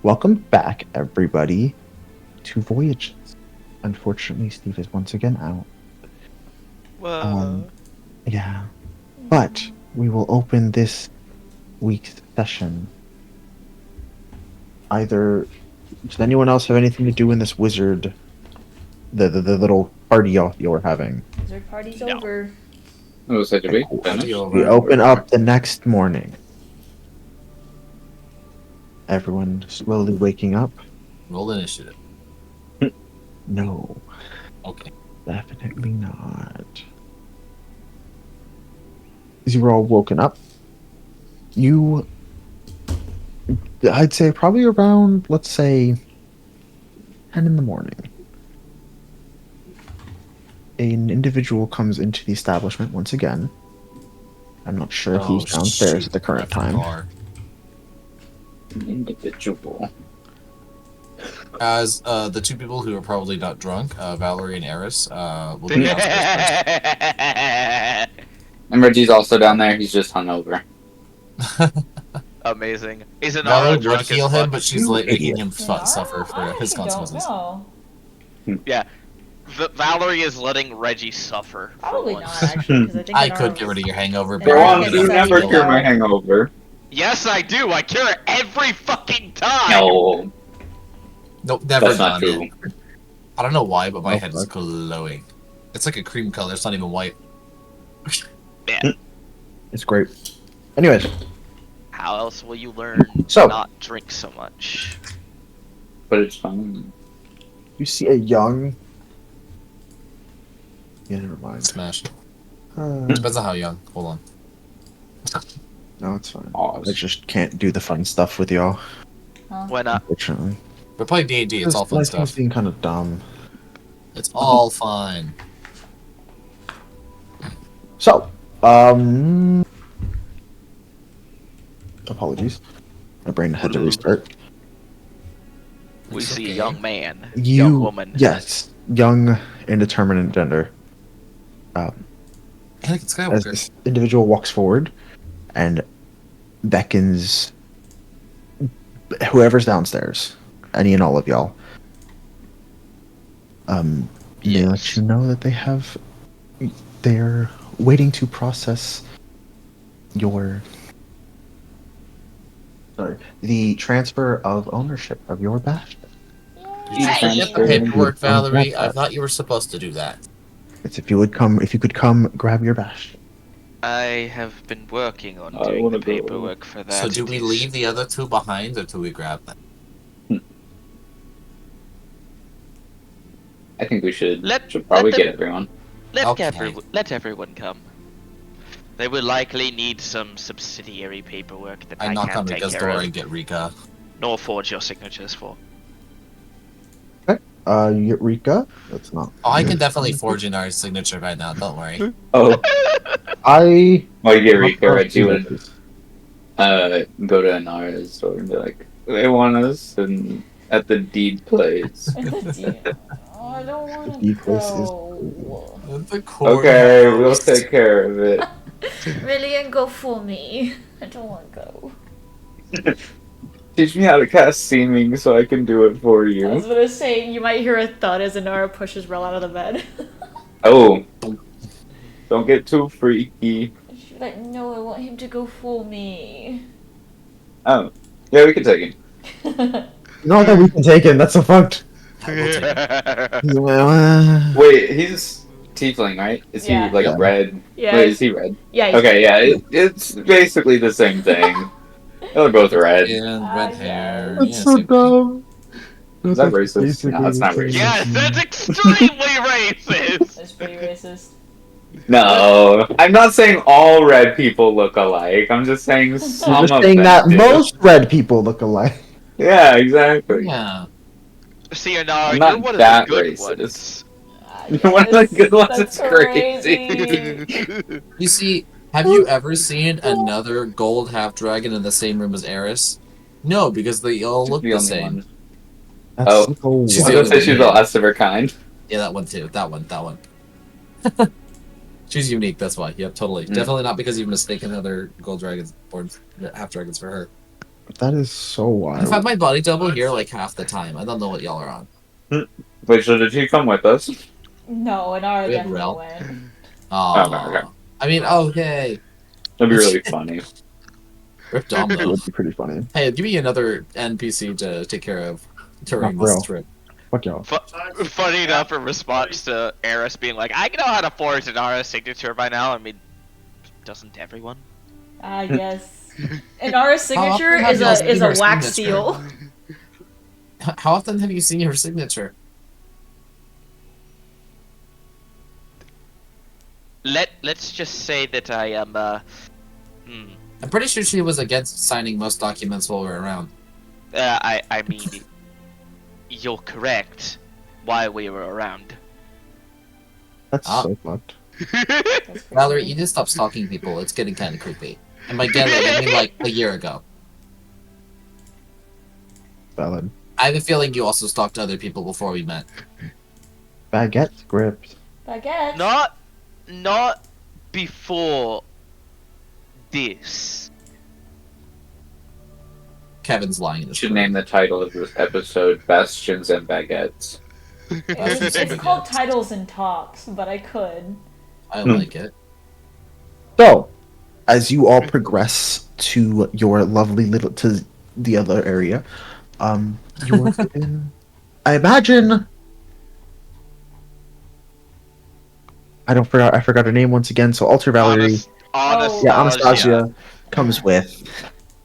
Welcome back, everybody, to Voyages. Unfortunately, Steve is once again out. Whoa. Yeah. But we will open this week's session. Either does anyone else have anything to do in this wizard, the little party y'all were having? Wizard party's No. over. It was said to be Cool. finished. We open up the next morning. Everyone slowly waking up. Roll initiative. No, Okay. definitely not. As you were all woken up, I'd say probably around, let's say, 10 in the morning. An individual comes into the establishment once again. I'm not sure if he's downstairs at the current time. Individual. As the two people who are probably not drunk, Valerie and Eris, will be downstairs And Reggie's also down there. He's just hungover. Amazing. He's an Valerie auto would drunk heal as him, fuck. but she's like making him suffer for his consequences. No, Valerie is letting Reggie suffer. For probably once. not actually, because I think I in could our- get rid of your hangover, in but our Go on, Yes, you that's never true. cure my hangover. Yes, I do. I cure it every fucking time. No, nope, never that's not done true. it. I don't know why, but my Oh, head is fuck. glowing. It's like a cream color. It's not even white. It's great. Anyways, How else will you learn So- to not drink so much? But it's fun. you see a young... Yeah, never mind. Smash. Uh, Depends on how young. Hold on. no, it's fine. Pause. I just can't do the fun stuff with y'all, Why not? unfortunately. We're playing D&D. It's all fun Life is stuff. being kind of dumb. It's all fun. So, apologies. My brain had to restart. We It's see okay. a young man, You, young woman. yes, young, indeterminate gender. Anakin As Skywalker. this individual walks forward and beckons whoever's downstairs, any and all of y'all. They let Yes. you know that they're waiting to process the transfer of ownership of your bastion. Did you get the paperwork, Valerie? I thought you were supposed to do that. It's if you could come grab your bastion. I have been working on I doing wanna the go. paperwork for that. So do we leave the other two behind, or do we grab them? I think we should Let probably them- get everyone. Okay. Let everyone come. They will likely need some subsidiary paperwork that I I knock can't on take Rika's care door of, and get Rika. nor forge your signatures for. You get Rika. That's not. Oh, I can definitely forge in our signature right now. Don't worry. Oh, I. well, you get Rika, Reggie would go to Anara's store and be like, they want us and at the deed place. Oh, I don't want The to place is go. Okay, we'll take care of it. Million, go for me. I don't want to go. Teach me how to cast seeming so I can do it for I was you. gonna say, you might hear a thud as Anara pushes Rel out of the bed. Oh, don't get too freaky. She's like, no, I want him to go for me. Oh, yeah, we can take him. No, that we can take him. That's a fucked. I will take it. Wait, he's tiefling, right? Is Yeah. he like Yeah. red? Yeah. Wait, is he red? Yeah. he's- Okay, yeah, it's basically the same thing. They're both red. And red hair. That's yeah, so same- dumb. Is that racist? No, it's not racist. Yes, that's extremely racist. That's pretty racist. No, I'm not saying all red people look alike. I'm just saying some I'm just of saying them that do. most red people look alike. Yeah, exactly. Yeah. See, I'm Anara, not you're one of that the good racist. ones. One of the good ones That's is crazy. crazy. You see, have you ever seen another gold half dragon in the same room as Eris? No, because they all look the only same. one. That's Oh. so She's I the was only gonna say she's the one. last of her kind. Yeah, that one too. That one. She's unique, that's why. Yep, totally. Mm. Definitely not because you've mistaken other gold dragons or half dragons for her. That is so I've had wild. my body double here like half the time. I don't know what y'all are on. Wait, so did he come with us? No, Inara We have definitely Rel. went. Oh, okay. I mean, okay. That'd be really funny. Rip Dom It though. would be pretty funny. Hey, give me another NPC to take care of during Not this real. trip. Fuck y'all. Funny enough, in response to Eris being like, I know how to forge an Inara's signature by now. I mean, doesn't everyone? Ah, yes. Inara's signature have is y'all a seen her wax signature? seal. How often have you seen her signature? Let's just say that I am I'm pretty sure she was against signing most documents while we were around. I mean, you're correct. While we were around. That's Ah. so fucked. That's Valerie, crazy. you need to stop stalking people. It's getting kind of creepy. And by getting, I mean like a year ago. Valid. I have a feeling you also stalked other people before we met. Baguette script. Baguette. Not before this. Kevin's lying in this Should room. name the title of this episode Bastions and Baguettes. It's called Titles and Talks, but I could. I like it. So, as you all progress to your lovely little to the other area, you are in. I imagine. I forgot her name once again. So Alter Valerie, Anastasia. yeah, Anastasia comes with.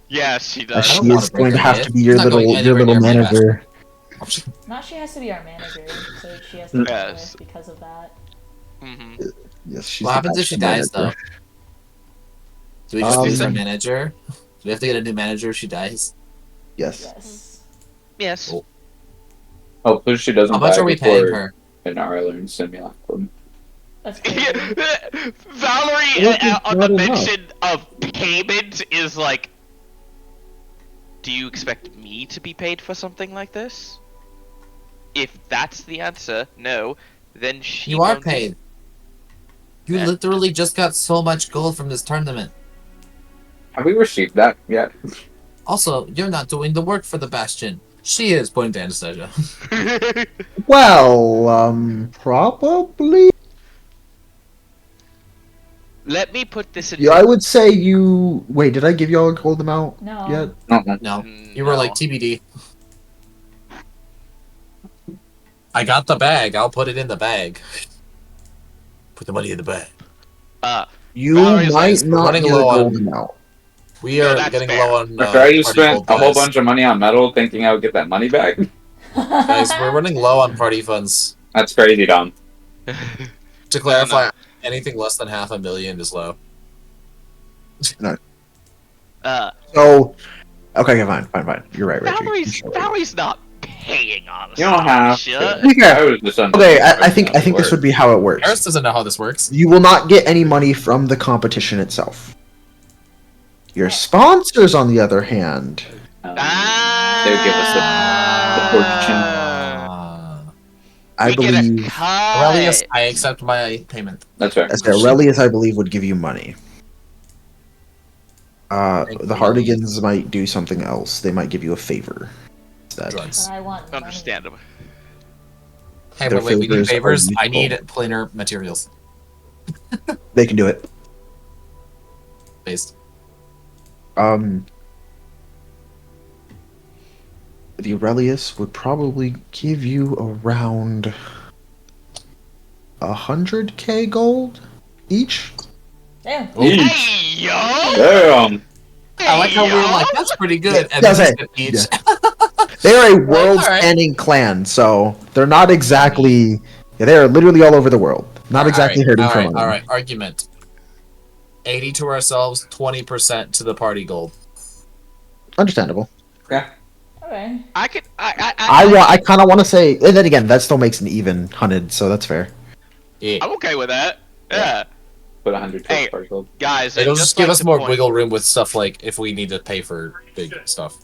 Yeah, she I does. don't She wanna is break going to her have head. to be your She's not going little anywhere near my manager. Not she has to be our manager, so she has to go Yes. with because of that. Mm-hmm. Yes, she's What the happens if she best dies, though? manager. Do we just lose our Um, manager? Do we have to get a new manager if she dies? Yes. Yes. Yes. Oh. Hopefully she doesn't How much die are we paying before her? Inara learns Simulacrum. That's crazy. Valerie, Look, it's on the not enough. mention of payment, is like, do you expect me to be paid for something like this? If that's the answer, no, then she You are won't- paid. You Yeah. literally just got so much gold from this tournament. Have we received that yet? Also, you're not doing the work for the Bastion. She is, pointing to Anastasia. Well, probably. Let me put this in. Yeah, I would say you. Wait, did I give y'all a gold amount No. yet? No, you were like TBD. I got the bag. I'll put it in the bag. Put the money in the bag. You Valerie's might like, not running get a low gold on- amount. We No, are that's getting fair. low on. After I just party spent gold, a whole guys. bunch of money on metal thinking I would get that money back. Guys, we're running low on party funds. That's crazy, Dom. To clarify, anything less than $500,000 is low. So, okay, fine. You're right, Richie. Valerie's not paying on. You don't have to. Yeah. I was just under Okay, the I think impression this would that be how it works. Harris doesn't know how this works. You will not get any money from the competition itself. Your sponsors, on the other hand, they would give us the fortune. I believe, Aurelius, I accept my payment. That's right. as Aurelius, I believe, would give you money. Thank The you. Hardigans might do something else. They might give you a favor instead. Drugs. But I want money. Understandable. Hey, Their wait, we need favors are favors. I useful. need planar materials. They can do it. Based. The Aurelius would probably give you around 100k gold each. Damn. Hey yo! Damn. I like how we were like, that's pretty good. And Does then it? each. They are a world-spanning clan, so they're not exactly. Yeah, they are literally all over the world. Not exactly hurting for money. All right. Argument. 80 to ourselves, 20% to the party gold. Understandable. Yeah. Okay. I could. I kind of want to say, and then again, that still makes an even 100, so that's fair. Yeah. I'm okay with that. Yeah. Put 100 Hey. to party gold. Guys, It'll I'd just give like us to more point- wiggle room with stuff like if we need to pay for big stuff.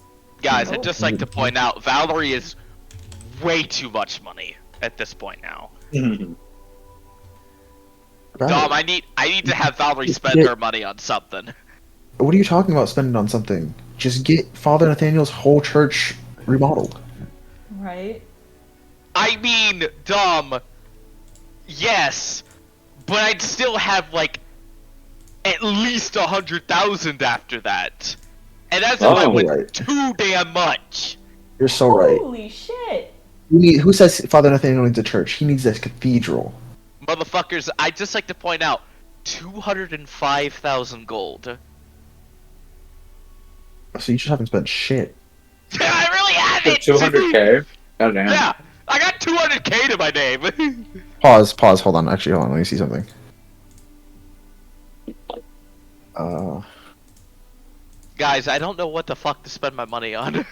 Guys, I'd just like to point out Valerie is way too much money at this point now. Dom, I need to have Valerie spend her money on something. What are you talking about spending on something? just get Father Nathaniel's whole church remodeled. Right? I mean, dumb. Yes, but I'd still have like at least 100,000 after that, and that's if I Oh, went right. too damn much. You're so right. Holy shit. Who says Father Nathaniel needs a church? He needs this cathedral. Motherfuckers, I'd just like to point out 205,000 gold. So you just haven't spent shit. I really haven't! 200k. Oh damn. Yeah, I got 200k to my name. Pause, hold on. Actually, hold on, let me see something. Guys, I don't know what the fuck to spend my money on.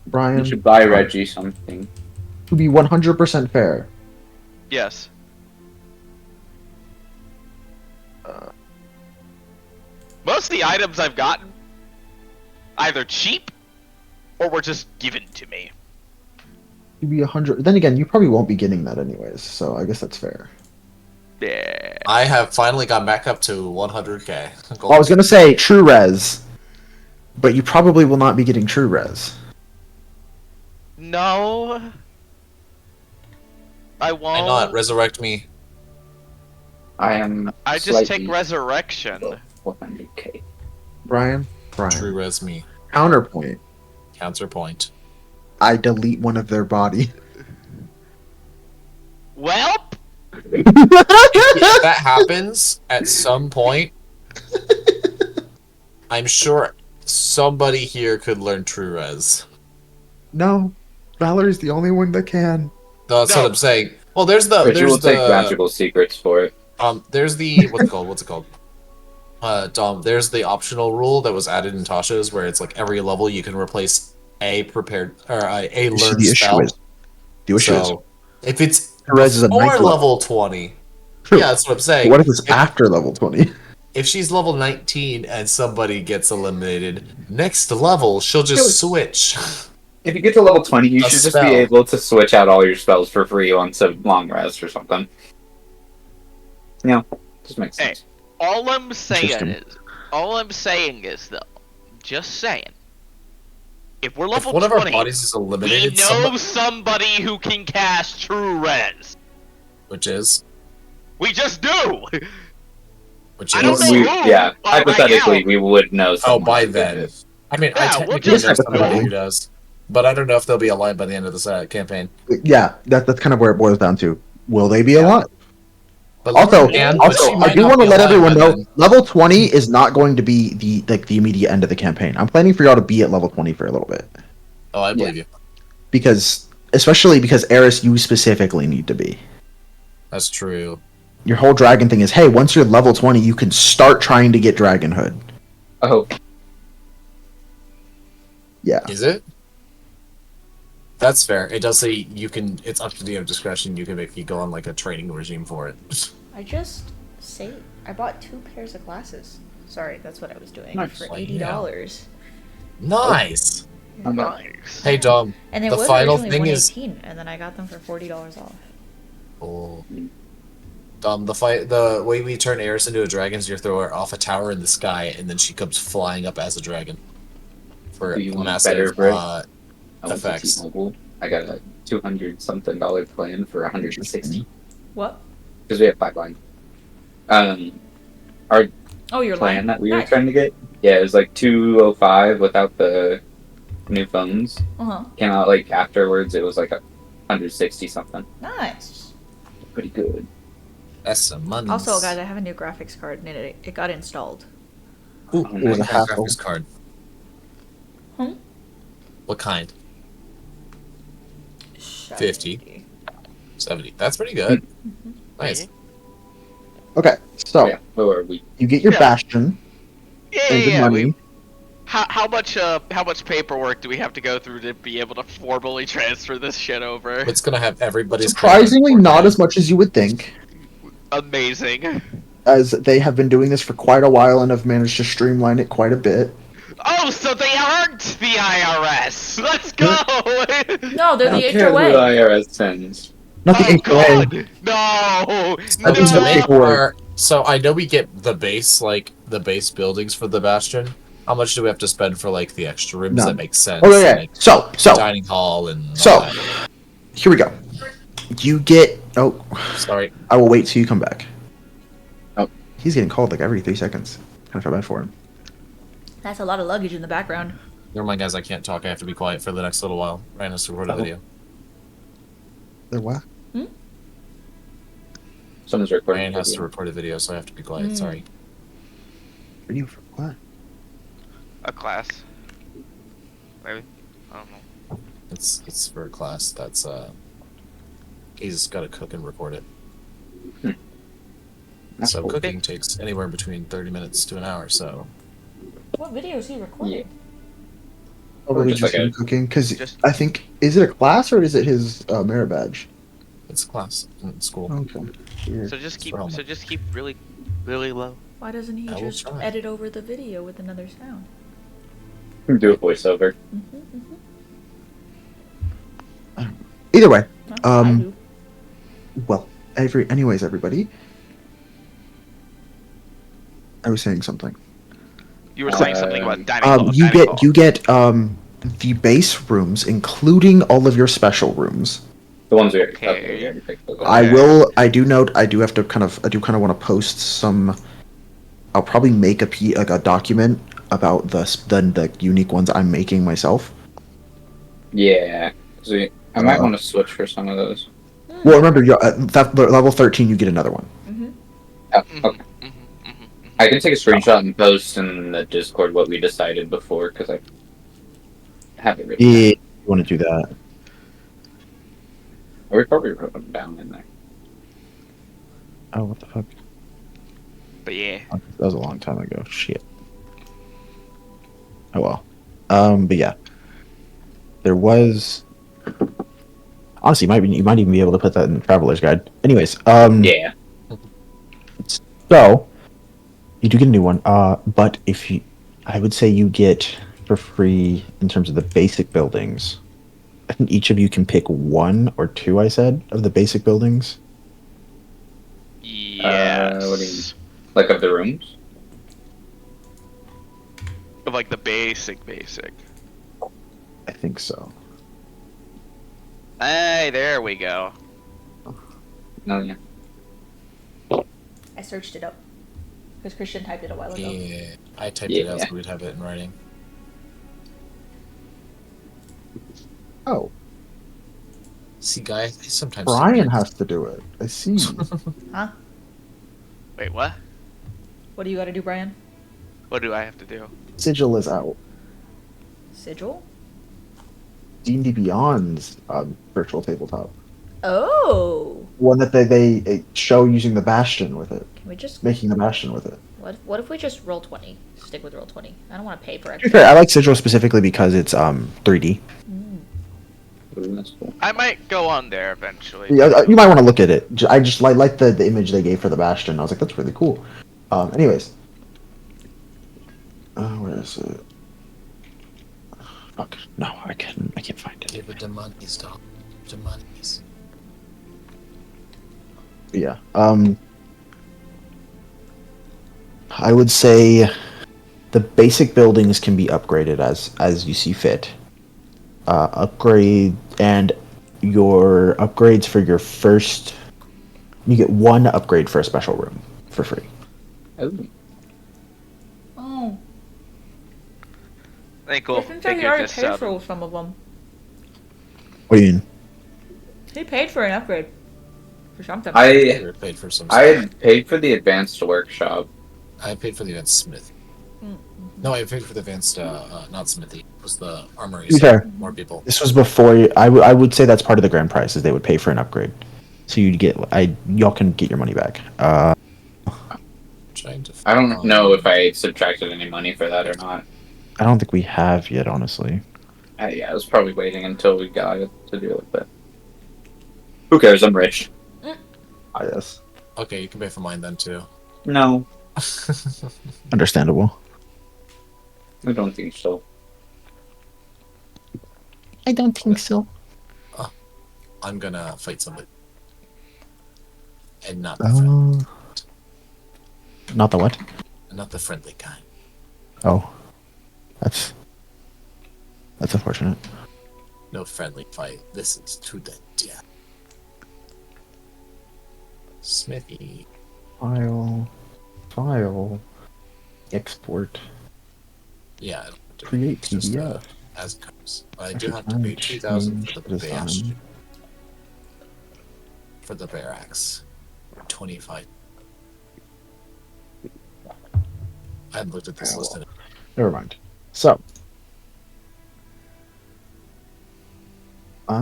Brian, You should buy Reggie something. to be 100% fair, Yes. Most of the items I've gotten either cheap or were just given to me. to be 100. Then again, you probably won't be getting that anyways, so I guess that's fair. Yeah. I have finally got back up to 100k. Well, I was gonna say true res, but you probably will not be getting true res. No. I won't. Why not? Resurrect me. I am. I just slightly take resurrection. below 100k. Brian, True res me. counterpoint. Counterpoint. I delete one of their body. Welp. If that happens at some point, I'm sure somebody here could learn true res. No, Valerie's the only one that can. That's No. what I'm saying. Well, there's the Reggie will there's take the magical secrets for it. there's the what's it called? Dom, there's the optional rule that was added in Tasha's where it's like every level you can replace a prepared or a learned The issue spell. is, the issue is, So if it's True res is a before ninth level. level 20, True. yeah, that's what I'm saying. What if it's If- after level 20? If she's level 19 and somebody gets eliminated, next level she'll just switch. If you get to level 20, you A should just spell. be able to switch out all your spells for free once a long rest or something. Yeah, just makes Hey. sense. All I'm saying Interesting. is though, just saying. If we're If level one of our 20, bodies is we eliminated, know somebody who can cast true res. which is We just do. which I don't is know who, Yeah, but right hypothetically, now- we would know. oh someone by who did then. it. I mean, I Yeah, we'll technically just know somebody know. who does, but I don't know if they'll be alive by the end of the campaign. Yeah, that's kind of where it boils down to. Will they be Yeah. alive? But Also, Lauren can, but she I might do not want to be let alive everyone by know then. level 20 is not going to be the immediate end of the campaign. I'm planning for y'all to be at level 20 for a little bit. Oh, I believe you. Because especially because Eris, you specifically need to be. That's true. Your whole dragon thing is, hey, once you're level 20, you can start trying to get dragonhood. Oh, Yeah. Is it? That's fair. It does say you can. It's up to the discretion. You can maybe go on like a training regime for it. I just saved. I bought 2 pairs of glasses. Sorry, that's what I was doing Nice. for Like, $80. Nice. Nice. Hey Dom. And it The was final originally thing is- 118, and then I got them for $40 off. Oh. Dom, the way we turn Eris into a dragon is you throw her off a tower in the sky, and then she comes flying up as a dragon. For Do you want a massive better break? uh, I went to effects. T-Mobile. I got a $200-something plan for 160 What? because we have pipeline. Our Oh, your plan line. that we were Nice. trying to get, yeah, it was like 205 without the new phones. Uh-huh. Came out like afterwards. It was like 160 something. Nice. Pretty good. That's some money. Also, guys, I have a new graphics card, and it got installed. Ooh, It what was a kind of hassle. graphics card? Hmm? What kind? 50. 70. That's pretty good. Nice. Okay, so Oh, yeah. Where were we? you get your Yeah. bastion Yeah, and your yeah. money. How much paperwork do we have to go through to be able to formally transfer this shit over? It's gonna have everybody's Surprisingly, credit not report. as much as you would think, Amazing. as they have been doing this for quite a while and have managed to streamline it quite a bit. Oh, so they aren't the IRS. Let's go. No, they're I don't the care who the HOA. IRS sends. Not the Oh HOA. God, no, That is So the no. paperwork. so I know we get the base buildings for the bastion, How much do we have to spend for like the extra rooms None. that make sense? Oh yeah. and, like, So dining hall and all so that? here we go. You get. Oh, Sorry. I will wait till you come back. Oh. He's getting called like every 3 seconds. Kind of feel bad for him. That's a lot of luggage in the background. Never mind, guys. I can't talk. I have to be quiet for the next little while. Ryan has to record a Oh. video. There what? Someone's recording. Ryan a has to video. record a video, so I have to be quiet. Sorry. Video for what? A class. Maybe. I don't know. It's for a class. That's he's got to cook and record it. That's So cool. cooking takes anywhere between 30 minutes to an hour. So What video is he recording? Yeah. Probably just just like him a- cooking because just- I think is it a class or is it his merit badge? it's a class in school. Okay. Weird. So just keep. for homework. So just keep really, really low. Why doesn't he I will just try. edit over the video with another sound? Do a voiceover. Either way, I Um, do. well, anyways, everybody. I was saying something. You were saying something about dining hall. You dining get hall. you get the base rooms, including all of your special rooms. The ones we already Okay. we already picked those up. I will. I do note. I do have to kind of. I do kind of want to post some. I'll probably make like a document about the unique ones I'm making myself. Yeah. So I might want to switch for some of those. Well, remember, that level 13, you get another one. Oh, Mhm, okay. mhm, mhm, mhm. I can take a screenshot and post in the Discord what we decided before because I have it written. Yeah, you want to do that? Or we probably wrote them down in there. Oh, what the fuck? But yeah. That was a long time ago. Shit. Oh well. But yeah, there was. Honestly, you might even be able to put that in the traveler's guide. Anyways, Yeah. So you do get a new one. But if you, I would say you get for free in terms of the basic buildings. I think each of you can pick 1 or 2. I said of the basic buildings. Yes. what do you- Like of the rooms? Of like the basic. I think so. Hey, there we go. No, yeah. I searched it up. Because Christian typed it a while ago. Yeah, I typed it out Yeah. so we'd have it in writing. Oh, See, guys, I sometimes Brian has to do it. I see. Huh? Wait, what? What do you gotta do, Brian? What do I have to do? Sigil is out. Sigil? D&D Beyond's virtual tabletop. Oh! One that they show using the Bastion with it, Can we just... making the Bastion with it. What if we just roll 20? Stick with roll 20. I don't want to pay for To be extra. fair, I like Sigil specifically because it's 3D. Ooh, that's cool. I might go on there eventually. Yeah, you might want to look at it. I just like the image they gave for the Bastion. I was like, that's really cool. Anyways, where is it? Fuck. No, I can't find it. Give it the money, stop. The monies. Yeah. I would say the basic buildings can be upgraded as you see fit. Upgrade and your upgrades for your first. You get 1 upgrade for a special room for free. Ooh. Oh. Hey, cool. Christian said he Figure already just paid for some of them. What do you mean? He paid for an upgrade. For something. I We paid for some. I had paid for the advanced workshop. I paid for the advanced smith. No, I paid for the advanced, not smithy. It was the armory. To be so fair. more people. This was before. I would say that's part of the grand price is they would pay for an upgrade, so you'd get. Y'all can get your money back. Trying to. I don't know if I subtracted any money for that or not. I don't think we have yet, honestly. Yeah, I was probably waiting until we got it to do it, but who cares? I'm rich. Yes. Okay, you can pay for mine then too. No, Understandable. I don't think so. I don't think so. I'm gonna fight somebody. And not the friend, Not the what? not the friendly guy. Oh. That's unfortunate. No friendly fight. This is to the death. Smithy. File, export, Yeah, I don't have to create it's just PDF. as it comes. I do Actually, have to time pay 2,000 for change the design. Bastion. For the barracks. 25. I hadn't looked at this list in a Never mind. So, I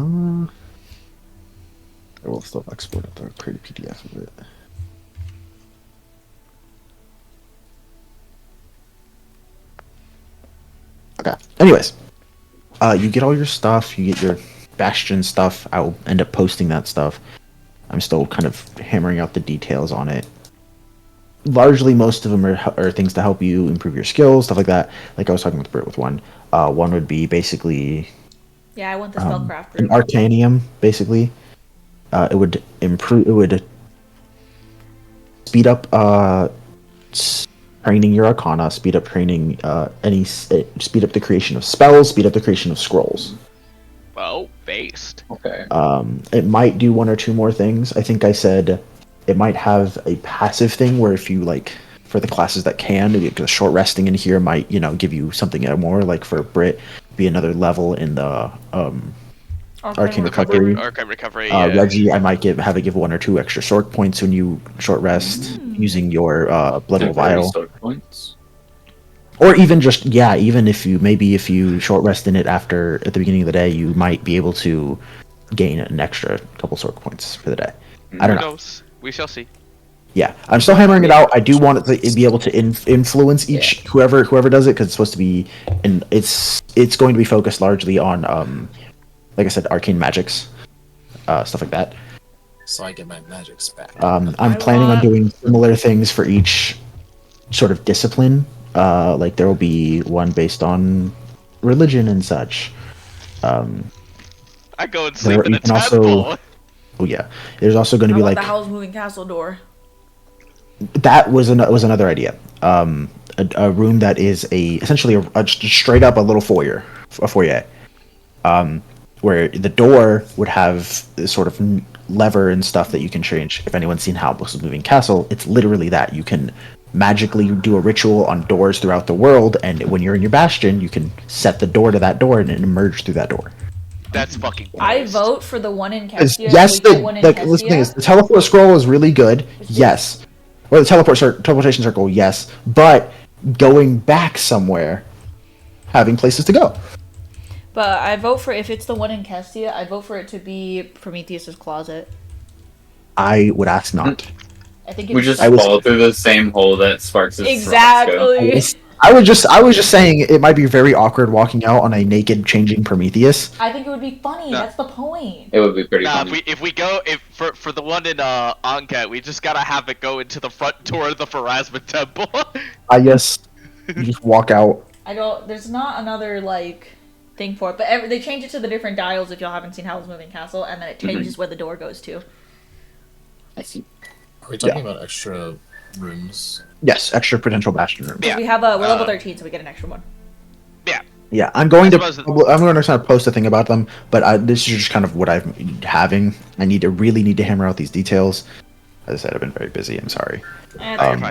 will still export it though. Create a PDF of it. Okay. Anyways, you get all your stuff. You get your Bastion stuff. I'll end up posting that stuff. I'm still kind of hammering out the details on it. Largely, most of them are things to help you improve your skills, stuff like that. Like I was talking with Britt with one. One would be basically Yeah, I want the spellcraft an room. Arcanium. Basically, it would improve. It would speed up training your Arcana. Speed up training speed up the creation of spells. Speed up the creation of scrolls. Oh, based. Okay. It might do one or two more things. I think I said it might have a passive thing where if you like for the classes that can, the short resting in here might give you something more. Like for Brit, be another level in the Arcane Recovery. Archive recovery. Yeah. Reggie, I might have it give one or two extra sword points when you short rest using your Blood Will Temporary Vial. sword points. Or even just even if you short rest in it at the beginning of the day, you might be able to gain an extra couple sword points for the day. I don't Who know. knows? We shall see. Yeah, I'm still hammering it out. I do want it to be able to influence each whoever does it because it's supposed to be, and it's going to be focused largely on like I said, arcane magics, stuff like that. so I get my magics back. I'm I planning on want- doing similar things for each sort of discipline. Like there will be one based on religion and such. I go and sleep in you a can also- temple. Oh yeah, there's also going to I be want like the Howl's Moving Castle door. that was another idea. A room that is essentially a straight up a little foyer, where the door would have this sort of lever and stuff that you can change. If anyone's seen Howl's Moving Castle, it's literally that you can magically do a ritual on doors throughout the world, and when you're in your bastion, you can set the door to that door and emerge through that door. That's fucking. I based. vote for the one in Because Kestia. yes, we get one in listen, the thing is, Kestia. the teleport scroll is really good. Yes, or the teleportation circle. Yes, but going back somewhere, having places to go. But I vote for if it's the one in Kestia, I vote for it to be Prometheus's closet. I would ask not. I think it's We just I was- fall through the same hole that Sparks' rocks go. exactly. I was just saying it might be very awkward walking out on a naked changing Prometheus. I think it would be funny. No. That's the point. It would be pretty Nah, funny. if we go for the one in Anka, we just gotta have it go into the front door of the Pharasma temple. I guess you just walk out. I don't. There's not another thing for it, but they change it to the different dials if y'all haven't seen Howl's Moving Castle, and then it changes where the door goes to. I see. Are we talking about extra rooms? Yes, extra potential bastion rooms. Yeah. We have we're level 13, so we get an extra one. Yeah, I'm going to suppose- kind of post a thing about them, but this is just kind of what I'm having. I really need to hammer out these details. As I said, I've been very busy. I'm sorry.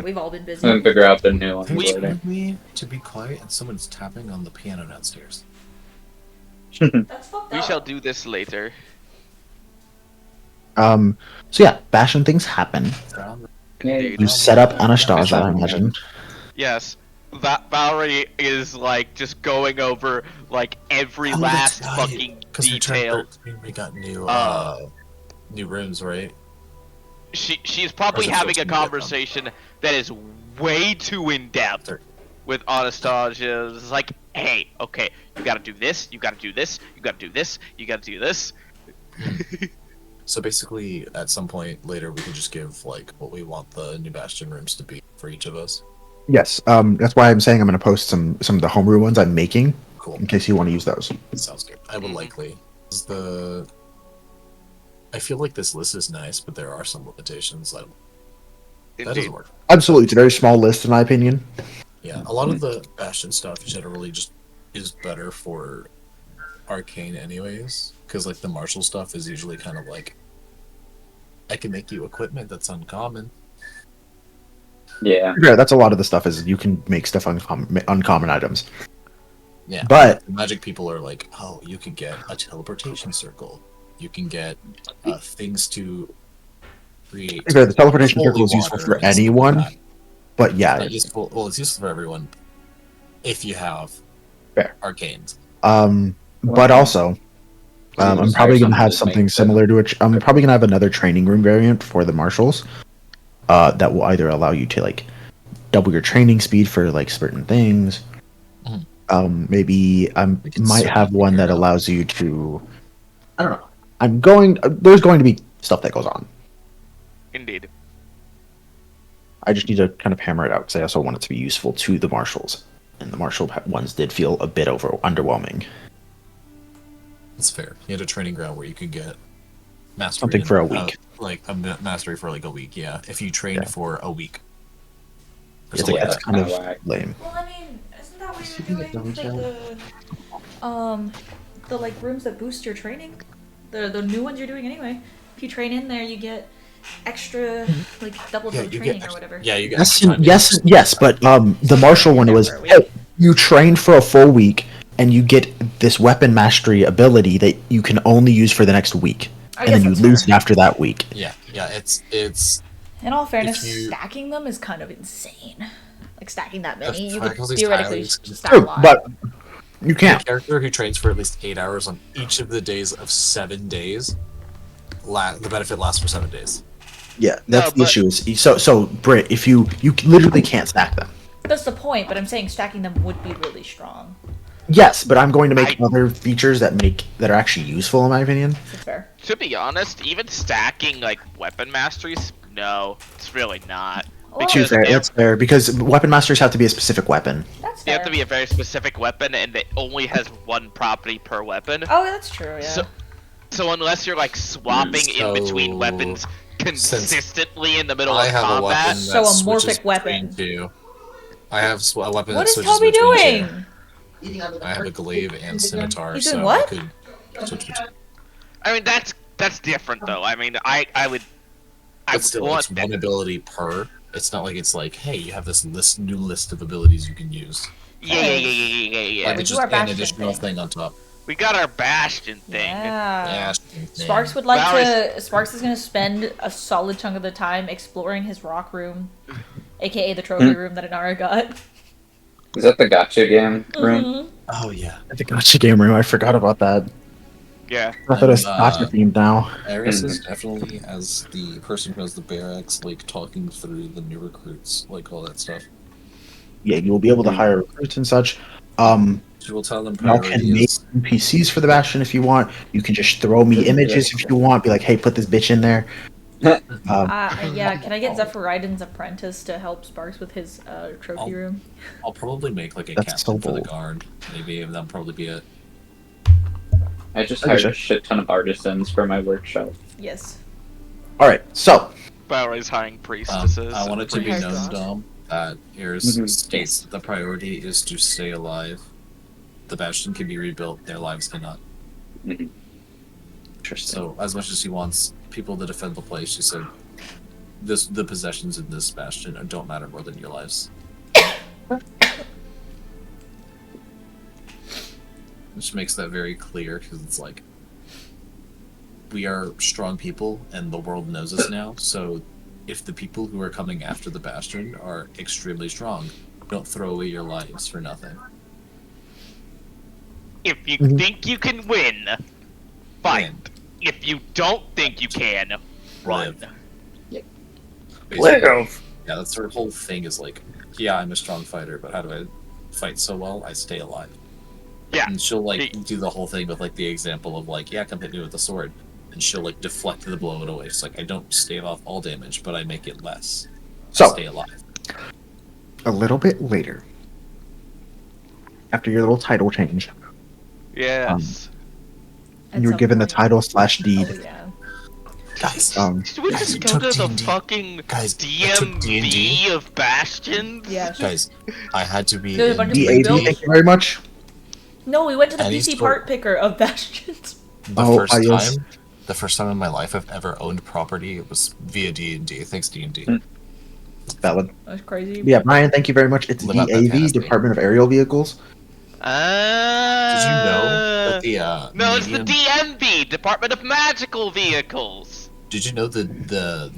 We've all been busy. And figure out the new one. Please later. remind me to be quiet and someone's tapping on the piano downstairs. That's fucked We up. shall do this later. So yeah, bastion things happen. Indeed. You set up Anastasia, I imagine. Yes. That Valerie is just going over every Oh, last that's right. fucking 'Cause we turned detail. 13, we got new Uh, new rooms, right? She's probably Or is it having a 14 conversation that is way too in depth 13. with Anastasia. It's like, hey, okay, you gotta do this, you gotta do this, you gotta do this, you gotta do this. So basically, at some point later, we can just give what we want the new bastion rooms to be for each of us. Yes, that's why I'm saying I'm going to post some of the homebrew ones I'm making Cool. in case you want to use those. Sounds good. I would Mhm. likely. I feel like this list is nice, but there are some limitations. That Indeed. doesn't work. Absolutely, it's a very small list in my opinion. Yeah, a lot of the Bastion stuff generally just is better for Arcane anyways, because like the martial stuff is usually kind of like I can make you equipment that's uncommon. Yeah. Yeah, that's a lot of the stuff is you can make stuff uncommon items. Yeah, But the magic people are like, oh, you can get a teleportation circle. You can get things to create the teleportation holy circle is useful water for and stuff like anyone. that. But yeah, Not useful. Well, it's useful for everyone if you have fair. arcanes. But also, I'm Just probably hire gonna have someone to something make similar to it. I'm probably gonna have another training room variant for the marshals. That will either allow you to like double your training speed for like certain things. Mhm. Maybe I We can might certainly have one figure that it out. allows you to. I don't know. There's going to be stuff that goes on. Indeed. I just need to kind of hammer it out because I also want it to be useful to the marshals, and the marshal ones did feel a bit underwhelming. That's fair. You had a training ground where you could get mastery Something in, for a week. like a mastery for like a week. Yeah, if you train Yeah. for a week. Or It's something like like that's that. kind of Kinda whack. lame. Well, I mean, isn't that what you're doing for the like rooms that boost your training? The new ones you're doing anyway. If you train in there, you get extra like double Yeah, the you training get or whatever. yeah, you get Yes, extra time. yes, but the martial one You're there was for a week. hey, you train for a full week and you get this weapon mastery ability that you can only use for the next week, I and guess then you that's lose fair. it after that week. Yeah, it's In all fairness, you- stacking them is kind of insane. Like stacking that That's many, you because could these theoretically tiles- stack a True, lot. but you a can't. character who trains for at least 8 hours on each of the days of 7 days. The benefit lasts for 7 days. Yeah, No, that's the but- issue. Is so Britt, if you literally can't stack them. That's the point, but I'm saying stacking them would be really strong. Yes, but I'm going to make I- other features that are actually useful in my opinion. That's fair. To be honest, even stacking like weapon masteries, no, it's really not. Well, Too Because fair. ev- That's fair because weapon masters have to be a specific weapon. That's they fair. have to be a very specific weapon, and it only has one property per weapon. Oh, that's true. Yeah. So unless you're like swapping in between So, weapons consistently in the middle I of have a weapon combat, that So a switches morphic weapon. between two. I have a weapon What that is switches Toby between doing? two. I have a glaive and scimitar, He's so doing what? I could switch between. I mean that's different though. I mean I would But still, want it's one ability per. It's not like it's like, hey, you have this new list of abilities you can use. yeah. Like we it's do just our an Bastion additional thing. thing on top. We got our Bastion thing. Yeah. Yeah. Sparks would like Well, to. Sparks is gonna spend a solid chunk of the time exploring his rock room, aka the trophy room that Inara got. Is that the gotcha game room? Mhm. Oh yeah. I think gotcha game room. I forgot about that. Yeah. I thought it's And, gotcha themed now. Aris is definitely as the person who has the barracks, like talking through the new recruits, like all that stuff. Yeah, you will be able to hire recruits and such. She will tell them Y'all can priority make is NPCs for the Bastion if you want. You can just throw me images if you want. Be like, hey, put this bitch in there. Yeah. Can I get Zephyraiden's apprentice to help Sparks with his trophy I'll- room? I'll probably make like a That's captain so for the bold. guard. Maybe that'll probably be it. I just Okay, hired sure. a shit ton of artisans for my workshop. Yes. All right, so Balor's hiring priestesses. I want it to We be hired known, God. Dom, that Aris Mhm. states that the priority is to stay alive. The Bastion can be rebuilt, their lives cannot. interesting. So, as much as he wants people to defend the place, she said, the possessions in this Bastion don't matter more than your lives. Which makes that very clear, because it's like, we are strong people, and the world knows us now, so if the people who are coming after the Bastion are extremely strong, don't throw away your lives for nothing. If you Mhm. think you can win, fight. Win. If you don't think you can, run. Basically, yeah, that's her whole thing is like, yeah, I'm a strong fighter, but how do I fight so well? I stay alive. Yeah. And she'll like She- do the whole thing with like the example of like, yeah, come hit me with the sword. And she'll like deflect the blow it away. She's like, I don't stave off all damage, but I make it less. I So stay alive. a little bit later, after your little title change, Yes. and you're given the title / deed. Oh yeah. Guys, Did we guys, just you go took to the D&D. fucking Guys, I took DMV D&D. of Bastions? Yes. Guys, I had to be There's a in bunch of DAV, free bills. thank you very much. No, we went to the Any PC sort- part picker of Bastions. the Oh, first yes. time. The first time in my life I've ever owned property was via D&D. Thanks D&D. Valid. That's crazy. Yeah, Brian, thank you very much. It's Live out that DAV, fantasy. Department of Aerial Vehicles. Did you know that the No, it's the median? DMV, Department of Magical Vehicles. Did you know the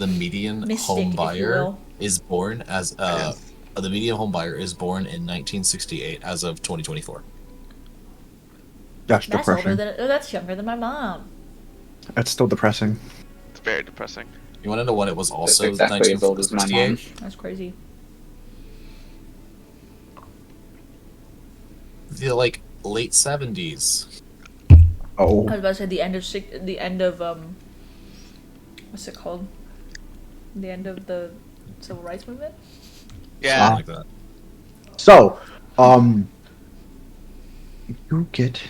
median Mystic, home if you buyer will. is born as the median home buyer is born in 1968 as of 2024. That's That's older depressing. than. Oh, that's younger than my mom. That's still depressing. It's very depressing. You want to know when it was also That's exactly as old as my mom. 1968? That's crazy. The late 70s. Oh, I was about to say the end of what's it called? The end of the civil rights movement. Yeah. Something like that. so, you get.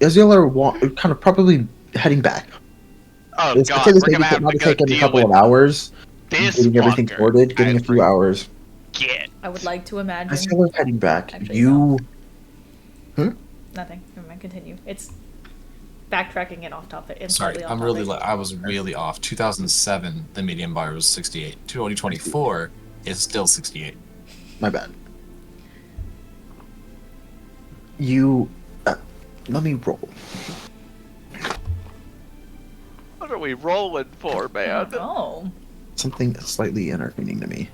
Azil are kind of probably heading back. Oh It's god, taking we're gonna have to go taking a deal couple with of hours, this getting everything fucker. sorted, getting a few hours. Get. I would like to imagine. Azil are heading back. Actually, You. Nothing. Never mind. Continue. It's backtracking and off topic. And Sorry, slightly off I'm really topic. I was really off. 2007, the median buyer was 68. 2024 is still 68. My bad. You. Let me roll. What are we rolling for, man? Oh. Something slightly entertaining to me.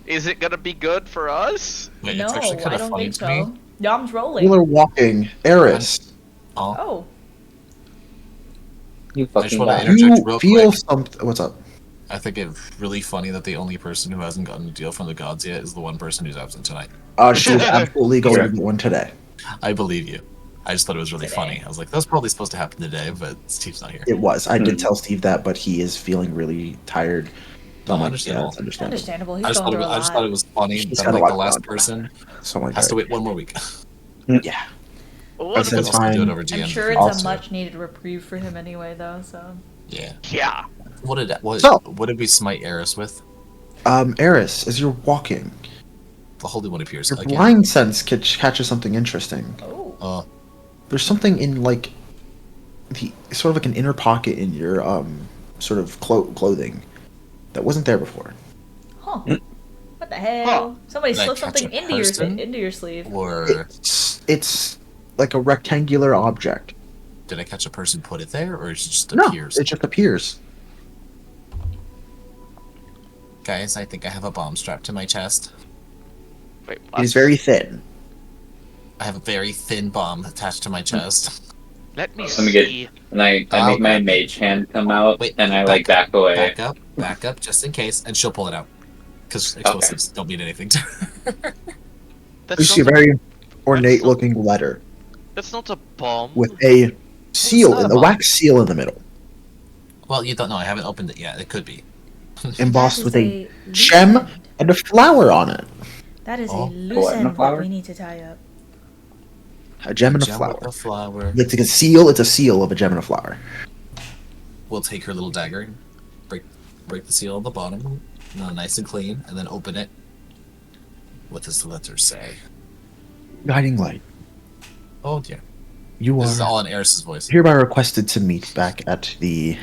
Is it gonna be good for us? Wait, No, it's actually kind I of don't funny think to so. me. Dom's rolling. You are walking, Eris. Oh, Oh. You I just fucking wanna bastard. interject You real feel quick. something. What's up? I think it's really funny that the only person who hasn't gotten a deal from the gods yet is the one person who's absent tonight. She's absolutely going to get one today. I believe you. I just thought it was really Today. funny. I was like, that's probably supposed to happen today, but Steve's not here. It was. I did tell Steve that, but he is feeling really tired. No, I'm like, understandable. yeah, that's understandable. Understandable. He's I just, going thought it, through a I just lot. thought it was funny He's that got a like lot the last going on. person Something like has that. to wait one more week. Yeah. What said if it's it- fine. Do it over I'm DM. sure it's Also- a much needed reprieve for him anyway, though. So. Yeah. Yeah. What did we smite Eris with? Eris, as you're walking, The Holy One appears your again. blind sense catches something interesting. Oh. There's something in like the sort of like an inner pocket in your sort of clothing that wasn't there before. Huh. What the hell? Huh. Somebody Did I slipped catch something a person? into your sleeve. Or It's like a rectangular object. did I catch a person put it there, or it just No, appears? it just appears. Guys, I think I have a bomb strapped to my chest. Wait, It what? is very thin. I have a very thin bomb attached to my chest. Let me Let me get- see. And I make my mage hand come out, Wait, and I like back away. Back up, just in case, and she'll pull it out. Because explosives don't mean anything to her. You That's see a not, very ornate-looking letter that's not a bomb. with a seal, not a in the bomb. wax seal in the middle, Well, you don't know. I haven't opened it yet. It could be. embossed That with is a gem loose end. and a flower on it. That is Oh. a loose What, and a end that flower? we need to tie up. A gem and a Gem flower. with a flower. It's like a seal. It's a seal of a gem and a flower. We'll take her little dagger, and break the seal on the bottom, nice and clean, and then open it. What does the letter say? Guiding light. Oh dear. You This is are all in Eris's voice. hereby requested to meet back at the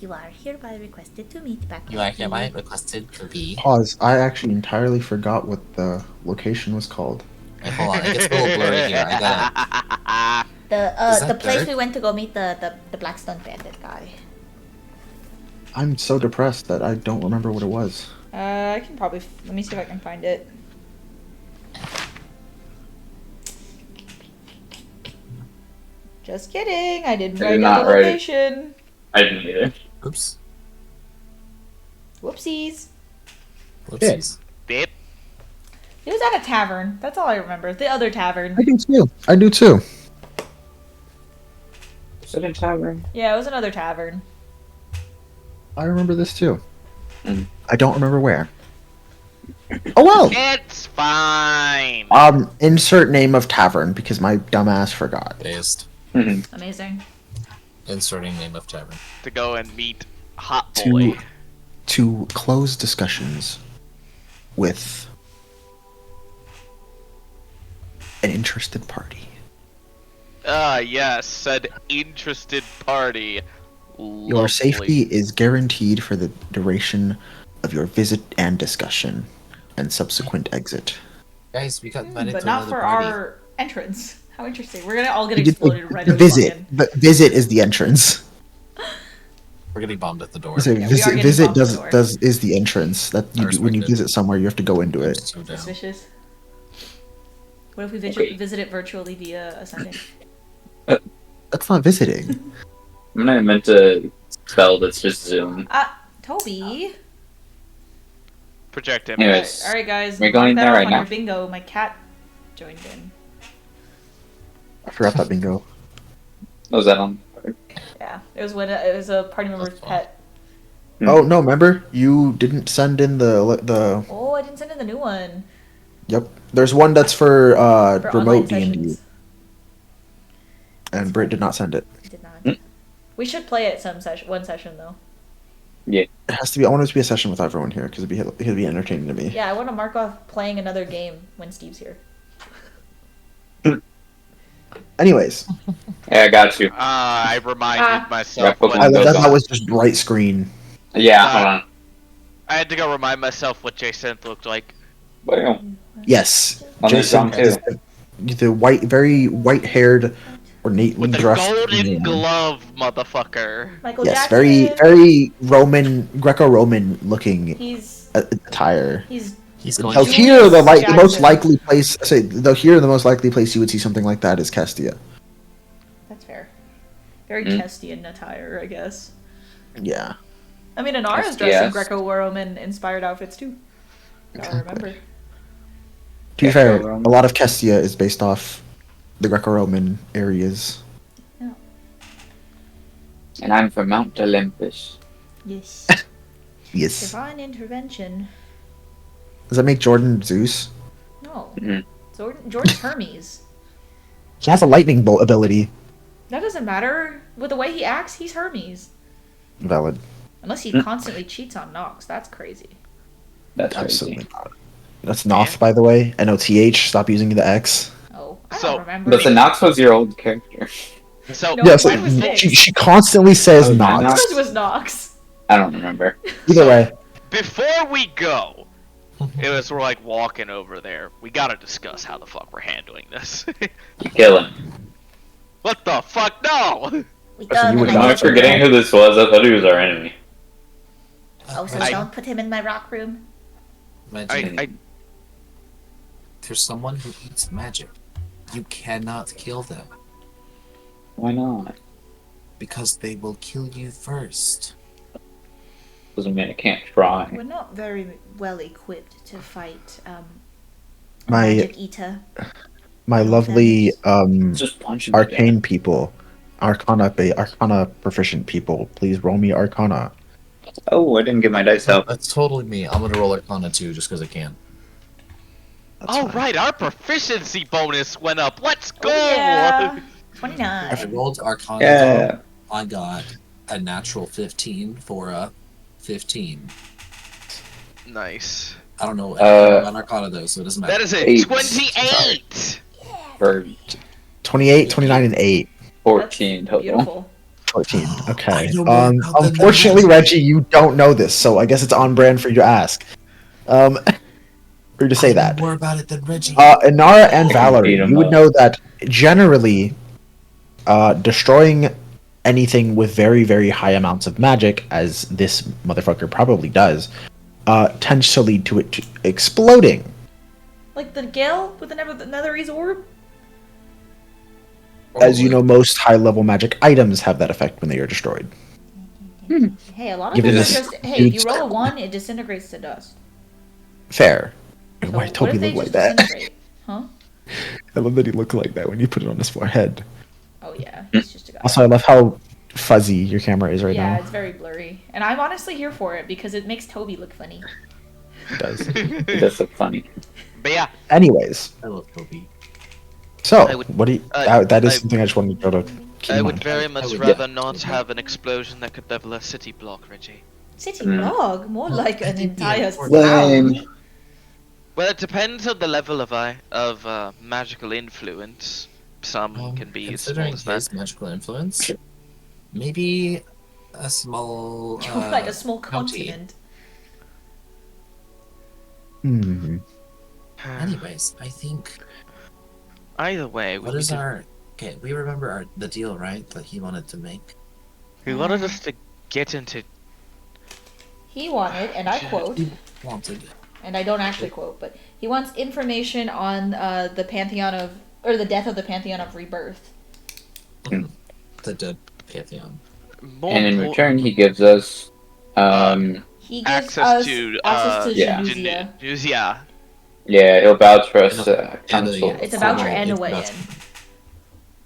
You are hereby requested to meet back. You are hereby requested to be. pause. I actually entirely forgot what the location was called. Wait, hold on. It gets a little blurry here. I got Is The that place dirt? we went to go meet the Blackstone Bandit guy. I'm so depressed that I don't remember what it was. I can probably let me see if I can find it. Just kidding. I didn't I write did down not the write it. location. I didn't either. Oops. Whoopsies. Whoopsies. Babe. It was at a tavern. That's all I remember. The other tavern. I do too. I do too. Is it a tavern? Yeah, it was another tavern. I remember this too. Mm. I don't remember where. Oh well. It's fine. Insert name of tavern because my dumbass forgot. Based. Mhm. Amazing. Inserting name of tavern. to go and meet Hot Boy. To close discussions with an interested party. Ah, yes, said interested party. Your Lovely. safety is guaranteed for the duration of your visit and discussion, and subsequent exit. Guys, we got invited But to not another for party. our entrance. How interesting. We're gonna all get You just- exploded right the as we walk visit. in. The visit is the entrance. We're getting bombed at the door. So Yeah, we are visit getting visit bombed at the door. is the entrance. That I you do, when you respect it. visit somewhere, you have to go into I'm it. so down. Suspicious. What if we Okay. visit it virtually via Ascending? That's not visiting. I'm not meant to spell that's just Zoom. Toby. Project him. Anyways, Alright, guys. we're going mark that there off right on now. your bingo. My cat joined in. I forgot that bingo. what was that on? Yeah, it was when it was a party member's That's fun. pet. Oh no! Remember, you didn't send in the. Oh, I didn't send in the new one Yep. There's one that's for for remote online D&D, sessions. and Britt did not send it. I did not. Hmm. We should play it one session though. It has to be. I want it to be a session with everyone here because it'd be entertaining to me. Yeah, I want to mark off playing another game when Steve's here. Anyways, Yeah, I got you. I reminded myself. Yeah, What, I, Pokemon that, Go's that on. was just right screen. Yeah, hold on. I had to go remind myself what Jason looked like. Well, Yes, On the Jason song, too. is the white, very ornately With the dressed. golden man. glove, motherfucker. Michael Yes, Jackson. very Roman, Greco-Roman looking He's attire. He's going Though to here, the most Jackson. likely place. Though here, the most likely place you would see something like that is Kestia. That's fair. Very Hmm. Kestian attire, I guess. Yeah. I mean, Inara's Yes, dressed in yes. Greco-Roman inspired outfits too. Gotta remember. To be Yeah, fair, Greco-Roman. a lot of Kestia is based off the Greco-Roman areas. and I'm from Mount Olympus. Yes. Yes. Divine intervention. Does that make Jordan Zeus? No. Mhm. Jordan's Hermes. He has a lightning bolt ability. That doesn't matter. With the way he acts, he's Hermes. Valid. Unless he constantly cheats on Nox. That's crazy. That's crazy. Absolutely not. That's Noth, by the way. Noth. Stop using the X. Oh, I So- don't remember. But the Nox was your old character. So No, Yes, mine was Nyx. she constantly says Oh, Noth. Nox. Yours was Nox. I don't remember. Either way. before we go, we're like walking over there. We gotta discuss how the fuck we're handling this. You kill him. What the fuck? No! We Listen, you would I'm not- not forgetting who this was. I thought he was our enemy. Oh, so I- don't put him in my rock room. Imagine I there's someone who eats magic. You cannot kill them Why not? because they will kill you first. Doesn't mean I can't try. We're not very well equipped to fight a My- magic eater. My lovely Just punch him. to arcane people, Arcana proficient people, please roll me Arcana. death. Oh, I didn't get my dice out. That's totally me. I'm gonna roll Arcana too, just because I can. That's Oh fine. right, our proficiency bonus went up. Let's go! Oh, yeah. I 29. rolled Arcana. Yeah. I got a natural 15 for a 15. Nice. I don't know anything Uh, about Arcana though, so it doesn't matter. That is a 8. 28. For 28, 29, and 8. 14 That's total. beautiful. 14. Okay. I know more about them than Unfortunately, that. Reggie, you don't know this, so I guess it's on brand for you to ask. For you to say I know that. more about it than Reggie. Inara and I can Valerie, beat 'em you would up. know that generally, destroying anything with very, very high amounts of magic, as this motherfucker probably does, tends to lead to it exploding. Like the Gale with the Netherese orb? As you know, most high-level magic items have that effect when they are destroyed. Hey, a lot of Give it them are this just. Hey, huge if you roll a circle. 1, it disintegrates to dust. Fair. So Why what Toby if they look like just that? disintegrate? Huh? I love that he looked like that when you put it on his forehead. Oh yeah, he's just a guy. Also, I love how fuzzy your camera is right yeah, now. it's very blurry, and I'm honestly here for it because it makes Toby look funny. It does. It does look funny. But yeah, Anyways, I love Kobe. so I would- what do you? uh, that is I- something I just wanted to I in would mind. very much would- rather yeah. not have an explosion that could level a city block, Reggie. City Mm. block, more Well, like I an think the entire important- town. Lame. Well, it depends on the level of magical influence. Some can be as small Considering as that. his magical influence, maybe a small Like a small county. continent. Hmm. Anyways, I think Either way, what is our okay? We remember the deal, right? That he wanted to make. we wanted us to get into. He wanted, and I quote, He wanted. and I don't actually quote, but he wants information on the Pantheon of, or the death of the Pantheon of Rebirth. The dead pantheon. More And in impor- return, he gives us He gives access us to access to yeah. Januzia. Yeah. yeah, he'll vouch for us council. It's a voucher formal and a weigh-in. introduction.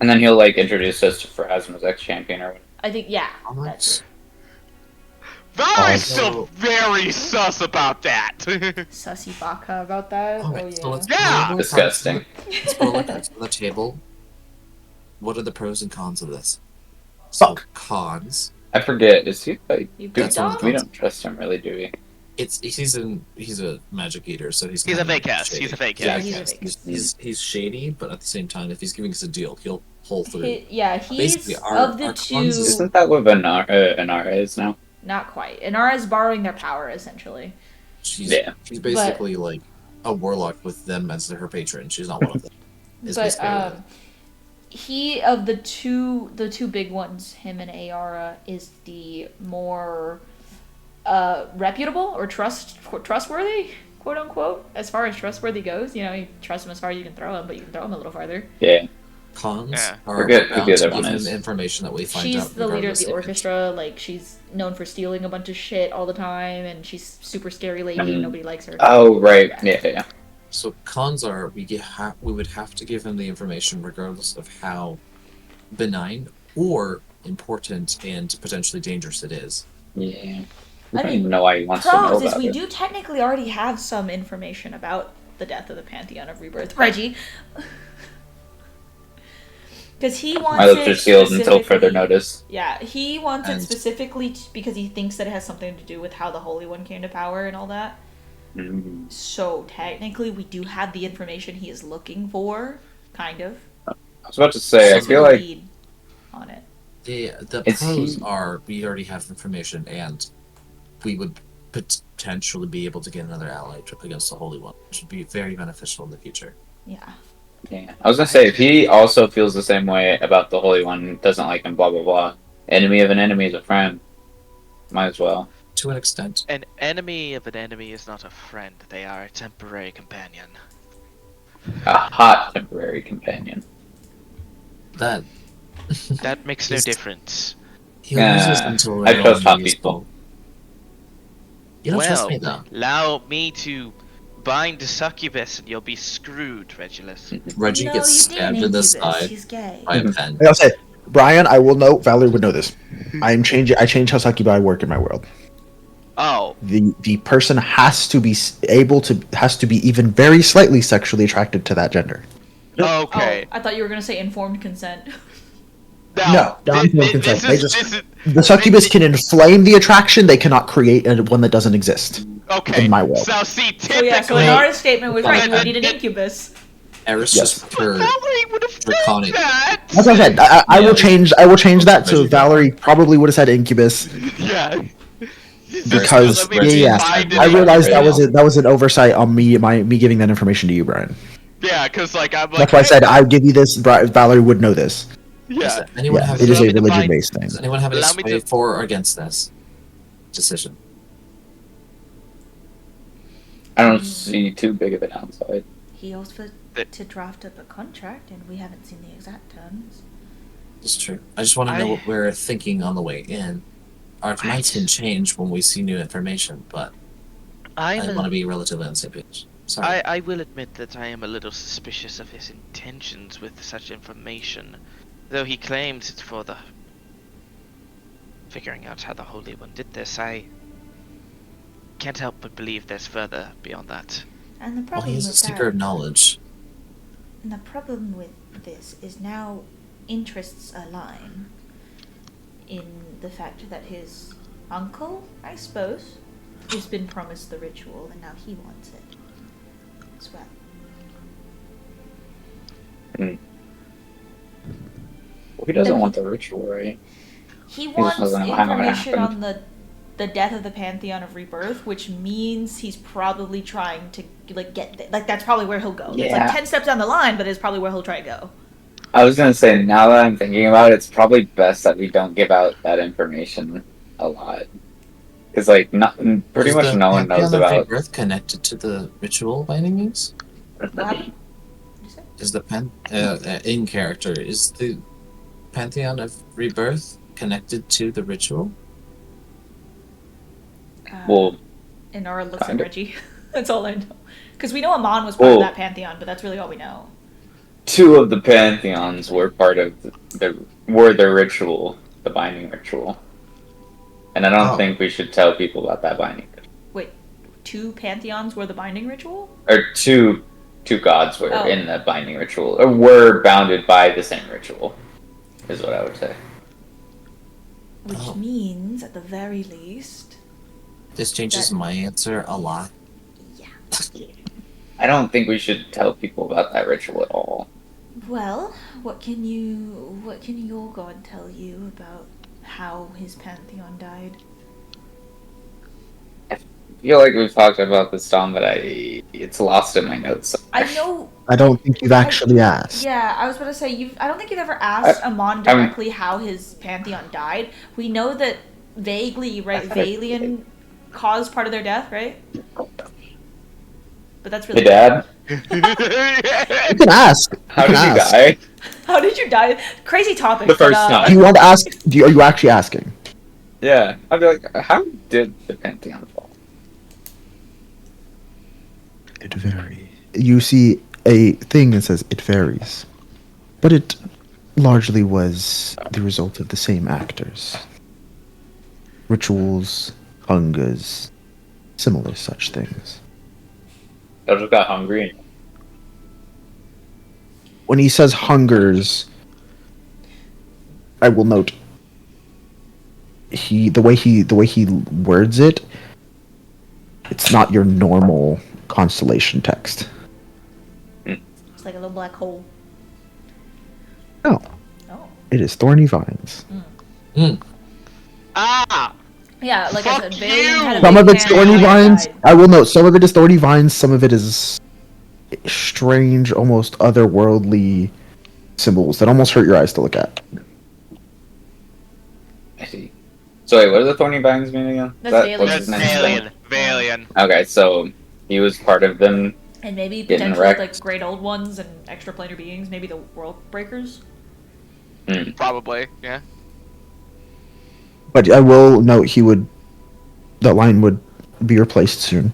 And then he'll like introduce us to Phrasma's ex-champion or whatever. I think, yeah. Almost. Valerie's Also- still very sus about that. Sussy baka about that. Alright, Oh, yeah. so let's Yeah! roll Disgusting. Let's roll the cards on the table. What are the pros and cons of this? Fuck. So cons. I forget. Is he like? You Do, good That's one of dog? the we don't trust him, really, do we? He's a magic eater, so he's He's a kind of fake ass. shady. He's a fake Yeah, ass. he's a fake He's shady, but at the same time, if he's giving us a deal, he'll pull through. He's Basically, our- of the our two. cons is- Isn't that what Inara is now? Not quite. Inara's borrowing their power, essentially. She's Yeah. she's basically like a warlock with them as her patron. She's not one of them. Is But basically what it is. he of the two big ones, him and Ayara, is the more reputable or trustworthy, quote unquote, as far as trustworthy goes. You know, you trust him as far as you can throw him, but you can throw him a little farther. Yeah. Cons Yeah. are Forget who bound the to other one give is. him information that we find She's out. the leader of regardless the if it's- orchestra. Like, she's known for stealing a bunch of shit all the time, and she's super scary lady. Mhm. Nobody likes her. Oh right. Yeah. So cons are we would have to give him the information regardless of how benign or important and potentially dangerous it is. Yeah. I I don't mean, even know why he wants to know Pros is about we it. do technically already have some information about the death of the Pantheon of Rebirth. Reggie. Because he wants My lips it are sealed until further specifically- notice. Yeah, he wants it And- specifically because he thinks that it has something to do with how the Holy One came to power and all that. Mm. So technically, we do have the information he is looking for, kind of. I was about to say, I Some feel like lead on it. The Is pros he- are we already have information and we would potentially be able to get another ally against the Holy One, which would be very beneficial in the future. Yeah. yeah. I was gonna say if he also feels the same way about the Holy One, doesn't like him, blah blah blah. Enemy of an enemy is a friend. Might as well. To an extent. An enemy of an enemy is not a friend. They are a temporary companion. A hot temporary companion. That That makes no He's- difference. he loses until I they're trust all hot useful. people. You don't well, trust me though. allow me to bind a succubus and you'll be screwed, Regulus. Reggie No, gets you stabbed didn't, in the Incubus. side She's gay. by a pen. I'll say, Brian, I will know. Valerie would know this. I change how succubi work in my world. Oh, The person has to be even very slightly sexually attracted to that gender. okay. Oh, I thought you were gonna say informed consent. No, thi- non-informed thi- consent. this They is- just- this The succubus can inflame the attraction. They cannot create one that doesn't exist. is- okay. in my world. So see, So yeah, so typically, Inara's statement was right. You Okay. need an incubus. Eris Yes. just her Valerie would have draconic. done that. That's what I said. I will change. I will change that to Reggie. Valerie. Probably would have said incubus Yeah. because Let me yeah. find it I out. realized that was an oversight on me giving that information to you, Brian. Yeah, because like I'm like. That's why I said I give you this. Valerie would know this. Yeah. Does anyone Yeah, have it is Allow a me to religion-based thing. Does anyone have any Allow me sway to- for or against this decision? I don't see too big of a downside. He offered That- to draft up a contract, and we haven't seen the exact terms. It's true. I just want to know I- what we're thinking on the way in. Our What? minds can change when we see new information, but I want to be relatively on the same page. Sorry. I will admit that I am a little suspicious of his intentions with such information, though he claims it's for the figuring out how the Holy One did this. I can't help but believe there's further beyond that. And the Well, problem he is a with seeker of knowledge. and the problem with this is now interests align in the fact that his uncle, I suppose, has been promised the ritual and now he wants it as well. Well, he doesn't And want the ritual, right? He just wants doesn't know how it information happened. on the death of the Pantheon of Rebirth, which means he's probably trying to like that's probably where he'll go. It's like Yeah. 10 steps down the line, but it's probably where he'll try to go. I was gonna say, now that I'm thinking about it, it's probably best that we don't give out that information a lot. Because, like, pretty Is much the no one knows Pantheon of about. Rebirth connected to the ritual by any means? What happened? What'd you say? Is the in character, is the Pantheon of Rebirth connected to the ritual? Well, Inara looks at kind of. Reggie. That's all I know. Because we know Amon was part of Well- that Pantheon, but that's really all we know. 2 of the pantheons were part of the ritual, the binding ritual, and I don't Oh. think we should tell people about that binding. Wait, 2 Pantheons were the binding ritual? Or two gods were Oh. in the binding ritual, or were bounded by the same ritual, is what I would say. Which Oh. means, at the very least, This changes That- my answer a lot. yeah. I don't think we should tell people about that ritual at all. Well, what can your god tell you about how his pantheon died? I feel like we've talked about this, Tom, but it's lost in my notes. I know. I don't think you've actually asked. Yeah, I was about to say I don't think you've ever asked Amon directly how his pantheon died. We know that vaguely, right? Valian caused part of their death, right? But that's really Hey, Dad, You can ask. how You did can you ask. die? How did you die? Crazy topic. The first but, time. Do you want to ask? Are you actually asking? Yeah, I'd be like, how did the pantheon fall? It varies. You see a thing that says it varies, but it largely was the result of the same actors. Rituals, hungers, similar such things. I just got hungry. When he says hungers, I will note the way he words it, it's not your normal constellation text. It's like a little black hole. No, Oh. it is thorny vines. Ah! Yeah, like Fuck I said, you! Valian had a Some big of it's pantheon thorny that vines. died. I will note some of it is thorny vines. Some of it is strange, almost otherworldly symbols that almost hurt your eyes to look at. I see. So wait, what do the thorny vines mean again? That's What's Valian. his That's name? Valian. Okay, so he was part of them. And maybe Getting potentially wrecked. like great old ones and extraplanar beings, maybe the world breakers. Probably, yeah. But I will note that line would be replaced soon.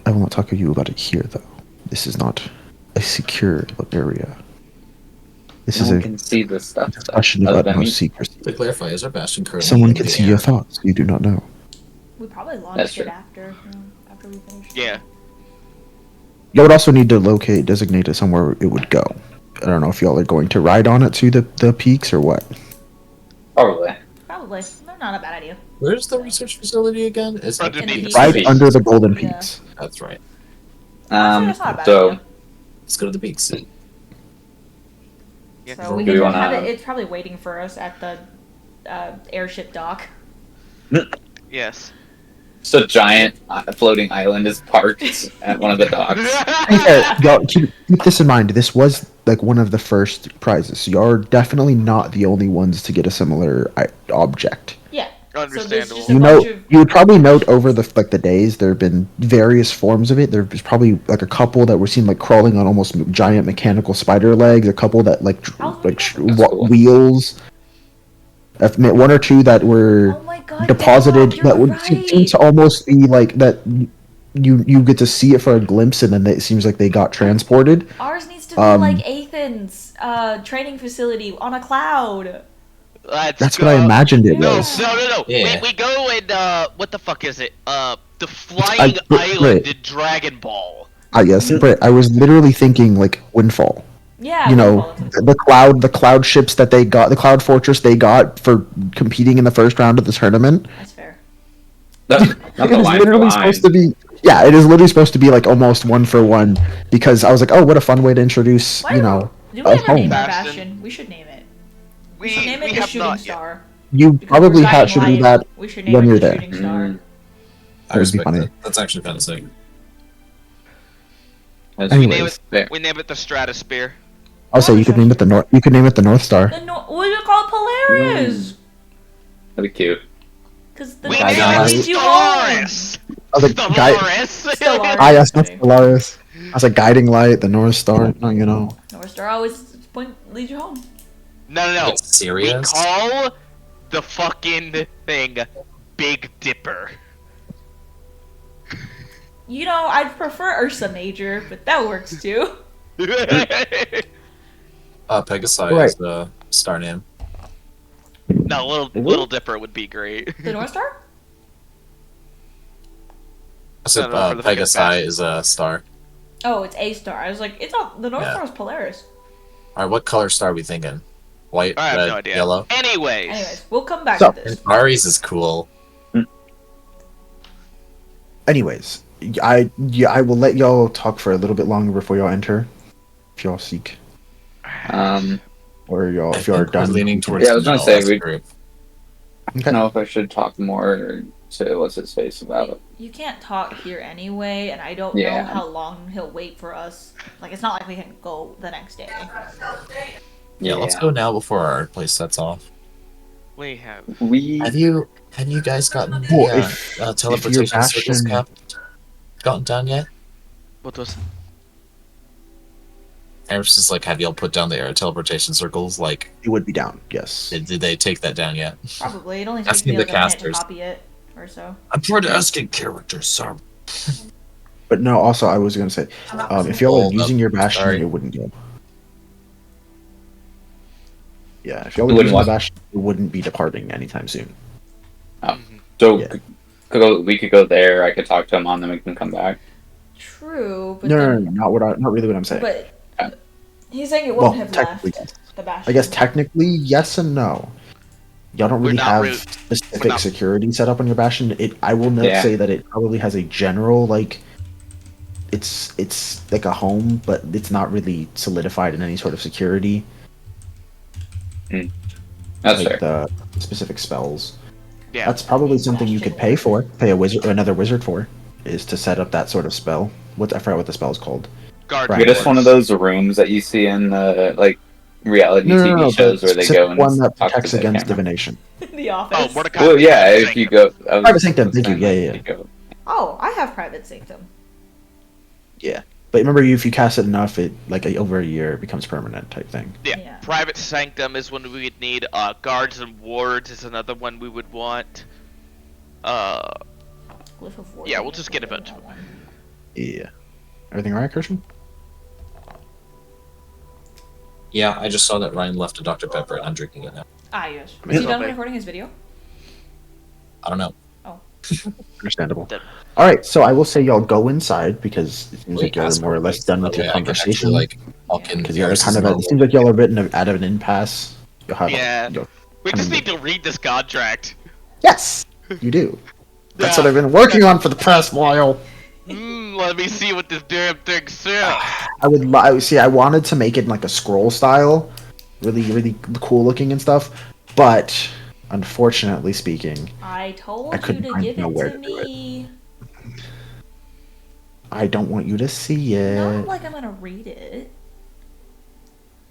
I will not talk to you about it here, though. This is not a secure area. This No is one a can see this stuff. discussion other of than me. utmost secrecy. To clarify, is our bastion currently Someone in can the see air? your thoughts. You do not know. We probably That's launched it true. after we finished. Yeah. You would also need to designate it somewhere it would go. I don't know if y'all are going to ride on it to the peaks or what. Probably. Probably. Not a bad idea. Where's the research facility again? Is it Underneath. In the Right Peaks. under the golden Yeah. peaks. That's right. That's not a bad So idea. Let's go to the peaks. Yeah. So we Do can we just have wanna- it. It's probably waiting for us at the airship dock. Yes. So giant floating island is parked at one of the docks. Y'all keep this in mind. This was like one of the first prizes. So y'all are definitely not the only ones to get a similar object. Yeah. So there's Understandable. just a You bunch know, of you would probably note over the days there have been various forms of it. There's probably like a couple that were seen like crawling on almost giant mechanical spider legs. A couple that That's cool. wheels. I've met one or two that were Oh my god. deposited Dad, that you're would seem right. to almost be like that. You get to see it for a glimpse, and then it seems like they got transported. Ours needs to be like Athen's training facility on a cloud. Let's What I go. imagined it No, was. no. Yeah. We go and what the fuck is it? The flying Brit- island in Dragon Ball. Yes, Britt. I was literally thinking like Windfall. Yeah, you we know, call them. the cloud ships that they got, the cloud fortress they got for competing in the first round of the tournament. That's fair. Not It the is line for literally supposed to line. be. Yeah, it is literally supposed to be like almost 1-for-1 because I was like, oh, what a fun way to introduce, Why a do we ever name home. our Bastion. bastion? We should name it. We should We name we it the have Shooting not yet. Star. You Because we're probably guiding should do light. that We should name when it you're the there. Shooting Star. Mm, I That'd be respect funny. that. That's actually kind of sick. that's Anyways, fair. We name it the Stratosphere. I'll say you could name it the North. You could name it the North Star. What do you call it? Polaris? That'd be cute. Because the We North name Star it leads you home. Stellaris. I was like, Stellaris. Stellaris. Ah, yes, that's Okay. Stellaris. I was like, guiding light, the North Star. No, North Star always leads you home. No. It's serious. We call the fucking thing Big Dipper. You know, I'd prefer Ursa Major, but that works too. Pegasi Right. is the star name. No, Little Dipper would be great. The North Star? I said No, for the fucking Pegasi Bastion. is a star. Oh, it's A Star. I was like, it's all the North Yeah. Star is Polaris. Alright, what color star are we thinking? White, I have red, no idea. yellow? Anyways, We'll come back So- to this. Aries is cool. Anyways, I will let y'all talk for a little bit longer before y'all enter, if y'all seek, or y'all I if y'all are think we're done. leaning towards Yeah, I was the gonna no say, as a we- group. I don't know if I should talk more to what's his face about it. You can't talk here anyway, and I don't Yeah. know how long he'll wait for us. Like, it's not like we can go the next day. Yeah, let's go now before our place sets off. we have. We Have you guys gotten Well, the if your teleportation circles Bastion- gotten done yet? What was? Eris is like, have y'all put down the teleportation circles? Like, It would be down. Yes. did they take that down yet? Probably. It only That's takes me the like a minute to casters. copy it or so. I'm trying to asking characters, sir. But no. Also, I was gonna say, if y'all are Hold using up. your Bastion, Sorry. it wouldn't go. Yeah, if y'all It are wouldn't using what? the Bastion, it wouldn't be departing anytime soon. so Yeah. we could go there. I could talk to him on them. We can come back. True, but No, then, not really what I'm saying. but Yeah. he's saying it Well, won't have technically, left yes. the Bastion. I guess technically yes and no. Y'all don't We're really not have really- specific we're not- security set up on your Bastion. I will not Yeah. say that it probably has a general like. It's like a home, but it's not really solidified in any sort of security. That's like fair. the specific spells. Yeah. That's probably something you could pay a wizard, another wizard for, is to set up that sort of spell. I forgot what the spell is called. Guard. Right. You're just one of those rooms that you see in the like reality No, TV shows the where they specific go and one that talk to protects the against camera. divination. The office. Oh, Mordecai. Well, yeah, Private if you Sanctum. go, I was Private Sanctum, thank you, saying, yeah, like, yeah, if yeah. you go- Oh, I have Private Sanctum. Yeah, but remember, if you cast it enough, it over a year it becomes permanent type thing. Yeah. Yeah. Private Sanctum is one we would need. Guards and Wards is another one we would want. Glyph of War. Yeah, we'll just get a bunch of That one. Yeah. Everything all right, Christian? Yeah, I just saw that Ryan left a Dr. Pepper and I'm drinking it now. Ah, yes. I Is mean, he done okay. recording his video? I don't know. Understandable. That- All right, so I will say y'all go inside because it seems Wait, like y'all are ask more or her, less like, done with okay, your I can conversation. actually, like, walk in. Because you're Eris kind is of. It normal. seems like y'all are a bit out of an impasse. You'll have. Yeah. You'll, We just need to read this contract. yes, you do. That's Yeah. what I've been working on for the past while. Let me see what this damn thing says. I would see. I wanted to make it like a scroll style, really cool looking and stuff, but unfortunately speaking, I told I you couldn't to find give it nowhere to to do it. me. I don't want you to see it. Not like I'm gonna read it.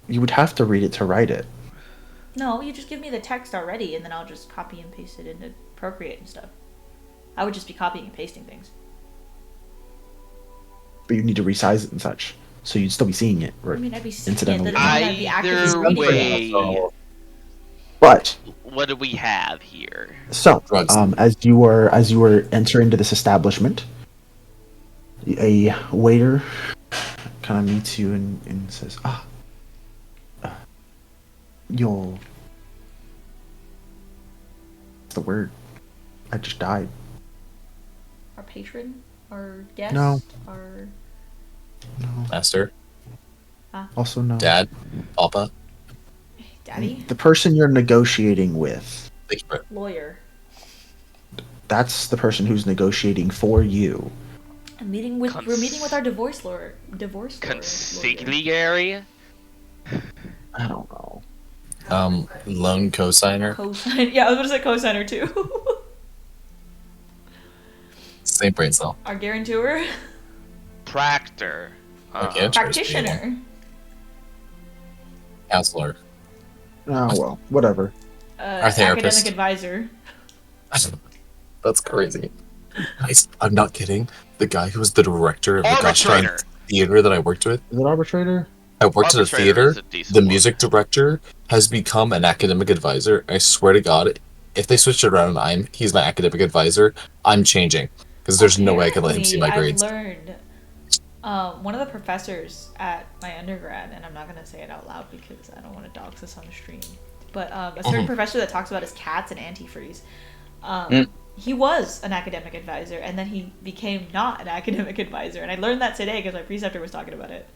You would have to read it to write it. No, you just give me the text already, and then I'll just copy and paste it into Procreate and stuff. I would just be copying and pasting things. But you need to resize it and such, so you'd still be seeing it. I mean, I'd be seeing it, Incidentally. but I'd be actively Either reading way, it. But what do we have here? so, Drugs. as you were entering into this establishment, a waiter kind of meets you and says, you'll. What's the word? I just died. Our patron, our guest, No. our No. Master. Also no. Dad, Papa. Daddy? The person you're negotiating with, Thank you, Brett. Lawyer. that's the person who's negotiating for you. We're meeting with our divorce lawyer. Lawyer. Consigliere? I don't know. Loan cosigner. Cosign. Yeah, I was gonna say cosigner too. Same brain cell. Our guarantor. Proctor. Okay. Practitioner. Counselor. Oh well, whatever. Our therapist. Academic advisor. That's crazy. I'm not kidding. The guy who was the director of the Goshline Arbitrator. theater that I worked with. Is it arbitrator? I worked at a Arbitrator theater. is a decent The one. music director has become an academic advisor. I swear to God, if they switch it around and he's my academic advisor, I'm changing. Because there's no way I can let him see my grades. I've learned one of the professors at my undergrad, and I'm not going to say it out loud because I don't want to dox us on the stream, but a certain professor that talks about his cats and antifreeze, he was an academic advisor, and then he became not an academic advisor, and I learned that today because my preceptor was talking about it.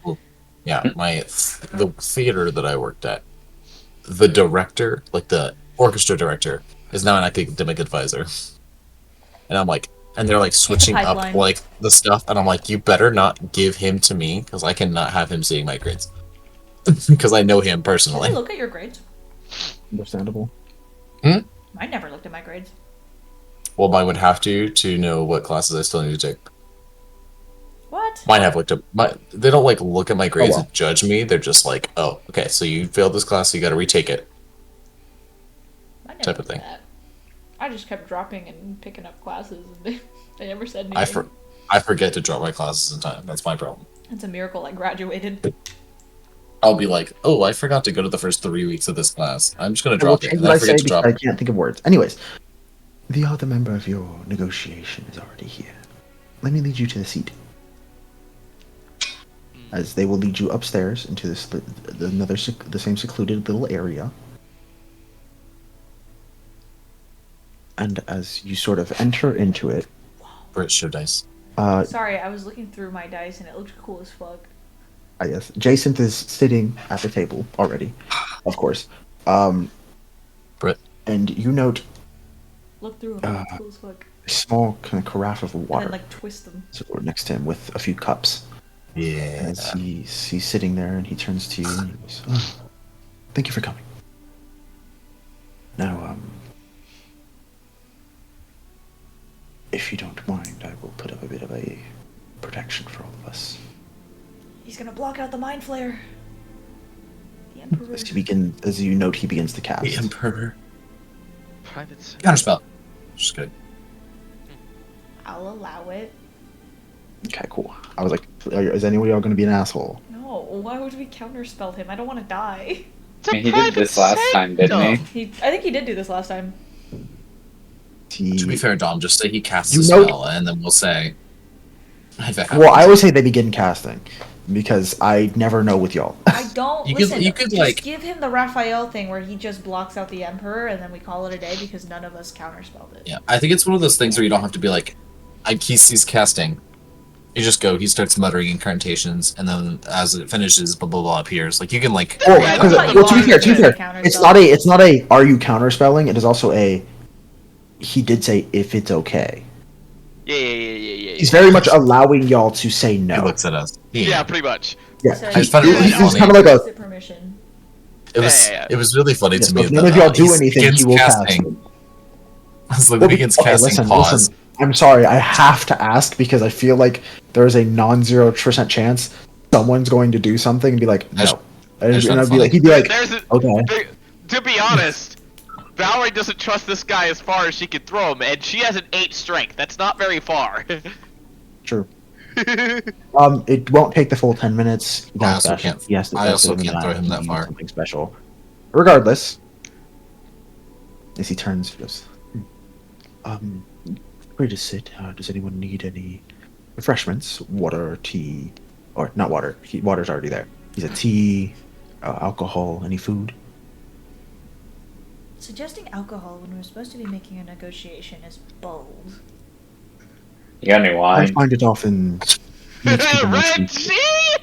Yeah, the theater that I worked at, the director, like the orchestra director, is now an academic advisor. And I'm like, and they're like switching up Pipeline. like the stuff, and I'm like, you better not give him to me because I cannot have him seeing my grades because I know him Did personally. they look at your grades? Understandable. I never looked at my grades. Well, mine would have to know what classes I still need to take. What? Mine have looked at they don't like look at my grades well. and judge me. They're just like, oh, okay, so you failed this class, so you got to retake it. I never Type of did thing. that. I just kept dropping and picking up classes, and they never said anything. I forget to drop my classes in time. That's my problem. It's a miracle I graduated. I'll be like, oh, I forgot to go to the first 3 weeks of this class. I'm just gonna I will drop it, change and what then I I say forget to because drop I it. can't think of words. Anyways, the other member of your negotiation is already here. Let me lead you to the seat. As they will lead you upstairs into the same secluded little area. And as you sort of enter into it, Brit show dice. Sorry, I was looking through my dice and it looked cool as fuck. I guess Jason is sitting at the table already, of course. Brit. And you note Look through them, it's cool as fuck. a small kind of carafe of And water then like twist them. next to him with a few cups. Yeah. As he's sitting there and he turns to you and he goes, oh, thank you for coming. Now, if you don't mind, I will put up a bit of a protection for all of us. He's gonna block out the mind flare. The Emperor. As you note, he begins to cast. The Emperor. Private sector. Counterspell. Just kidding. I'll allow it. Okay, cool. I was like, is any of y'all going to be an asshole? No, why would we counterspell him? I don't want to die. I mean, he did this last time, didn't he? I think he did do this last time. To be fair, Dom, just say he casts You a know- spell, and then we'll say. Well, I always say they begin casting because I never know with y'all. I don't You could- listen. you could, just like- give him the Raphael thing where he just blocks out the Emperor, and then we call it a day because none of us counterspelled it. Yeah, I think it's one of those things where you don't have to be like, he's casting. You just go. He starts muttering incantations, and then as it finishes, blah blah blah appears. Like you can like. Oh, Yeah, because, that's what well, you to be fair, are doing, it's not a. Are you counterspelling? It is also a. He did say if it's okay. Yeah. He's very much allowing y'all to say He no. looks at us. Yeah, pretty much. Yeah, So I just found it really he's funny. kind of like a. Explicit permission. It was really funny Yes, to but me. if none that, of y'all do he anything, begins he will casting. cast. It's like Well, begins okay, casting. Pause. I'm sorry, I have to ask because I feel like there is a non-0% chance someone's going to do something and be like, I just- no. And just I'd found be like, funny. he'd be like, There's a, okay. To be honest, Valerie doesn't trust this guy as far as she can throw him, and she has an 8 strength. That's not very far. True. It won't take the full 10 minutes. I also can't- Yes, I also can't throw him that far. Something special. Regardless, as he turns, he goes, free to sit. Does anyone need any refreshments? Water, tea, or not water. Water's already there. He said tea, alcohol, any food. Suggesting alcohol when we're supposed to be making a negotiation is bold. You got any I wine? find it often. makes people more Red sleepy. Sea!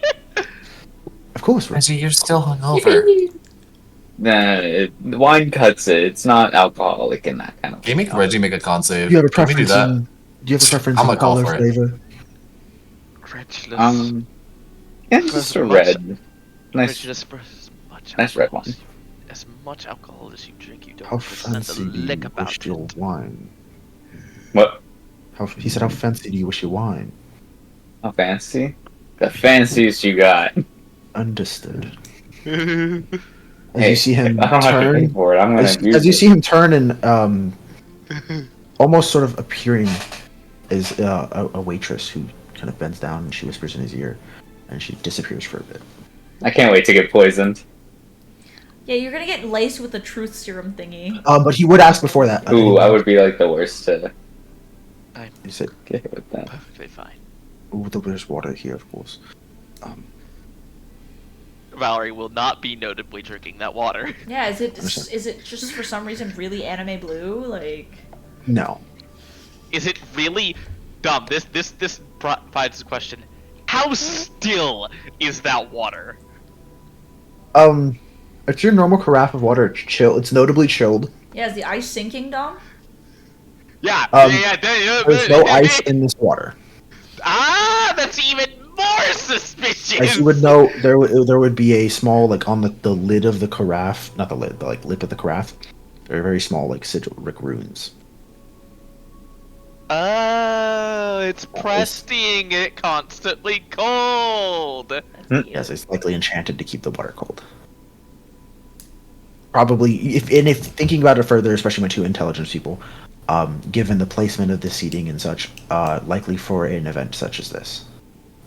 Of course. Reggie, you're still hungover. Nah, wine cuts it. It's not alcoholic in that kind of Can you make way. Reggie make a con save? Do you have a Can we do preference that? in? Do you have a preference I'm in gonna call color, for it. flavor? Credulous. Yeah, just a red. Nice. Credulous for as much Nice red alcohol wine. as much alcohol as you drink, you don't How understand the fancy do lick you about wish your it. wine? What? He said, "How fancy do you wish your wine?" How fancy? The fanciest you got. Understood. As Hey, you see him I don't have to pay turn, for it. I'm gonna abuse as you it. see him turn and almost sort of appearing is a waitress who kind of bends down and she whispers in his ear, and she disappears for a bit. I can't wait to get poisoned. Yeah, you're gonna get laced with the truth serum thingy. But he would ask before that. Ooh, I would be like the worst to He said, get hit with that. Perfectly fine. "Oh, there's water here, of course." Valerie will not be notably drinking that water. Yeah, is it Understand. just for some reason really anime blue? Like, No. Is it really dumb? This provides a question. How still is that water? It's your normal carafe of water. It's chill. It's notably chilled. yeah, is the ice sinking, Dom? Yeah, There's no ice in this water. Ah, that's even more suspicious. As you would know, there would be a small, like, on the lid of the carafe, not the lid, but like lip of the carafe. There are very small, like, sigil-ric runes. Oh, it's pressing it constantly cold. That's Yes, it's likely enchanted to keep the water cold. Probably, if thinking about it further, especially my two intelligence people, given the placement of the seating and such, likely for an event such as this.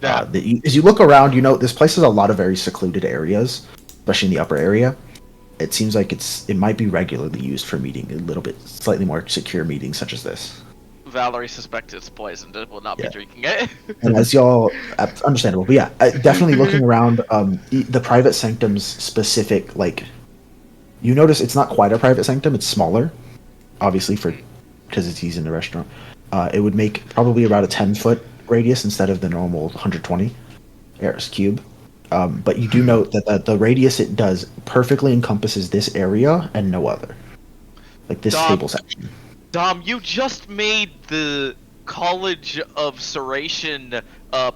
Yeah. As you look around, you know this place has a lot of very secluded areas, especially in the upper area. It seems like it might be regularly used for meeting a little bit slightly more secure meetings such as this. Valerie suspects it's poisoned and will not Yeah. be drinking it. And as y'all, understandable, but yeah, definitely looking around, the private sanctum's specific, like, you notice it's not quite a private sanctum; it's smaller, obviously because he's in the restaurant. It would make probably about a 10-foot radius instead of the normal 120 Eris cube. But you do note that the radius it does perfectly encompasses this area and no other, like this table section. Dom, you just made the College of Serration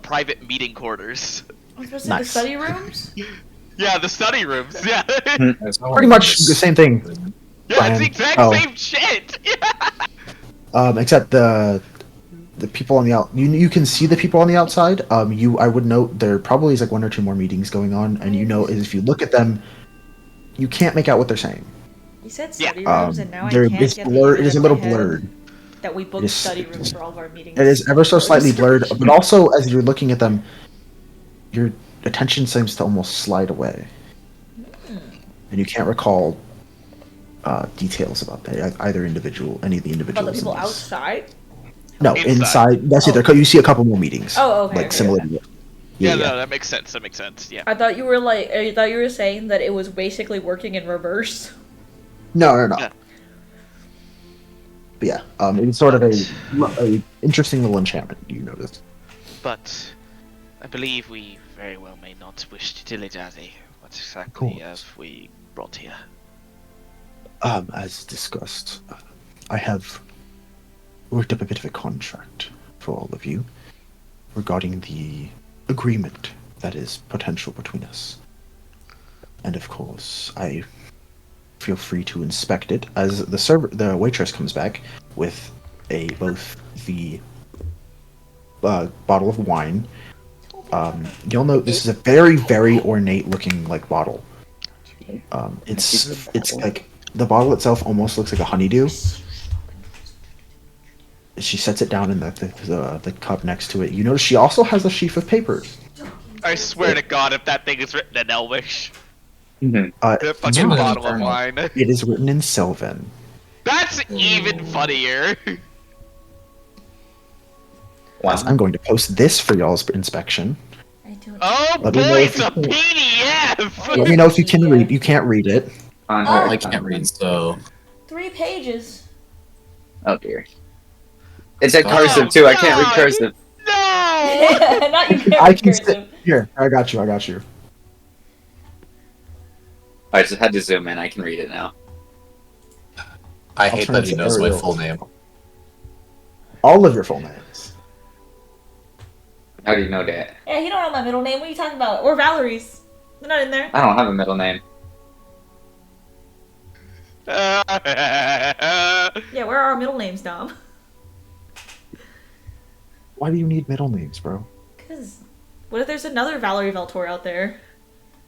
private meeting quarters. I was supposed to say the Nice. study rooms? Yeah, the study rooms. Yeah, Pretty much the same thing, yeah, it's the exact Oh. same shit. except the people on the out. You can see the people on the outside. I would note there probably is like one or two more meetings going on, and you know if you look at them, you can't make out what they're saying. You said Yeah. study rooms, and now I There- can't it's get the blurred. It image is a in little my head blurred. that we booked It is- study rooms for all of our meetings. It is ever so slightly blurred, but also as you're looking at them, your attention seems to almost slide away, and you can't recall details about that, either individual, any of the individuals. About the people in these. outside? No, Inside. inside. That's it. Oh. You see a couple more meetings. Oh, okay, Like okay, similar. okay. To Yeah, yeah. no, that makes sense. That makes sense. Yeah. I thought you were saying that it was basically working in reverse. No. Yeah. But yeah, it's sort of a interesting little enchantment you notice. But I believe we very well may not wish to dilly-dally. What exactly Cool. have we brought here? As discussed, I have worked up a bit of a contract for all of you regarding the agreement that is potential between us. And of course, I feel free to inspect it as the waitress comes back with both the bottle of wine. You'll note this is a very, very ornate looking like bottle. It's like the bottle itself almost looks like a honeydew. She sets it down in the cup next to it. You notice she also has a sheaf of papers. I swear to God, if that thing is written in Elvish, Mhm. the fucking Yeah. bottle of wine. It is written in Sylvan. That's even funnier. Wow. I'm going to post this for y'all's inspection. I don't. Oh Let me know boy, if it's a you can- PDF. Let me know if you can read. You can't read it. I can't read, so 3 pages. Oh dear. It's in Oh, cursive too. I can't read God. cursive. No. Not you can't I read can cursive. Here, I got you. I just had to zoom in. I can read it now. I I'll hate turn that he to knows my Ariel. full name. All of your full names. How do you know that? Yeah, you don't know my middle name. What are you talking about? Or Valerie's. They're not in there. I don't have a middle name. Yeah, where are our middle names, Dom? Why do you need middle names, bro? Because what if there's another Valerie Veltor out there?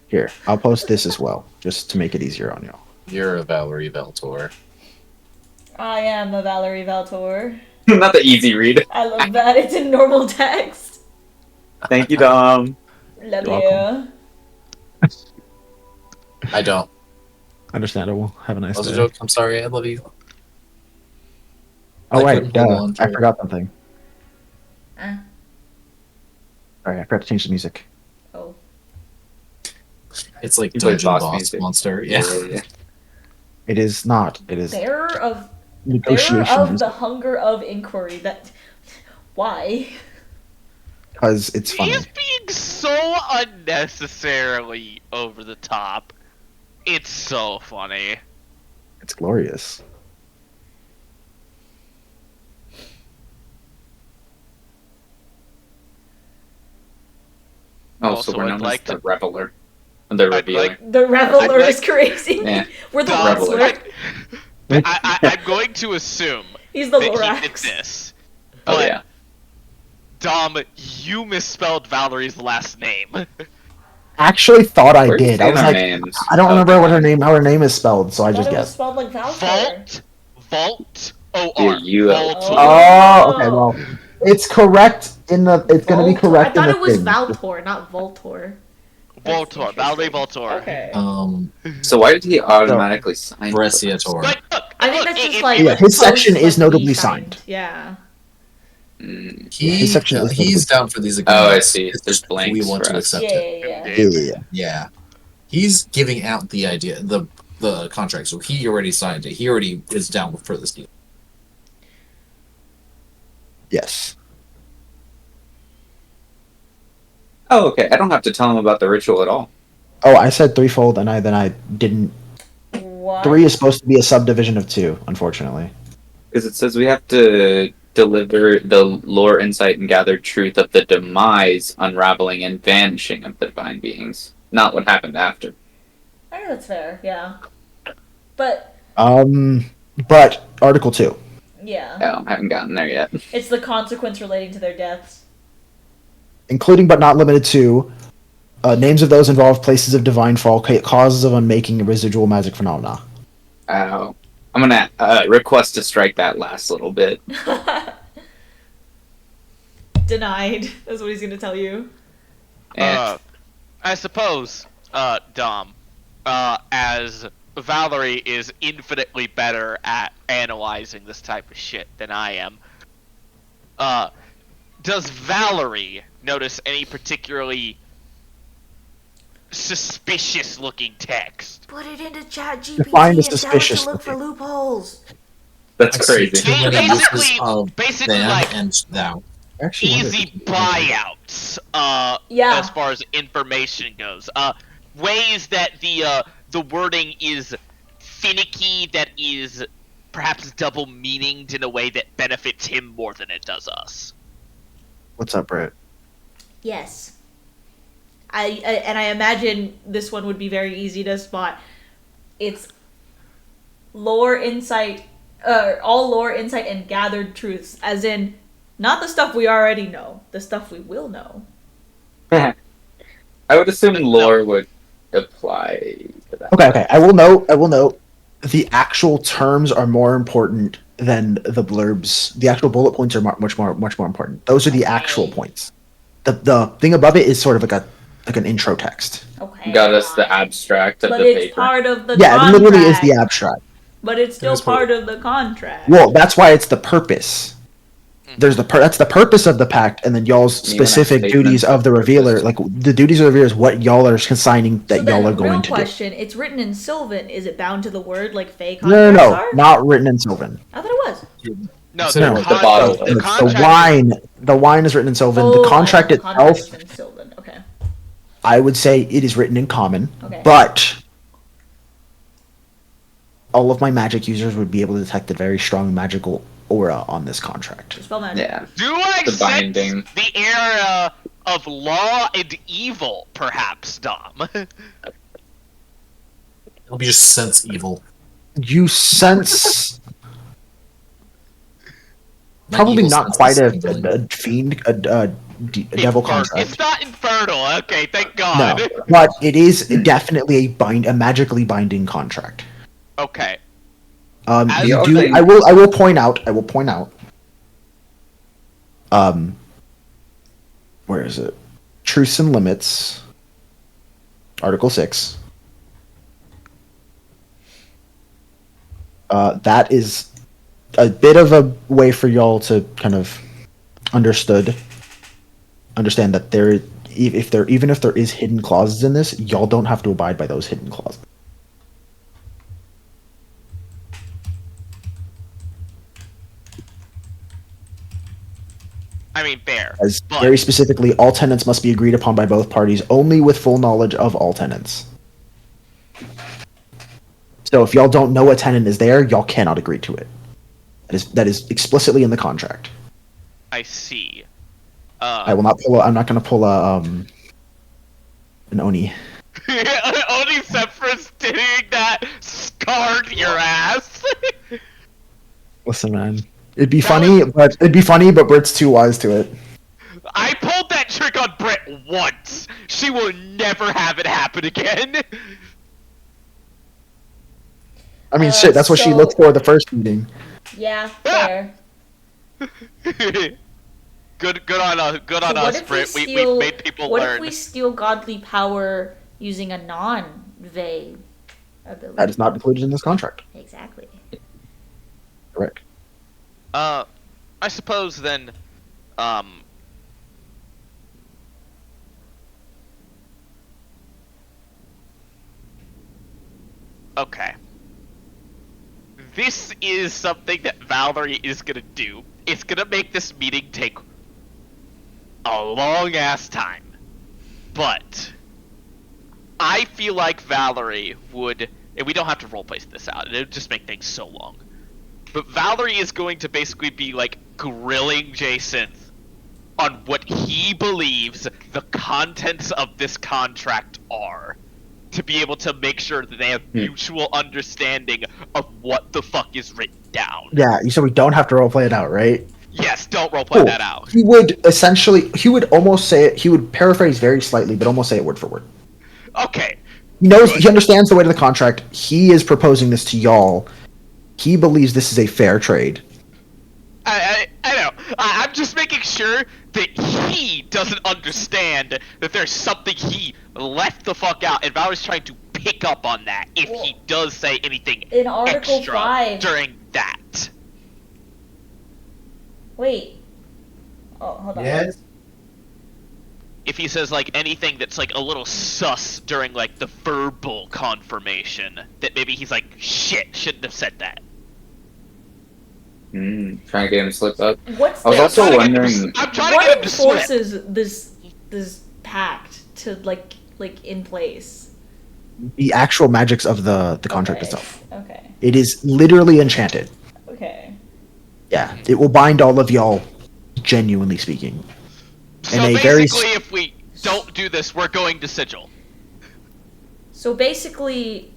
Here, I'll post this as well, just to make it easier on y'all. You're a Valerie Veltor. I am a Valerie Veltor. Not the easy read. I love that. It's in normal text. Thank you, Dom. Love You're you. welcome. I don't. Understandable. Have a nice That was a day. joke. I'm sorry. I love you. Oh I wait, couldn't hold on to I it. forgot something. Uh, Sorry, I forgot to change the music. oh. It's like You played Dungeon boss Boss music. Monster. Yeah. It is not. It is Bearer of negotiation the music hunger of inquiry. That why? because it's funny. He's being so unnecessarily over the top. It's so funny. It's glorious. Oh, Also, so we're I'd known like as the to- Reveler. The I'd Revealer. like- The reveler I'd is crazy. Yeah. We're the Dom, Wrestler. I'm going to assume He's the that he did Lorax. this. Oh, But, yeah. Dom, you misspelled Valerie's last name. Actually, thought I Where are you did. I saying was our like, names? I don't Oh, remember what okay. how her name is spelled, so I I just thought it was guessed. spelled like Valtor. Vault, Yeah, O-R. you- Voltor. Oh, okay. Well, it's correct in the. It's going to be Voltor. correct I in thought the it was thing. Valtor, not Voltor. That's Voltor. Valerie interesting. Voltor. Okay. So why did he automatically sign? Voresia Tor. But look, I think look, that's just it- like it Yeah, was- his section post, is like, notably we signed. Yeah. Mm. He, His section is he's notably- down for these Oh, agreements. I see. It's There's just blanks we want for to us. accept Yeah, it. yeah. Indeed. Yeah. Yeah. He's giving out the idea, the contract, so he already signed it. He already is down for this deal. Yes. Oh, okay. I don't have to tell him about the ritual at all. Oh, I said threefold, and then I didn't. What? 3 is supposed to be a subdivision of 2, unfortunately. Because it says we have to deliver the lore, insight, and gathered truth of the demise, unraveling, and vanishing of the divine beings. Not what happened after. I think that's fair. Yeah. But But Article 2. yeah, Oh, I haven't gotten there yet. it's the consequence relating to their deaths. Including but not limited to names of those involved, places of divine fall, causes of unmaking, and residual magic phenomena. Oh. I'm gonna request to strike that last little bit. Denied. That's what he's gonna tell you. I suppose, Dom, as Valerie is infinitely better at analyzing this type of shit than I am, does Valerie notice any particularly suspicious-looking text? Put it into Chat Define GPT as and tell it to suspicious look for looking. loopholes. That's I see crazy. too many Basically- uses of basically them like- and thou. Actually, wonder if Easy it's- buyouts, Yeah. as far as information goes. Ways that the wording is finicky, that is perhaps double-meaninged in a way that benefits him more than it does us. What's up, Brett? Yes. I imagine this one would be very easy to spot. It's lore, insight, all lore, insight, and gathered truths, as in not the stuff we already know, the stuff we will know. I would assume lore would apply to that. Okay. I will note. The actual terms are more important than the blurbs. The actual bullet points are much more important. Those are the actual points. The thing above it is sort of like an intro text. Okay. Got us the abstract of But the it's paper. part of the Yeah, contract. it literally is the abstract. But it's still It is part part of the contract. Well, that's why it's the purpose. There's that's the purpose of the pact, and then y'all's You mean when I specific statement duties of the revealer. purpose? Like the duties of the revealer is what y'all are consigning that So then, y'all are real going to do. question, it's written in Sylvan. Is it bound to the word like fake No, contracts no, are? not written in Sylvan. I thought it was. No, So the, the con- bottle. the The contract. the wine is written in Sylvan. Oh, The I contract thought the contract itself, is in Sylvan. Okay. I would say it is written in common, Okay. but all of my magic users would be able to detect a very strong magical aura on this contract. Spell magic. Yeah. Do I The sense binding. the era of law and evil, perhaps, Dom? It'll be just sense evil. You sense My probably evil not sense quite is a tingling. fiend, a devil contract. It's not infernal. Okay, thank God. No, but it is definitely a magically binding contract. Okay. The You other do. thing- I will point out. Where is it? Truths and limits. Article 6. That is a bit of a way for y'all to kind of understand that even if there is hidden clauses in this, y'all don't have to abide by those hidden clauses. I mean, fair. As But very specifically, all tenants must be agreed upon by both parties, only with full knowledge of all tenants. So if y'all don't know a tenant is there, y'all cannot agree to it. That is explicitly in the contract. I see. I will not pull. I'm not going to pull an Oni. Only Zephyrus doing that scarred your ass. Listen, man. It'd be funny, but Britt's too wise to it. I pulled that trick on Britt once. She will never have it happen again. I mean, shit. That's what she so- looked for the first meeting. Yeah, fair. Good on us, So what us, if Britt. we We've made people what learn. if we steal godly power using a non-Vey ability? That is not included in this contract. Exactly. Correct. I suppose then, okay. This is something that Valerie is gonna do. It's gonna make this meeting take a long ass time. But I feel like Valerie would, and we don't have to roleplay this out, it would just make things so long. But Valerie is going to basically be like grilling Jason on what he believes the contents of this contract are, to be able to make sure that they have mutual understanding of what the fuck is written down. Yeah, you said we don't have to roleplay it out, right? Yes, don't roleplay Cool. that out. He would almost say it, he would paraphrase very slightly, but almost say it word for word. Okay. He knows, Good. he understands the weight of the contract. He is proposing this to y'all. He believes this is a fair trade. I know. I'm just making sure that he doesn't understand that there's something he left the fuck out, and Valerie's trying to pick up on that if he does say anything In Article extra 5. during that. Wait. Oh, hold on. Yes. If he says like anything that's like a little sus during like the verbal confirmation, that maybe he's like, shit, shouldn't have said that. Trying to get him to slip up. What's I was the, also I'm trying to get wondering. him- I'm trying to what get him to slip. enforces this pact to like in place? The actual magics of the contract Okay. itself. Okay. It is literally enchanted. Okay. Yeah, it will bind all of y'all, genuinely speaking. So And a very basically, if we don't do this, we're going to sigil. So basically,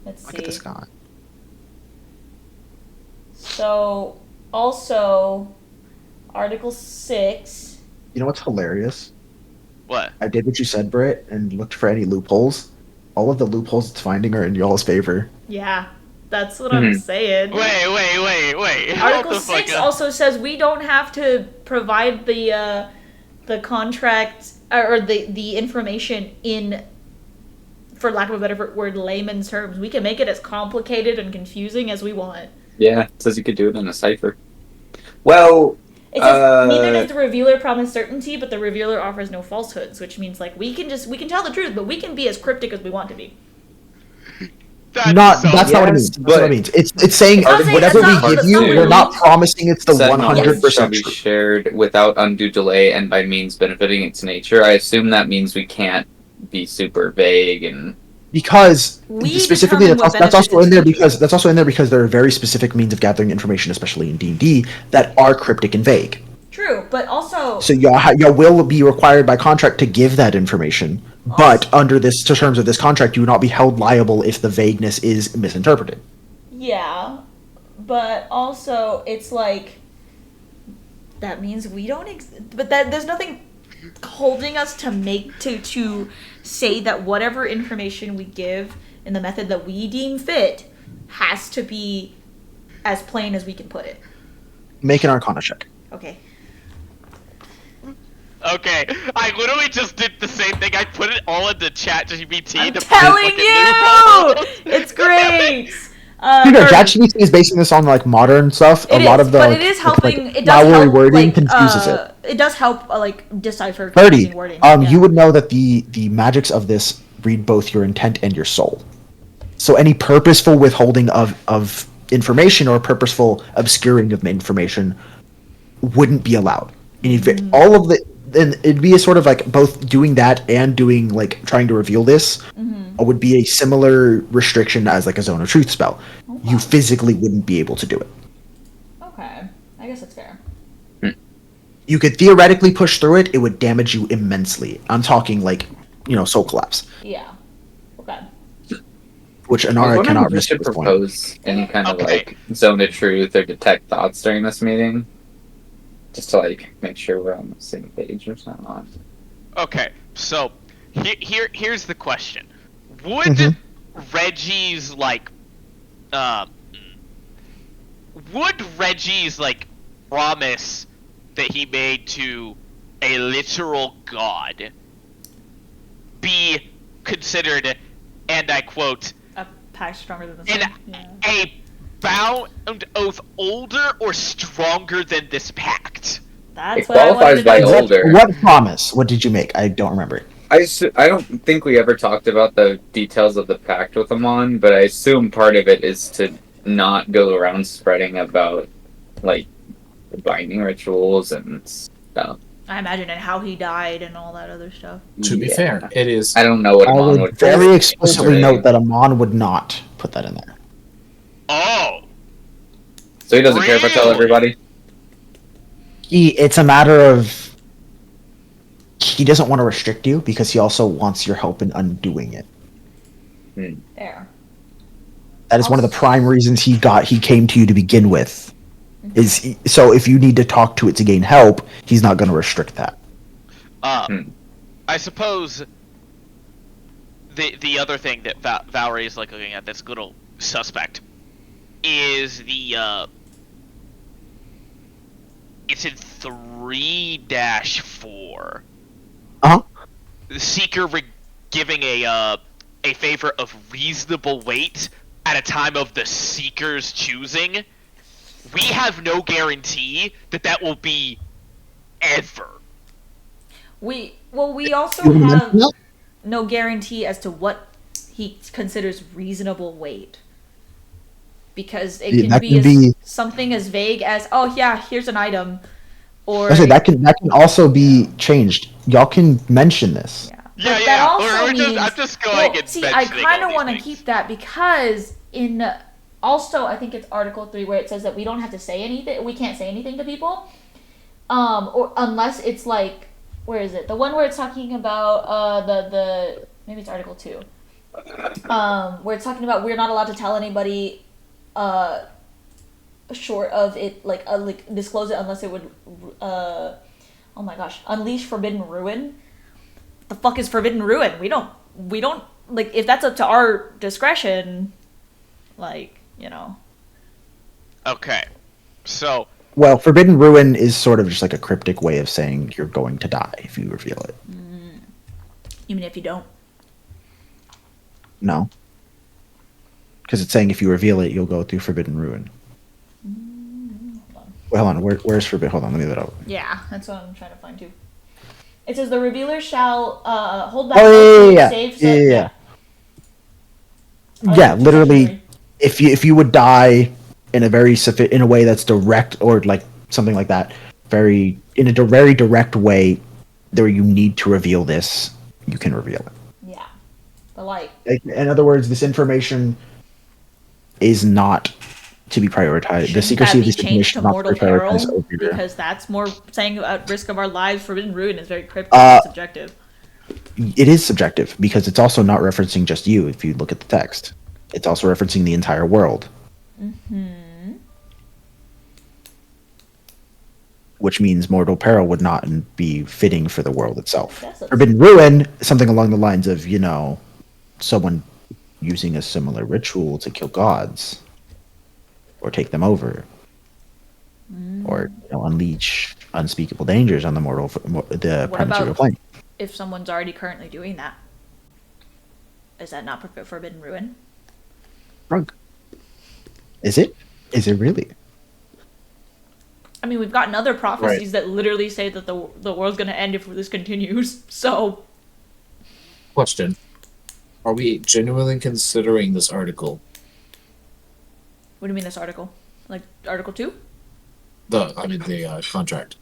let's Look at this see. guy. So also, Article 6. You know what's hilarious? What? I did what you said, Britt, and looked for any loopholes. All of the loopholes it's finding are in y'all's favor. Yeah, that's what I'm saying. Wait. Hold Article the fuck 6 up. also says we don't have to provide the contract or the information in, for lack of a better word, layman's terms. We can make it as complicated and confusing as we want. Yeah, it says you could do it in a cipher. Well, It says neither does the revealer promise certainty, but the revealer offers no falsehoods, which means like we can tell the truth, but we can be as cryptic as we want to be. That's That's not what it Yes, means. That's what it but- means. It's saying It's not saying whatever that's not- we give that's you, not what it we're not means. promising it's the said 100% shall be true. shared without undue delay and by means benefiting its nature. I assume that means we can't be super vague and Because We specifically, determine what that's also benefits in there its because there are very specific means of gathering information, especially in D&D, that are cryptic and vague. True, but also So y'all will be required by contract to give that information, but under this terms of this contract, you will not be held liable if the vagueness is misinterpreted. yeah, but also it's like that means we don't but that there's nothing holding us to say that whatever information we give in the method that we deem fit has to be as plain as we can put it. Make an Arcana check. Okay. Okay, I literally just did the same thing. I put it all into chat GPT I'm to telling find you, loopholes. it's great. ChatGPT is basing this on like modern stuff. It a lot is, of the but it is helping. like, It does flowery help. wording Like, confuses it. it does help. Like decipher 30. confusing wording. You would know that the magics of this read both your intent and your soul. So any purposeful withholding of information or purposeful obscuring of information wouldn't be allowed. And all of the then it'd be a sort of like both doing that and doing like trying to reveal this would be a similar restriction as like a zone of truth spell. Okay. You physically wouldn't be able to do it. Okay, I guess that's fair. You could theoretically push through it, it would damage you immensely. I'm talking like, soul collapse, Yeah. Okay. which I was Anara wondering cannot if we risk should at this point. propose any kind of Okay. like zone of truth or detect thoughts during this meeting, just to like make sure we're on the same page or something. Okay, so here's the question: would Mhm. Reggie's promise that he made to a literal god be considered, and I quote, A pack stronger than the an, sun. Yeah. a bound oath older or stronger than this pact? That's It what I wanted qualifies to by know. older. What promise? What did you make? I don't remember. I don't think we ever talked about the details of the pact with Amon, but I assume part of it is to not go around spreading about like the binding rituals and stuff. I imagine, and how he died and all that other stuff. To be Yeah. fair, it is. I don't know what I Amon would would very explicitly say. note that Amon would not put that in there. Oh, So he doesn't care if I tell Really? everybody. It's a matter of he doesn't want to restrict you because he also wants your help in undoing it. There. That is one of the prime reasons he came to you to begin with. So if you need to talk to it to gain help, he's not going to restrict that. I suppose the other thing that Valerie is like looking at that's a little suspect is the it's in 3-4. Uh-huh. The seeker giving a favor of reasonable weight at a time of the seeker's choosing. We have no guarantee that will be ever. We also You wanna have mention that? no guarantee as to what he considers reasonable weight. Because it Yeah, can that be, can be- something as vague as, oh yeah, here's an item, or I say that can also be changed. Y'all can mention this. yeah. Yeah, But yeah. that also I'm means, just going well, and see, I mentioning kind all of these want to things. keep that because in also I think it's Article 3 where it says that we don't have to say anything. We can't say anything to people, or unless it's like, where is it? The one where it's talking about the maybe it's Article 2, where it's talking about we're not allowed to tell anybody, short of it like disclose it unless it would oh my gosh, unleash forbidden ruin. The fuck is forbidden ruin? We don't like, if that's up to our discretion, like, Okay, so Well, Forbidden Ruin is sort of just like a cryptic way of saying you're going to die if you reveal it. even if you don't. No. Because it's saying if you reveal it, you'll go through Forbidden Ruin. Well, hold on. Where's Forbidden? Hold on, let me look that up. Yeah, that's what I'm trying to find too. It says the revealer shall hold back Oh, yeah. save Yeah. Oh, Yeah, it's literally, sorry. if you would die in a in a way that's direct or like something like that, very direct way, where you need to reveal this, you can reveal it. Yeah. like, In other words, this information is not to be prioritized. The shouldn't secrecy that of be this information changed to is not to mortal be prioritized peril? over your. Because that's more saying at risk of our lives. Forbidden Ruin is very cryptic and subjective. It is subjective because it's also not referencing just you. If you look at the text, it's also referencing the entire world. Which means mortal peril would not be fitting for the world itself. Forbidden Ruin, something along the lines of, someone using a similar ritual to kill gods or take them over or unleash unspeakable dangers on the the What planetary about plane. if someone's already currently doing that? Is that not Forbidden Ruin? Drunk. Is it? Is it really? I mean, we've gotten other prophecies that literally say that the world's going to end if this continues. So, Question: are we genuinely considering this article? what do you mean this article? Like Article 2? The contract.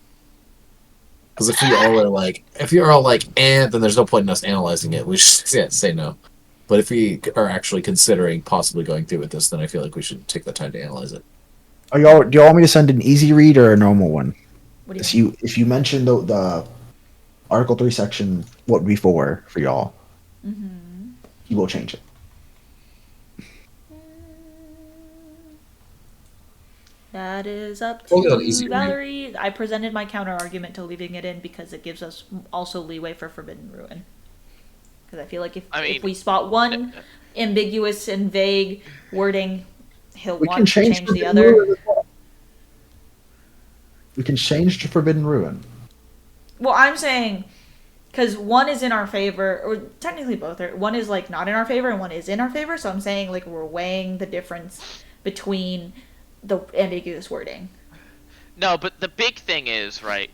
Because if you are all like, then there's no point in us analyzing it. We should say no. But if we are actually considering possibly going through with this, then I feel like we should take the time to analyze it. Do y'all want me to send an easy read or a normal one? What do you mean? If you mention the Article 3 section, what would be for y'all, he will change it. That is up Only on to easy read. Valerie. I presented my counter argument to leaving it in because it gives us also leeway for Forbidden Ruin. Because I feel like if we spot one ambiguous and vague wording, he'll want to change the other. We can change to Forbidden Ruin. Well, I'm saying because one is in our favor, or technically both are. One is like not in our favor, and one is in our favor. So I'm saying like we're weighing the difference between the ambiguous wording. No, but the big thing is, right,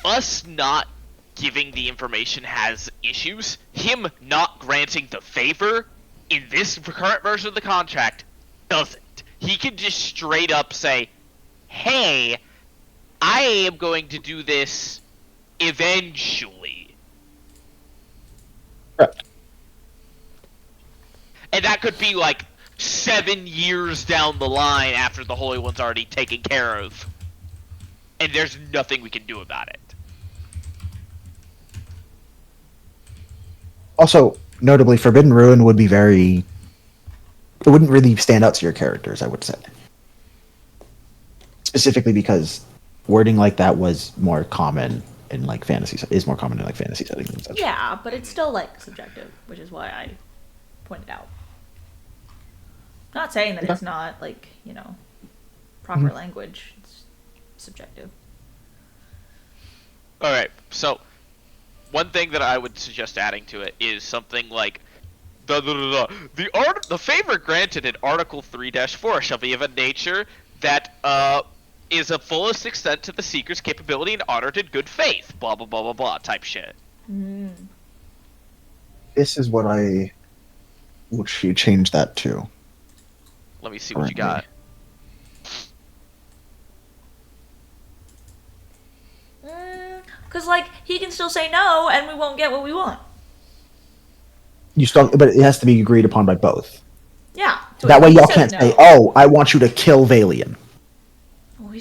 us not giving the information has issues. Him not granting the favor in this current version of the contract doesn't. He can just straight up say, hey, I am going to do this eventually. Correct. And that could be like 7 years down the line after the Holy One's already taken care of. And there's nothing we can do about it. Also, notably, Forbidden Ruin would be it wouldn't really stand out to your characters, I would say. Specifically because wording like that was more common in like fantasy settings and such. Yeah, but it's still like subjective, which is why I pointed out. Not saying that it's not like, proper language. It's subjective. Alright, so one thing that I would suggest adding to it is something like the favor granted in Article 3-4 shall be of a nature that is of fullest extent to the seeker's capability and honored in good faith, blah blah blah blah blah type shit. This is what would you change that to? Let me see what you got. Because, like, he can still say no, and we won't get what we want. But it has to be agreed upon by both. Yeah. So That way he y'all says can't no. say, oh, I want you to kill Valian. Well,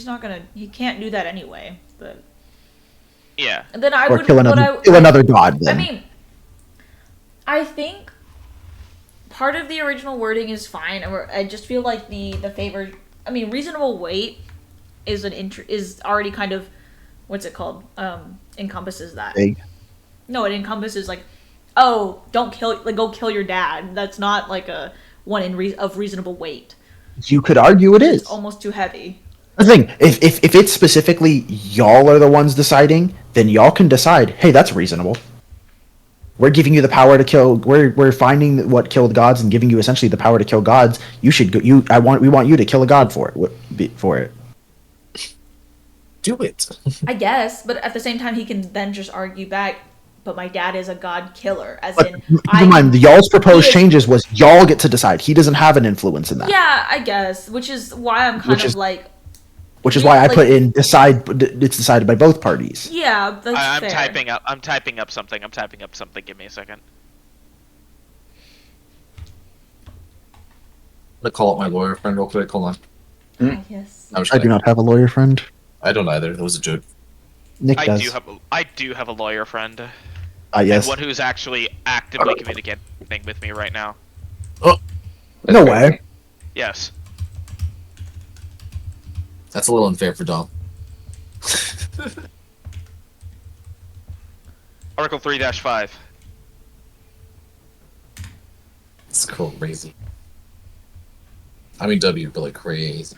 he can't do that anyway, but... Yeah. And then I Or would... kill another god, then. I mean, I think part of the original wording is fine. I just feel like the favor... I mean, reasonable weight is already kind of... What's it called? Encompasses that. Vague. No, it encompasses like, oh, go kill your dad. That's not like a one of reasonable weight. You could argue it is. It's almost too heavy. The thing, if it's specifically y'all are the ones deciding, then y'all can decide, hey, that's reasonable. We're giving you the power to kill. We're finding what killed gods and giving you essentially the power to kill gods. You should go. We want you to kill a god for it. Do it. I guess, but at the same time, he can then just argue back. But my dad is a god killer, as But in. keep in mind, y'all's proposed changes was y'all get to decide. He doesn't have an influence in that. Yeah, I guess, which is why I'm kind of like. which is Yeah, why I like- put in decide. It's decided by both parties. Yeah, that's I'm fair. typing up. I'm typing up something. Give me a second. I'm gonna call up my lawyer friend real quick. Hold on. Ah, yes. I'm just I do kidding. not have a lawyer friend. I don't either. That was a joke. Nick I does. do have a lawyer friend, Yes. and one who's actually actively communicating with me right now. Oh, That's No crazy. way. Yes. that's a little unfair for Dom. Article 3-5. It's crazy. I mean W, but like crazy.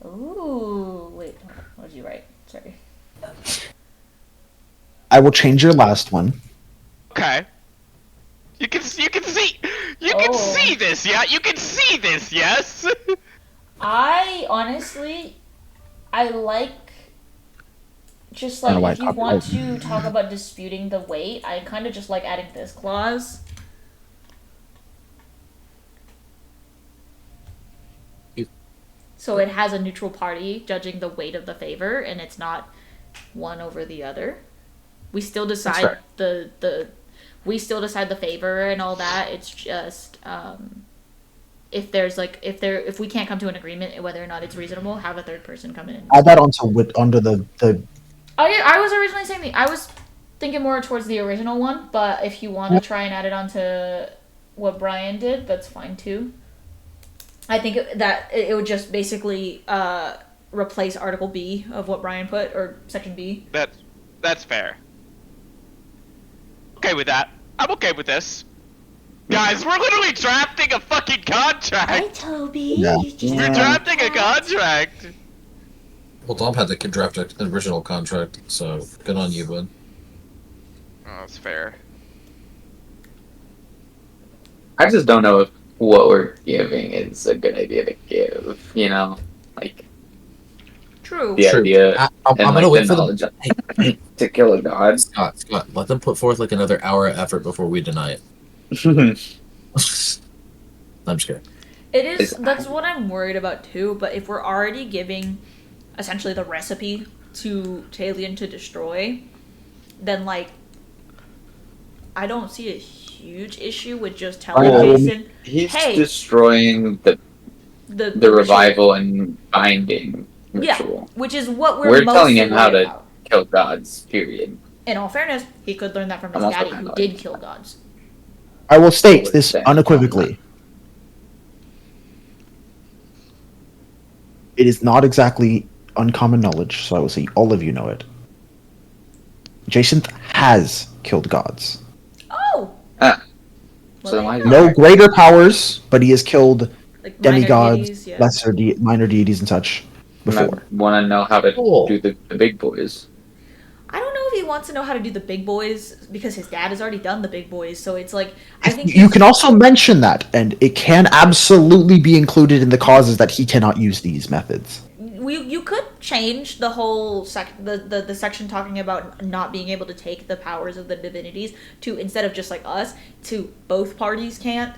Ooh, wait, what did you write? Sorry. I will change your last one. Okay. You can see Oh. this, yeah? You can see this, yes? I honestly, I like just I don't know like why if I you want thought- to talk about disputing the weight, I kind of just like adding this clause. So it has a neutral party judging the weight of the favor, and it's not one over the other. We still decide fair. we still decide the favor and all that. It's just if we can't come to an agreement whether or not it's reasonable, have a third person come in. Add that onto the. I was originally saying I was thinking more towards the original one, but if you want to try and add it onto what Brian did, that's fine too. I think that it would just basically replace Article B of what Brian put, or Section B. That's fair. Okay with that. I'm okay with this. Guys, we're literally drafting a fucking contract. Toby. Yeah. We're drafting a contract. Well, Dom had to draft an original contract, so good on you, bud. Oh, that's fair. I just don't know if what we're giving is a good idea to give. You know, like True. the True. idea I'm and gonna like wait the for knowledge Hey, to kill a god. Scott, let them put forth like another hour of effort before we deny it. I'm just kidding. It is. Is- That's what I'm worried about too. But if we're already giving, essentially the recipe to Talion to destroy, then like, I don't see a huge issue with just telling Well, Jason, He's hey, destroying the ritual- revival and binding ritual. which is what We're mostly telling him how worried to about. kill gods. Period. In all fairness, he could learn that from his I'm also daddy, kinda who like- did kill gods. I will state Would this say. unequivocally. It is not exactly uncommon knowledge, so I will say all of you know it. Jason has killed gods. Oh. Ah. Well, So there why you is go. No greater powers, but he has killed Like minor demigods, deities, yeah. minor deities, and such before. I want to know how to Cool. do the big boys. I don't know if he wants to know how to do the big boys because his dad has already done the big boys. So it's like I think You can also mention that, and it can absolutely be included in the causes that he cannot use these methods. you could change the whole the section talking about not being able to take the powers of the divinities to, instead of just like us, to both parties can't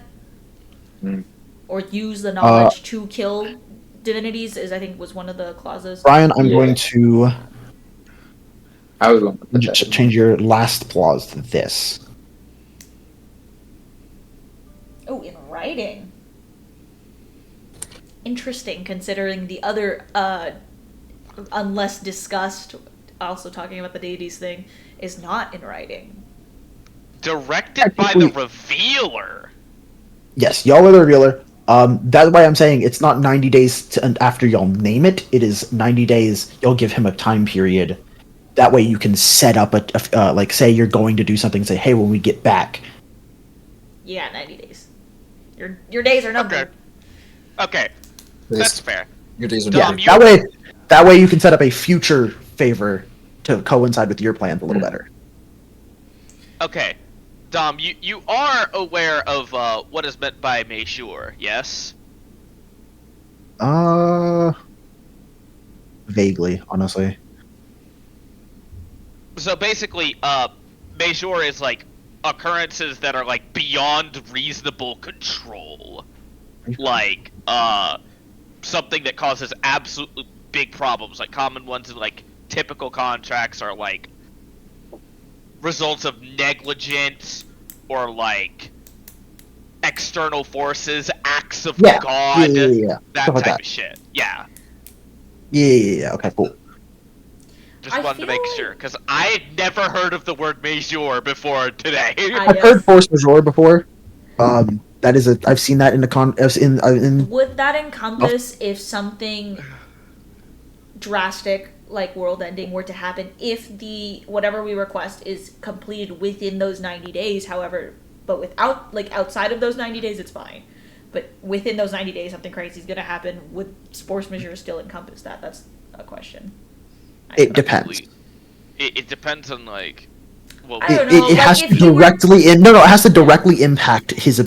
Hmm. or use the knowledge to kill divinities is, I think, was one of the clauses. Brian, I'm Yeah. going to I was going to put that. change your last clause to this. Oh, in writing. Interesting, considering the other, unless discussed, also talking about the deities thing, is not in writing. Directed by the revealer. Yes, y'all are the revealer. That's why I'm saying it's not 90 days after y'all name it. It is 90 days. You'll give him a time period. That way you can set up like, say you're going to do something. Say, hey, when we get back. Yeah, 90 days. Your days are numbered. Okay, that's fair. Your days are Dom, done. you- That way you can set up a future favor to coincide with your plans a little better. Okay, Dom, you are aware of what is meant by Measure, yes? vaguely, honestly. So basically, major is like occurrences that are like beyond reasonable control. Like, something that causes absolutely big problems. Like common ones in like typical contracts are like results of negligence or like external forces, acts of Yeah. God, Yeah. that Stuff like type that. of shit. Yeah. Yeah. Okay, cool. Just I wanted to feel make like- sure, because I had never heard of the word major before today. I've heard force majeure before. That is I've seen that in in Would that encompass if something drastic like world ending were to happen if the whatever we request is completed within those 90 days, however, but without like outside of those 90 days it's fine. But within those 90 days something crazy is going to happen, would force majeure still encompass that? That's a question. It depends. It depends on like, well, I don't know, It like, has if to he were- directly no, it has to directly impact his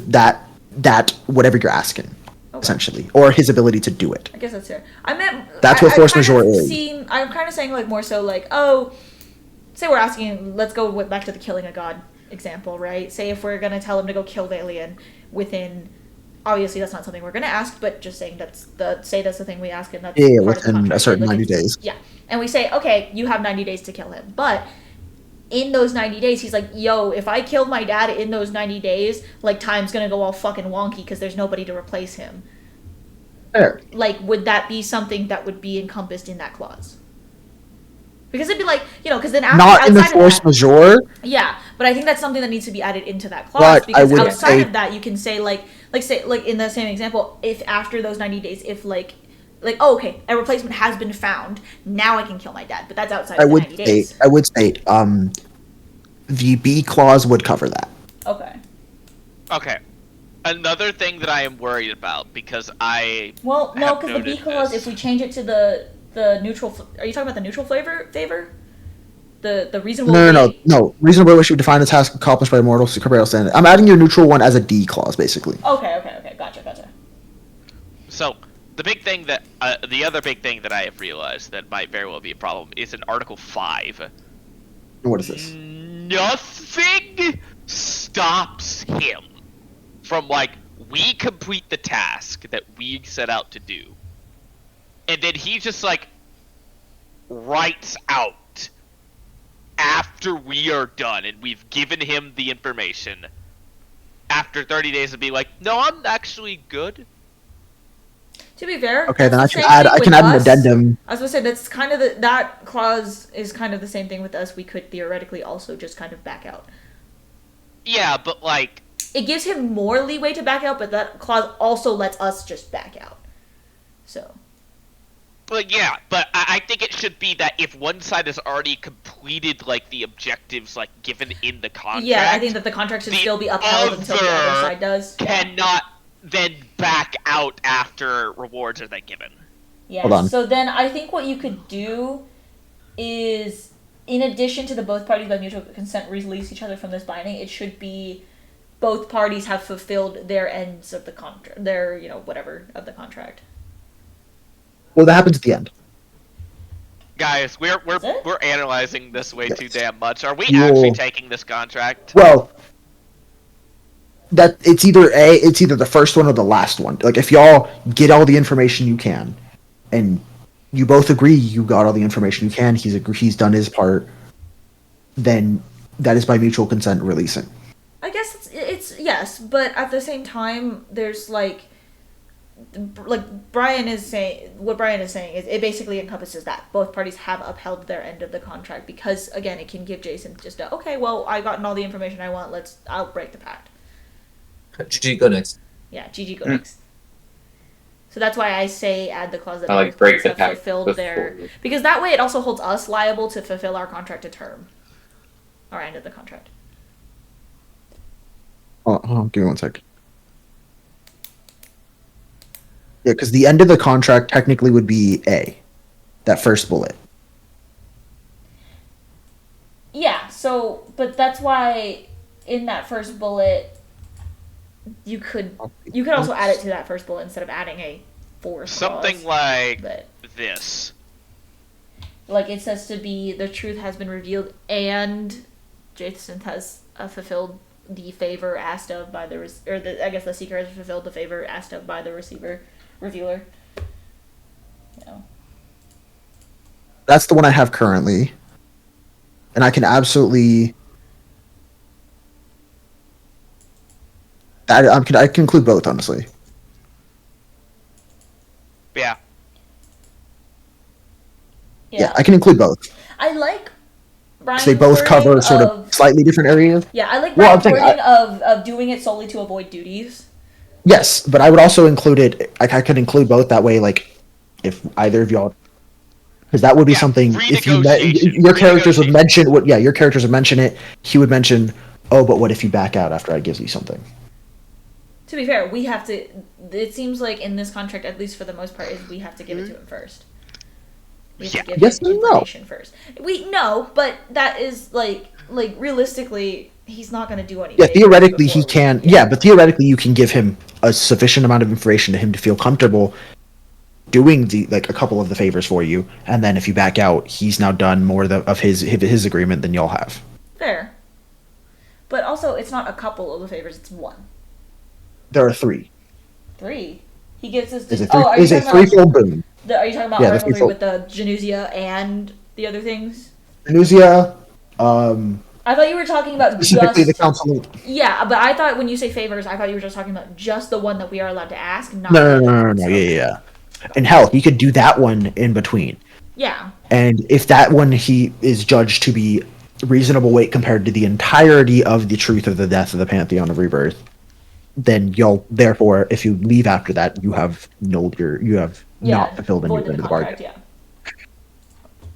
that whatever you're asking, Okay. essentially, or his ability to do it. I guess that's fair. I meant That's what force majeure is. I'm kind of saying like more so like, oh, say we're asking, let's go back to the killing a god example, right? Say if we're gonna tell him to go kill the alien within, obviously that's not something we're gonna ask, but just saying that's the thing we ask, and that's Yeah, part of the within a contract. certain Like, 90 days. Yeah, and we say, okay, you have 90 days to kill him, but in those 90 days, he's like, yo, if I kill my dad in those 90 days, like, time's gonna go all fucking wonky because there's nobody to replace him. Fair. Like, would that be something that would be encompassed in that clause? Because it'd be like, because then after, Not in the outside of force that, majeure. yeah, but I think that's something that needs to be added into that clause, But I because would outside say- of that, you can say like in the same example, if after those 90 days, if like, oh, okay, a replacement has been found, now I can kill my dad, but that's outside of the 90 days. I would state, the B clause would cover that. Okay. okay. Another thing that I am worried about, because I Well, no, have because the B noted clause, this. if we change it to the neutral, are you talking about the neutral favor? The reasonable. No. Reasonable wish should define a task accomplished by mortals to corporate standard. I'm adding your neutral one as a D clause, basically. Okay, gotcha. So the big thing that the other big thing that I have realized that might very well be a problem is in Article 5. What is this? Nothing stops him from like, we complete the task that we set out to do, and then he just like writes out after we are done and we've given him the information after 30 days to be like, no, I'm actually good. To be fair, Okay, then that's I the can same add. thing I can with add an us. addendum. I was gonna say that's kind of that clause is kind of the same thing with us. We could theoretically also just kind of back out. Yeah, but like, It gives him more leeway to back out, but that clause also lets us just back out. So but yeah, but I think it should be that if one side has already completed like the objectives like given in the contract, yeah, I think that the contract should the still be upheld until the other other side does. cannot then back out after rewards are then given. Yeah. Hold on. So then I think what you could do is, in addition to the both parties by mutual consent release each other from this binding, it should be both parties have fulfilled their ends of the contract, their whatever of the contract. Well, that happens at the end. Guys, we're Is it? we're analyzing this way too Yes. damn much. Are we You'll- actually taking this contract? Well, that it's either the first one or the last one. Like, if y'all get all the information you can, and you both agree you got all the information you can, he's done his part, then that is by mutual consent releasing. I guess it's yes, but at the same time, there's like Brian is saying. What Brian is saying is it basically encompasses that both parties have upheld their end of the contract, because again, it can give Jason just a, okay, well, I've gotten all the information I want. I'll break the pact. GG, go next. Yeah, GG go next. So that's why I say add the clause that I like both break parties the have pact fulfilled their, before. because that way it also holds us liable to fulfill our contract to term, our end of the contract. Give me one sec. Yeah, because the end of the contract technically would be A, that first bullet. Yeah. So, but that's why in that first bullet, you could also add it to that first bullet instead of adding a fourth Something clause, like but this. Like, it says to be the truth has been revealed and Jason has fulfilled the favor asked of by the I guess the seeker has fulfilled the favor asked of by the revealer. You know. That's the one I have currently, and I can absolutely. I can include both, honestly. Yeah. Yeah, I can include both. I like Brian's They both cover sort of slightly different areas. Yeah, I like Well, Brian's wording of doing it solely to avoid duties. Yes, but I would also include it. I could include both that way. Like, if either of y'all, because that would be something. If your characters would mention what, your characters would mention it. He would mention, oh, but what if you back out after I give you something? To be fair, we have to. It seems like in this contract, at least for the most part, is we have to give it to him first. We have to give him information first. We know, but that is like realistically, he's not going to do anything. Yeah, theoretically he can. Yeah, but theoretically you can give him a sufficient amount of information to him to feel comfortable doing a couple of the favors for you, and then if you back out, he's now done more of his agreement than y'all have. Fair, but also it's not a couple of the favors; it's one. There are three. Three. He gives us. Is a threefold boon. Are you talking about Article 3 with the Genusia and the other things? Genusia, I thought you were talking about specifically the council. Yeah, but I thought when you say favors, I thought you were just talking about just the one that we are allowed to ask. Not No. Yeah. And hell, he could do that one in between. Yeah. And if that one he is judged to be reasonable weight compared to the entirety of the truth of the death of the Pantheon of Rebirth, then therefore, if you leave after that, you have not fulfilled any end of the bargain. Yeah.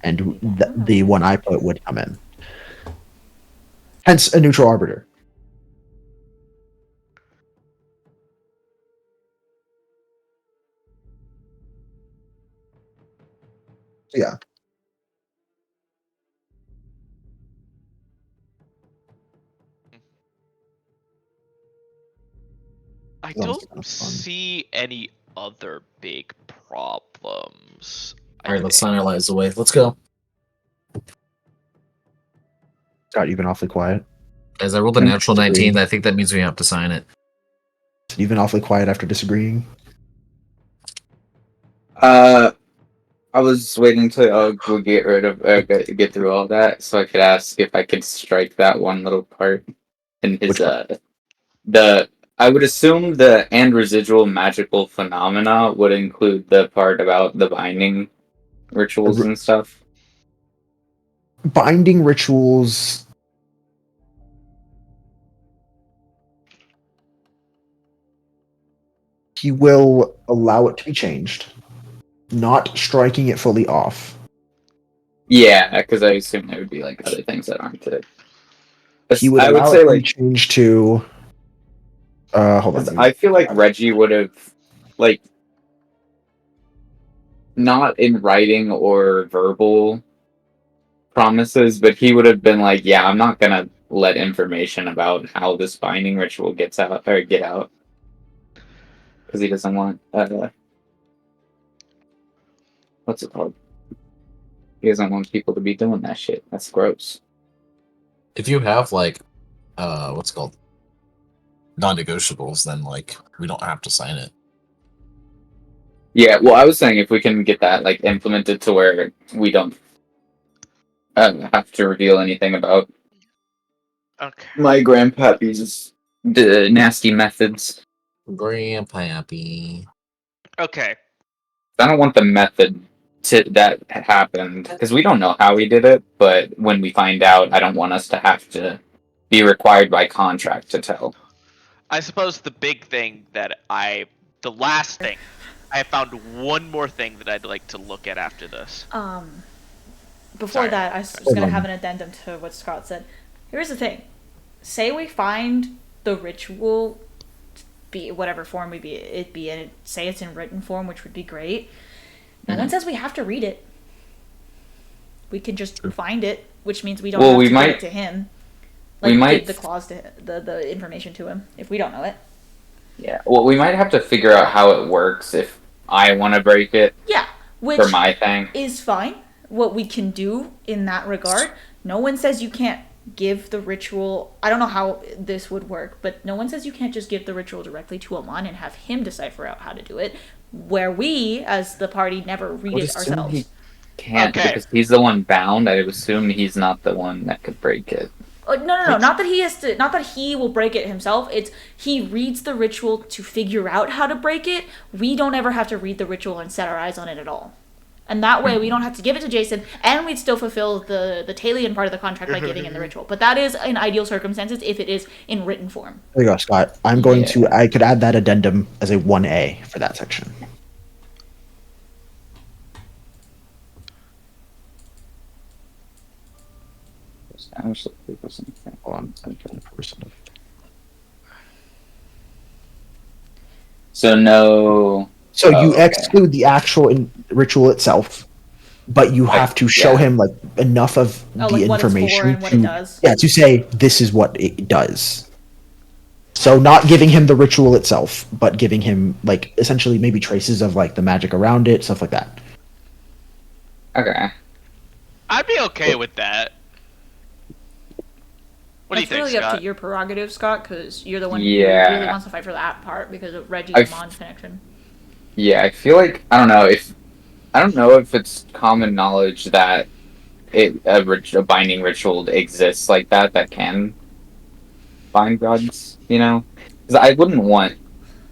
And the one I put would come in. Hence, a neutral arbiter. Yeah. I don't see any other big problems. All right, let's sign our lives away. Let's go. Scott, you've been awfully quiet. As I rolled a natural 19, I think that means we have to sign it. You've been awfully quiet after disagreeing. I was waiting to get through all that so I could ask if I could strike that one little part in his I would assume the and residual magical phenomena would include the part about the binding rituals and stuff. Binding rituals. He will allow it to be changed, not striking it fully off. Yeah, because I assume there would be like other things that aren't it. He would allow it to be changed to. Hold on. I feel like Reggie would have, like, not in writing or verbal promises, but he would have been like, "Yeah, I'm not gonna let information about how this binding ritual gets out or get out." Because he doesn't want what's it called? He doesn't want people to be doing that shit. That's gross. If you have what's it called non-negotiables, then we don't have to sign it. Yeah, well, I was saying if we can get that implemented to where we don't have to reveal anything about my grandpappy's nasty methods. Grandpappy. Okay. I don't want the method that happened because we don't know how he did it, but when we find out, I don't want us to have to be required by contract to tell. I suppose the last thing, I found one more thing that I'd like to look at after this. Before that, I was going to have an addendum to what Scott said. Here's the thing. Say we find the ritual, be whatever form it be in, say it's in written form, which would be great. No one says we have to read it. We can just find it, which means we don't have to give it to him. We might give the clause to the information to him if we don't know it. Yeah, well, we might have to figure out how it works if I want to break it. Yeah, which for my thing is fine. what we can do in that regard. No one says you can't give the ritual. I don't know how this would work, but no one says you can't just give the ritual directly to Amon and have him decipher out how to do it, where we, as the party, never read would it assume ourselves. he can't Okay. because he's the one bound. I would assume he's not the one that could break it. No. Not that he has to. Not that he will break it himself. It's he reads the ritual to figure out how to break it. We don't ever have to read the ritual and set our eyes on it at all. And that way, we don't have to give it to Jason, and we'd still fulfill the Talion part of the contract by giving in the ritual. But that is in ideal circumstances if it is in written form. There you go, Scott. I'm going to. I could add that addendum as a 1A for that section. Hold on. I'm trying to person. So no. So you okay. exclude the actual ritual itself, but you have to show him like enough of the Like what it's for information and what it does. to say this is what it does. So not giving him the ritual itself, but giving him like essentially maybe traces of like the magic around it, stuff like that. Okay. I'd be okay with that. What do you It's think, really up Scott? to your prerogative, Scott, because you're the one who Yeah. really wants to fight for that part because of Reggie's I've- Mon's connection. Yeah, I feel like I don't know if it's common knowledge that a binding ritual exists like that can bind gods. You know, because I wouldn't want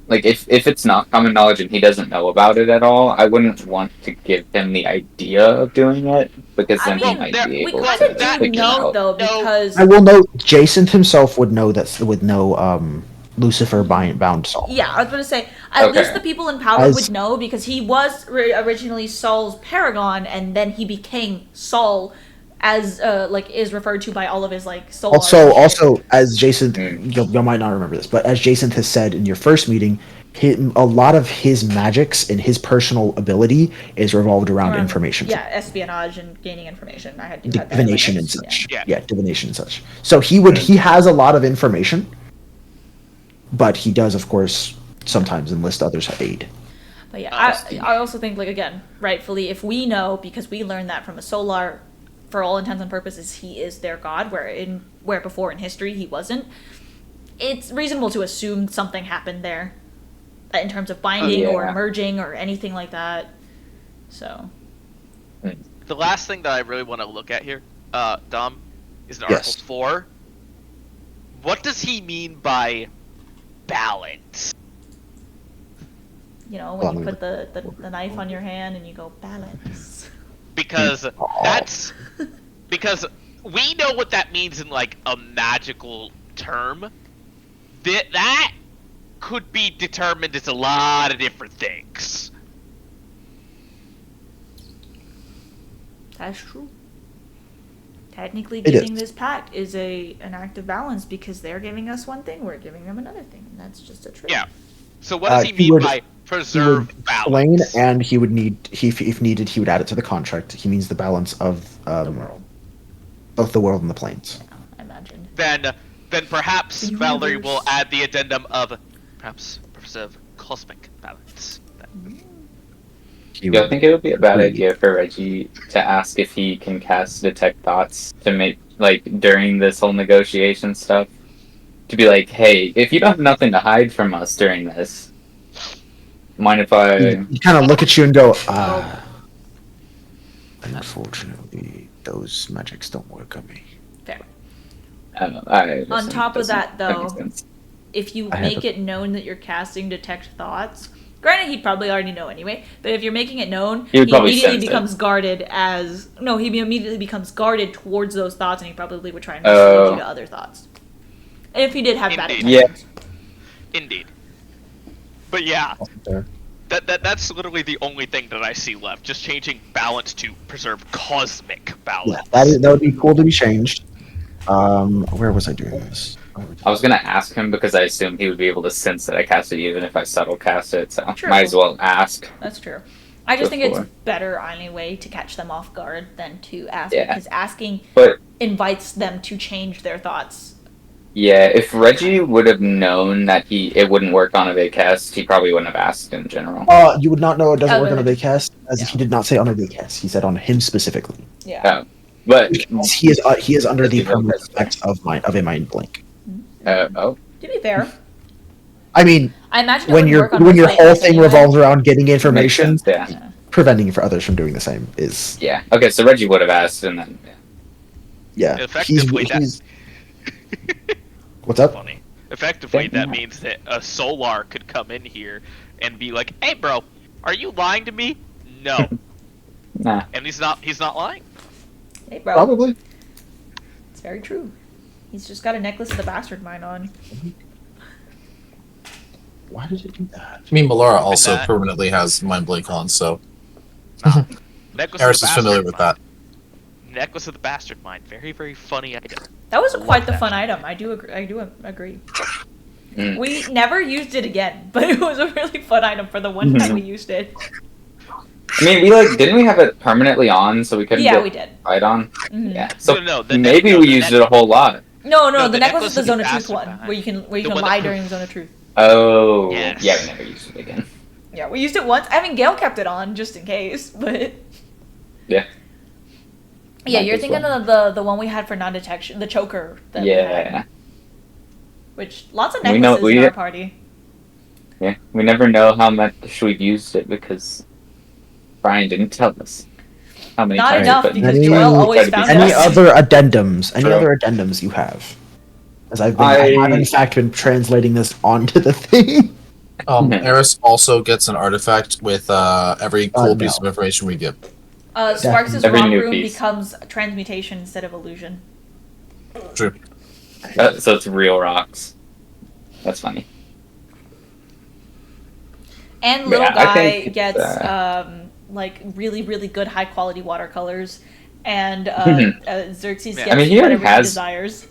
like if it's not common knowledge and he doesn't know about it at all, I wouldn't want to give him the idea of doing it because I then he mean, might there- be We able kind to of that- do figure know, out. though, No. because... I will note Jason himself would know that with no Lucifer bound Saul. Yeah, I was going to say, at Okay. least the people in power As- would know, because he was originally Saul's paragon, and then he became Saul, as, is referred to by all of his, Soul Also, as Jason, Mm. you might not remember this, but as Jason has said in your first meeting, a lot of his magics and his personal ability is revolved around information. Yeah, espionage and gaining information. I had to have that in my Divination and notes, such. Yeah. Yeah, divination and such. So he has a lot of information, but he does, of course, sometimes enlist others to aid. But yeah, I also think, again, rightfully, if we know, because we learned that from a Solar, for all intents and purposes, he is their god, where before in history he wasn't, it's reasonable to assume something happened there in terms of binding or merging or anything like that. So. The last thing that I really want to look at here, Dom, is in Yes. Article 4. What does he mean by balance? You know, when you put the knife on your hand and you go, balance. Because because we know what that means in a magical term. That could be determined as a lot of different things. That's true. Technically, It giving is. this pact is an act of balance because they're giving us one thing, we're giving them another thing, and that's just a truth. Yeah. So what does he He mean would- by preserve Explain, balance? and he would need, if needed, he would add it to the contract. He means the balance of The world, both the world and the planes. I imagine. Then perhaps The Valerie universe. will add the addendum of perhaps preserve cosmic balance. Yeah, I think it would be a bad idea for Reggie to ask if he can cast Detect Thoughts to make, during this whole negotiation stuff. To be like, hey, if you don't have nothing to hide from us during this, mind if I... He kind of look at you and go, unfortunately, those magics don't work on me. Fair. I don't know, On top of that, though, makes sense. If you I have make it known that you're casting Detect Thoughts, granted, he'd probably already know anyway, but if you're making it known, He would probably immediately sense it. becomes guarded as... No, he immediately becomes guarded towards those thoughts, and he probably would try and mislead you to other thoughts. If he did have bad Indeed. intentions. Indeed. But yeah, There. that's literally the only thing that I see left. Just changing balance to preserve cosmic balance. Yeah, that would be cool to be changed. Where was I doing this? I was gonna ask him because I assumed he would be able to sense that I cast it even if I subtle cast it, so True. might as well ask. That's true. I just think Before. it's better anyway to catch them off guard than to ask, Yeah. because asking But invites them to change their thoughts Yeah, if Reggie would have known that it wouldn't work on a Vacast, he probably wouldn't have asked in general. You would not know it doesn't Oh, work on a really? Vacast, as Yeah. he did not say on a Vacast. He said on him specifically. Yeah. But Because he is under the permanent effects of a mind blink. oh, To be fair, I mean, I imagine it when would your work on when most your whole Vacast thing anyway. revolves around getting makes information, sense, yeah. Yeah. preventing for others from doing the same is Yeah. Okay, so Reggie would have asked, and then yeah. Effectively, He's what's up? Funny. Effectively, Yeah. that means that a Solar could come in here and be like, "Hey, bro, are you lying to me?" No, nah. and he's not. He's not lying. Hey, bro. Probably. It's very true. He's just got a necklace of the bastard mine on. Why did it do that? I mean, Melora also that- permanently has Mind Blink on, so Necklace Eris of is the familiar Bastard with Mind. that. Necklace of the Bastard Mind. Very, very funny item. That was Love quite the that. fun item. I do agree. Mm. We never used it again, but it was a really fun item for the one time we used it. I mean, didn't we have it permanently on so we couldn't Yeah, get we did. fight on? Mhm. Yeah. So No, maybe we used it a whole lot. No, No, the the necklace necklace is the of Zone the of Truth Bastard one, Mind. where you can The one lie that- during the Zone of Truth. Oh, Yes. yeah, we never used it again. Yeah, we used it once. I mean, Gail kept it on just in case, but Yeah. yeah, Might you're as thinking well. of the one we had for non-detection, the choker. That we had, Yeah. which lots of We know- necklaces in our party. Yeah. We never know how much we've used it because Brian didn't tell us how many Not times. enough but because Any- Joel always tried to be found Any us. other addendums? Any True. other addendums you have? As I have in fact been translating this onto the thing. Mhm. Eris also gets an artifact with every cool piece no. of information we get. Sparks' Every rock new room piece. becomes transmutation instead of illusion. True. So it's real rocks. That's funny. And little Yeah, I guy think it's, gets like really, really good high quality watercolors, and Xerxes Yeah. gets I mean, he already whatever he has- desires.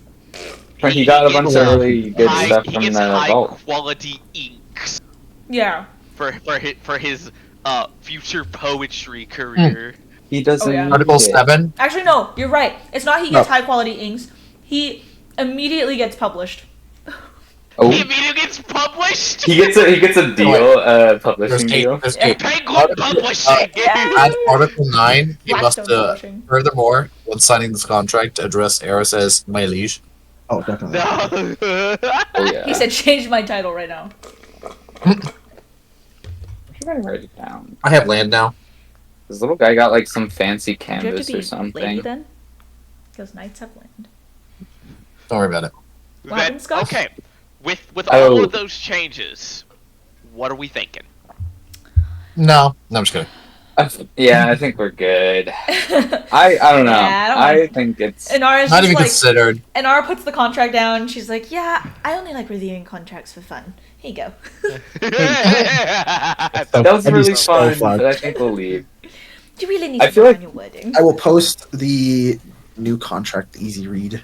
He got a bunch of gets really good high, stuff he from gets the high vault. quality inks Yeah. for his future poetry career. He doesn't. Oh, yeah. need Article it. 7. Actually, no, you're right. It's not he gets No. high quality inks. He immediately gets published. Oh, He immediately gets published. he gets a deal, publishing deal. There's Yeah. 8. Penguin Publishing. Add Article 9. You must, Blackstone Publishing. furthermore, when signing this contract, address Eris as my liege. Oh, definitely. No. Oh yeah. He said, "Change my title right now." Should I write it down? I have land now. This little guy got like some fancy Do you have canvas to or be something. lady then? Because knights have land. Don't worry about it. What happened, Scott? Okay, with Oh. all of those changes, what are we thinking? No, I'm just kidding. Yeah, I think we're good. I don't know. Yeah, I don't I mind. think it's. Inara's Not just even like, considered. Inara puts the contract down. She's like, "Yeah, I only like reviewing contracts for fun. Here you go." That was That'd be really so fun, fun. but I think we'll leave. Do you really need I to feel know like- on your wording? I will post the new contract, easy read.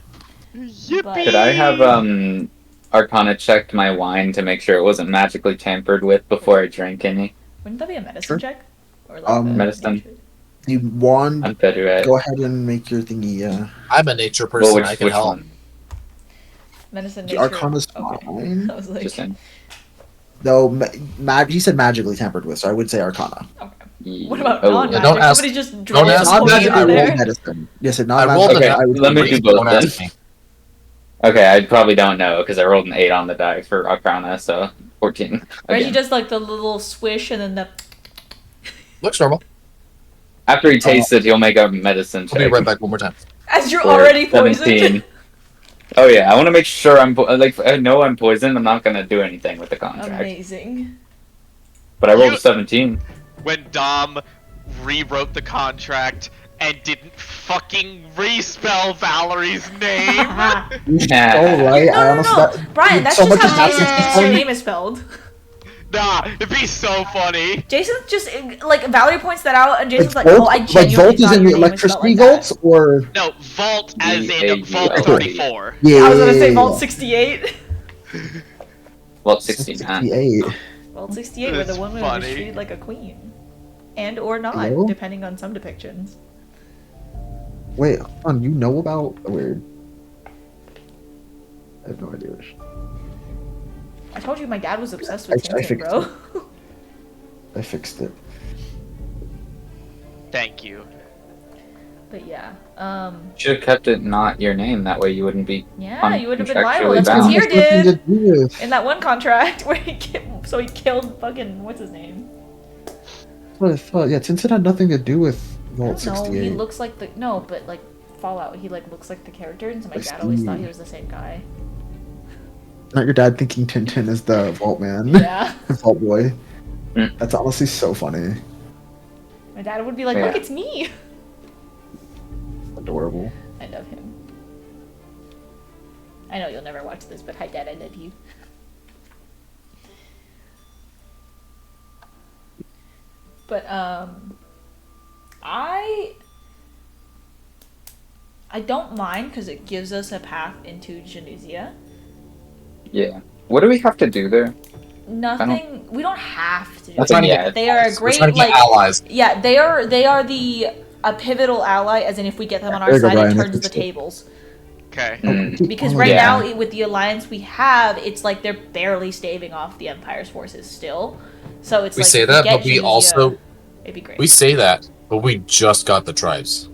Yippee! Could I have Arcana checked my wine to make sure it wasn't magically tampered with before I drank any? Wouldn't that be a medicine Sure. check? Or like Um, a Medicine. nature? You wand. I'm better at. Go ahead and make your thingy. I'm a nature Well, person. which, I can which help. one? Medicine, The nature. Arcana's Okay. fine. I was like, Just in. Though he said magically tampered with, so I would say Arcana. okay. What about Oh, non-magic? don't ask- Somebody just don't dropped ask a me, potion I Non-magic, I in rolled there. rolled medicine. Yes, it I rolled non-magic. Okay, I would let me say do both Don't then. ask me. Okay, I probably don't know because I rolled an 8 on the die for Arcana, so 14. Reggie Again. does like the little swish and then the. Looks normal. After he tastes it, he'll make a medicine I'll be check. right back one more time. As you're for already 17. poisoned. Oh yeah, I want to make sure I'm like if I know I'm poisoned. I'm not gonna do anything with the contract. Amazing. But I rolled You- a 17. When Dom rewrote the contract and didn't fucking respell Valerie's name. Oh Yeah. right, I No, honestly. no, no, Brian, that's so just much how has Jason happened thinks since your then. name is spelled. Nah, it'd be so funny. Jason just like Valerie points that out, and Jason's like, Volt, "Oh, I like genuinely Volt is thought in your the name was spelled electricity like vaults, or No, Vault as in V-A-U-L-T. Vault 34. yeah, I was gonna say Vault 68. Well, 69. 68. Vault 68, where the That's woman was funny. treated like a queen, and or not, Hello? depending on some depictions. Wait, hold on. You know about weird? I have no idea. I told you my dad was obsessed with I Tintin, fixed bro. I fixed it. Thank you. But yeah, Should have kept it not your name. That way you wouldn't be. yeah, you would have been liable. Contractually That's what bound. Tyr Has nothing to did do with- in that one contract where he killed fucking what's his name? That's what I thought. Yeah, Tintin had nothing to do with Vault No, he 68. looks like the but like Fallout, he like looks like the character, and so my I dad always thought see. he was the same guy. Not your dad thinking Tintin is the Vault Man. Yeah, Vault Boy. Mm. That's honestly so funny. my dad would be like, Yeah. "Look, it's me." Adorable. I love him. I know you'll never watch this, but hi, Dad, I love you. But I don't mind because it gives us a path into Genusia. Yeah. What do we have to do there? Nothing. We don't have to. Do That's it. not yet. They are a We're great trying to get like. allies. Yeah, they are a pivotal ally. As in, if we get them on our There you go, side, Brian, it I turns the fixed it. tables. Okay. Mm. Because Oh, right yeah. now, with the alliance we have, it's like they're barely staving off the Empire's forces still. So it's We like say if that, get but we Genusia, also it'd be great. we say that, but we just got the tribes.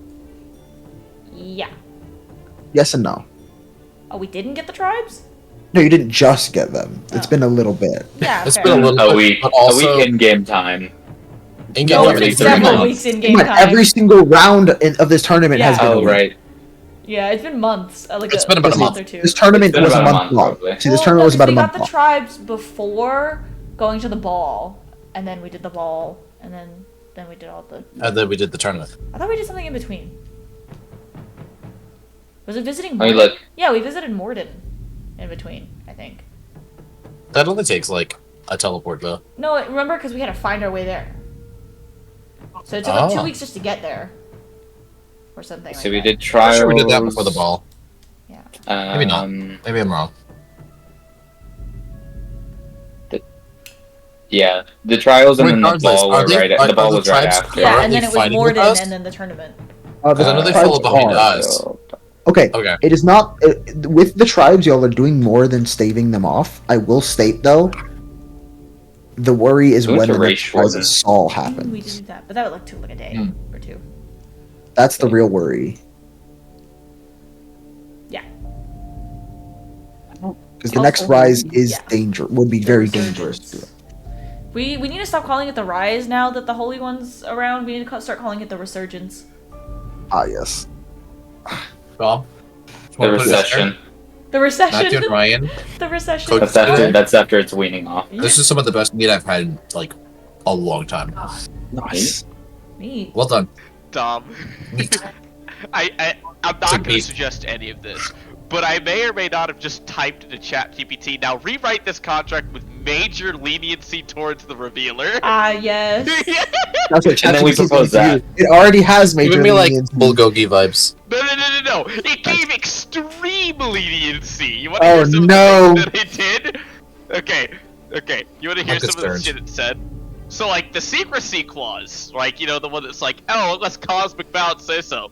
Yeah. Yes and no. Oh, we didn't get the tribes? No, you didn't just get them. It's Oh. been a little bit. Yeah. It's fair. been a little A bit, week. but also a week in game time. in No, game it's Every been 3 several months. weeks in game But time. every single round of this tournament Yeah. has been a Oh week. right. Yeah, it's been months. It's been about a month month. or two. This tournament It's been was a about a month month, long. probably. See, this Well, tournament no, was 'cause about a we month got the long. tribes before going to the ball, and then we did the ball, and then we did all the. and then we did the tournament. I thought we did something in between. Was it visiting Let me Morden? look. Yeah, we visited Morden in between, I think. That only takes like a teleport though. No, remember, because we had to find our way there. So it took like 2 Oh. weeks just to get there. Or something So like we that. did I'm trials. sure we did that before the ball. Maybe not. Um, Maybe I'm wrong. Yeah, the trials and then the Regardless, ball are were they- right. are The ball the was right tribes after. Yeah, and currently then it was fighting with Morden us? and then the tournament. Because I know they tribes follow behind are- us. Okay, Okay. it is not with the tribes. Y'all are doing more than staving them off. I will state though, the worry is We went when to the race next rise Jordan. of Saul We happens. did that, but that would like took like a day or two. That's the real worry. Yeah. Because the next rise is Yeah. would be The very resurgence. dangerous. We need to stop calling it the Rise now that the Holy One's around. We need to start calling it the Resurgence. Ah, yes. Well, The recession. The Recession. Matthew and Ryan. The Recession. Coach- That's after it's weaning off. This is some of the best meat I've had in like a long time. Nice. Me. Well done. Dom. Meat. I'm It's not a going to beast. suggest any of this, but I may or may not have just typed into ChatGPT. Now rewrite this contract with major leniency towards the revealer. Ah, yes. That's what And then we ChatGPT propose thinks that. It already has major Giving me like leniency. bulgogi vibes. No. It gave extreme leniency. You want to Oh, hear some no. of the things that it did? Okay. You want to hear I'm some of the concerned. shit it said? So, like, the secrecy clause, like, you know, the one that's like, oh, unless Cosmic Balance say so.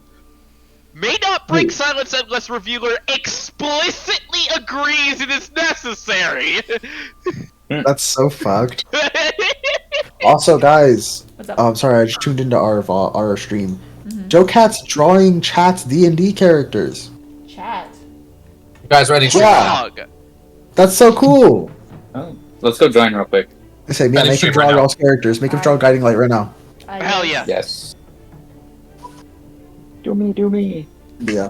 May not break Wait. silence unless revealer explicitly agrees it is necessary. That's so fucked. Also, guys, What's up? I'm sorry, I just tuned into our stream. Mhm. Joe Cat's drawing Chat's D&D characters. Chat. You guys ready? Yeah. Dog. That's so cool. Oh, let's go join real quick. I say, yeah, Ready make stream him draw right now. y'all's characters. Make him draw Guiding Light right now. Ah, Hell yes. yeah. Yes. Do me. Yeah.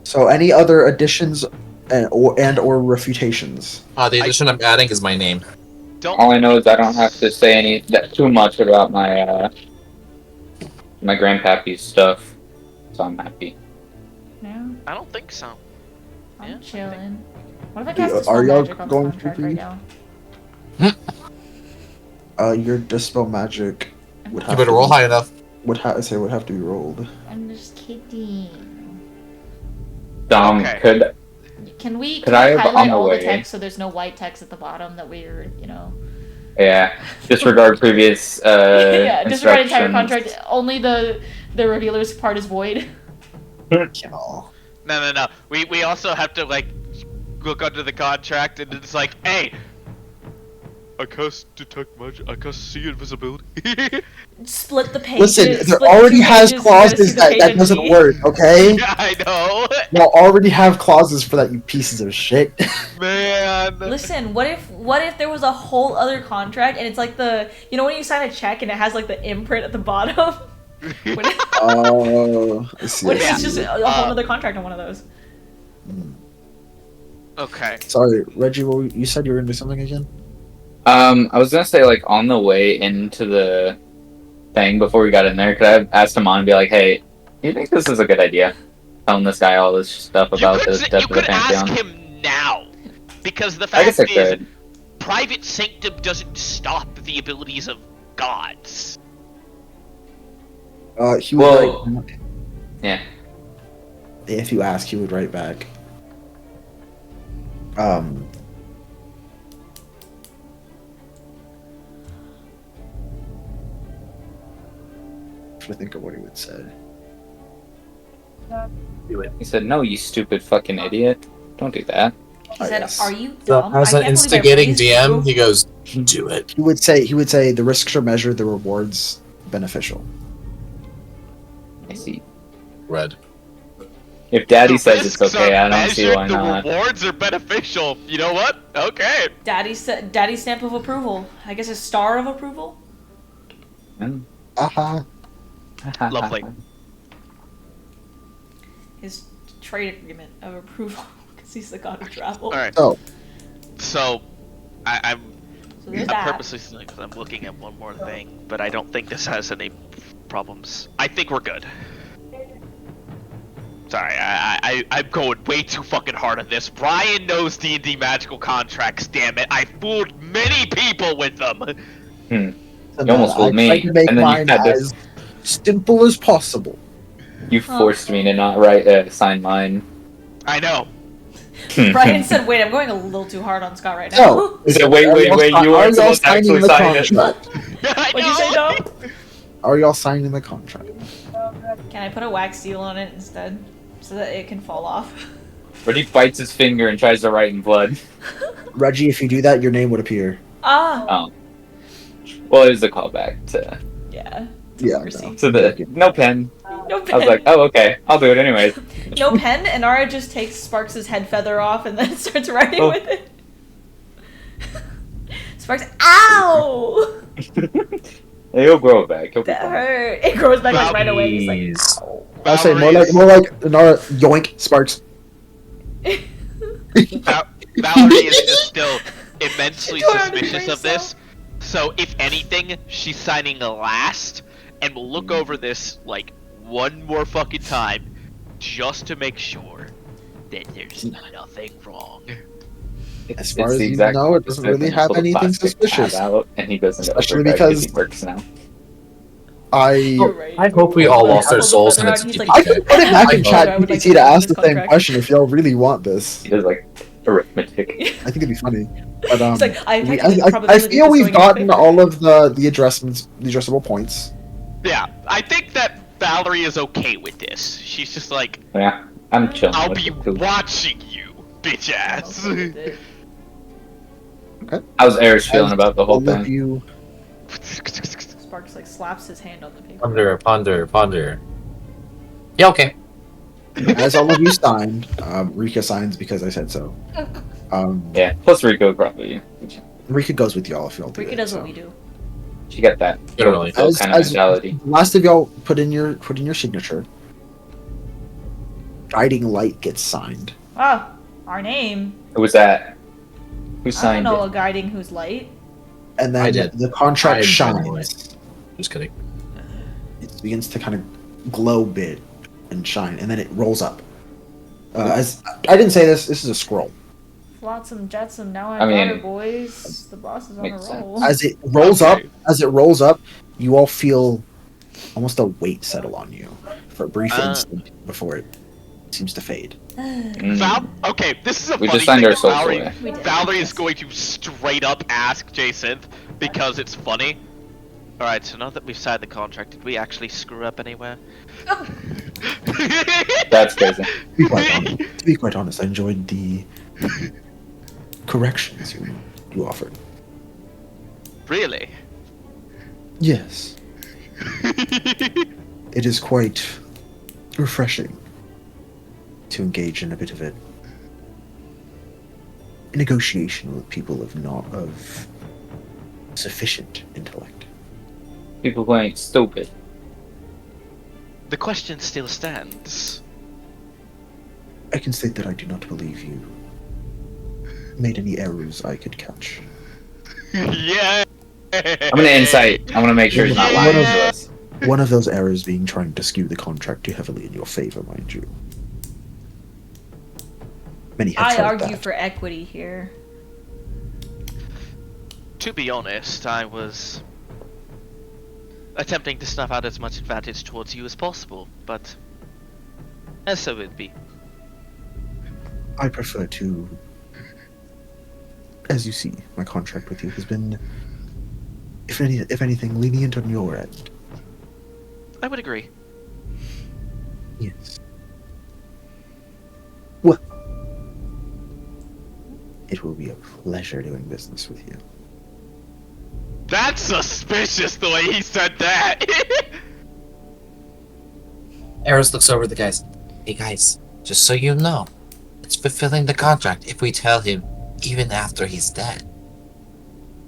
So, any other additions and or refutations? The addition I'm adding is my name. Don't. All I know is I don't have to say too much about my my grandpappy's stuff, so I'm happy. No, I don't think so. I'm Yeah. chilling. What if I cast Are Dispel y'all Magic on the going contract to right be- now? Your Dispel Magic would You have better to roll be, high enough. would have to be rolled. I'm just kidding. Dom, Okay. Can we Could I have highlight on the all the way? text so there's no white text at the bottom that we're, Yeah, disregard previous yeah, disregard entire instructions. contract. Only the revealer's part is void. Oh. No. We also have to, like, look under the contract, and it's like, hey, I cast detect magic. I cast see invisibility. Split the page. Listen, there split the already two has pages, you gotta see clauses the that page that on doesn't D. work, okay? Yeah, I know. Y'all already have clauses for that, you pieces of shit. Man. Listen, what if there was a whole other contract and it's like when you sign a check and it has like the imprint at the bottom? What if, Oh, I see. what if I it's see. just a whole other contract on one of those? Okay. Sorry, Reggie, you said you were gonna do something again? I was gonna say, like, on the way into the thing before we got in there, could I have asked him on and be like, hey, you think this is a good idea? Telling this guy all this stuff about the death You of the could ask Pantheon. him now, because the I guess fact I is, could. private sanctum doesn't stop the abilities of gods. He would Well- write, Yeah. if you ask, he would write back. Trying to think of what he would say. He said, no, you stupid fucking idiot. Don't do that. He said, yes. "Are you So, dumb?" as I an can't believe I instigating raised DM, you." he goes, "Do it." He would say the risks are measured, the rewards beneficial. I see. Red. If Daddy The says it's risks okay, are I don't see measured, why not. The rewards are beneficial. You know what? Okay. Daddy's stamp of approval. I guess a star of approval. Aha. Lovely. His trade agreement of approval, because he's the god of travel. All right. So, So, I'm So there's I'm that. purposely saying because I'm looking at one more thing, but I don't think this has any problems. I think we're good. Sorry, I'm going way too fucking hard on this. Brian knows D&D magical contracts. Damn it! I fooled many people with them. You almost fooled me, I tried to make and then you mine had this. as simple as possible. You forced me to not write sign mine. I know. Brian said, "Wait, I'm going a little too hard on Scott right now." So, He said, wait, Are y'all you are weren't y'all supposed to actually the sign it. contract? I What'd you say, know. Dom? Are y'all signing the contract? Can I put a wax seal on it instead, so that it can fall off? But he bites his finger and tries to write in blood. Reggie, if you do that, your name would appear. Ah, Oh. Well, it was a callback to yeah. Yeah, Mercy. the no pen. No pen. I was like, oh, okay, I'll do it anyways. No pen, and Nara just takes Sparks' head feather off and then starts writing Oh. with it. Sparks, ow! He'll grow back. He'll be That fine. hurt. It grows back like right away. He's like, Please. ow. I'll say Valerie more like Nara, yoink, Sparks. Valerie is just still immensely Don't have to suspicious brain of this. So if anything, she's signing last, and we'll look over this like one more fucking time, just to make sure that there's nothing wrong. As far as the you exact know, it doesn't opposite really when you have pull the anything plastic suspicious. tab out, and he goes into Especially overdrive because- he works now. You're right. I hope we all lost our Pull the souls in feather its out, he's like, I can put it back in I chat would like GPT to to ask this the same contract. question if y'all really want this. He does like arithmetic. I think it'd be funny. But He's like, I we- technically the I probability feel of this we've going in gotten favor. all of the addressable points. Yeah, I think that Valerie is okay with this. She's just like, Yeah, I'm chilling. I'll with be it, too. watching you, bitch ass. How's Eris feeling about the whole All of thing? you, Sparks like slaps his hand on the paper. Ponder. Yeah, okay. as all of you signed, Rika signs because I said so. Yeah, plus Rico probably. Rika goes with y'all if y'all do Rika it, does so. what we do. She got that Literally. kind As- of as- mentality. Last of y'all put in your signature. Guiding light gets signed. Ah, our name. Who was that? Who I don't signed know it? a guiding who's light. And I then did. the contract I did, shines. Just kidding. It begins to kind of glow a bit and shine, and then it rolls up. As I didn't say this is a scroll. Flotsam jetsam, now I I'm mean, water boys. The boss is on a makes roll. As it rolls Okay. up, you all feel almost a weight settle on you for a brief instant before it seems to fade. Okay, this is a We funny just signed thing our that souls Valerie, away. We did. Valerie is going to straight up ask Jason because it's funny. Alright, so now that we've signed the contract, did we actually screw up anywhere? That's crazy. To be quite honest, I enjoyed the corrections you offered. Really? Yes, it is quite refreshing to engage in a bit of a negotiation with people of sufficient intellect. People who ain't stupid. The question still stands. I can state that I do not believe you made any errors I could catch. Yeah. I'm gonna insight. I want to make sure he's not lying to us. One of those errors being trying to skew the contract too heavily in your favor, mind you. Many have I tried argue that. for equity here. To be honest, I was attempting to snuff out as much advantage towards you as possible, but as so it be. I prefer to, as you see, my contract with you has been, if anything, lenient on your end. I would agree. Yes. Well, it will be a pleasure doing business with you. That's suspicious the way he said that. Eris looks over at the guys. Hey guys, just so you know, it's fulfilling the contract if we tell him even after he's dead.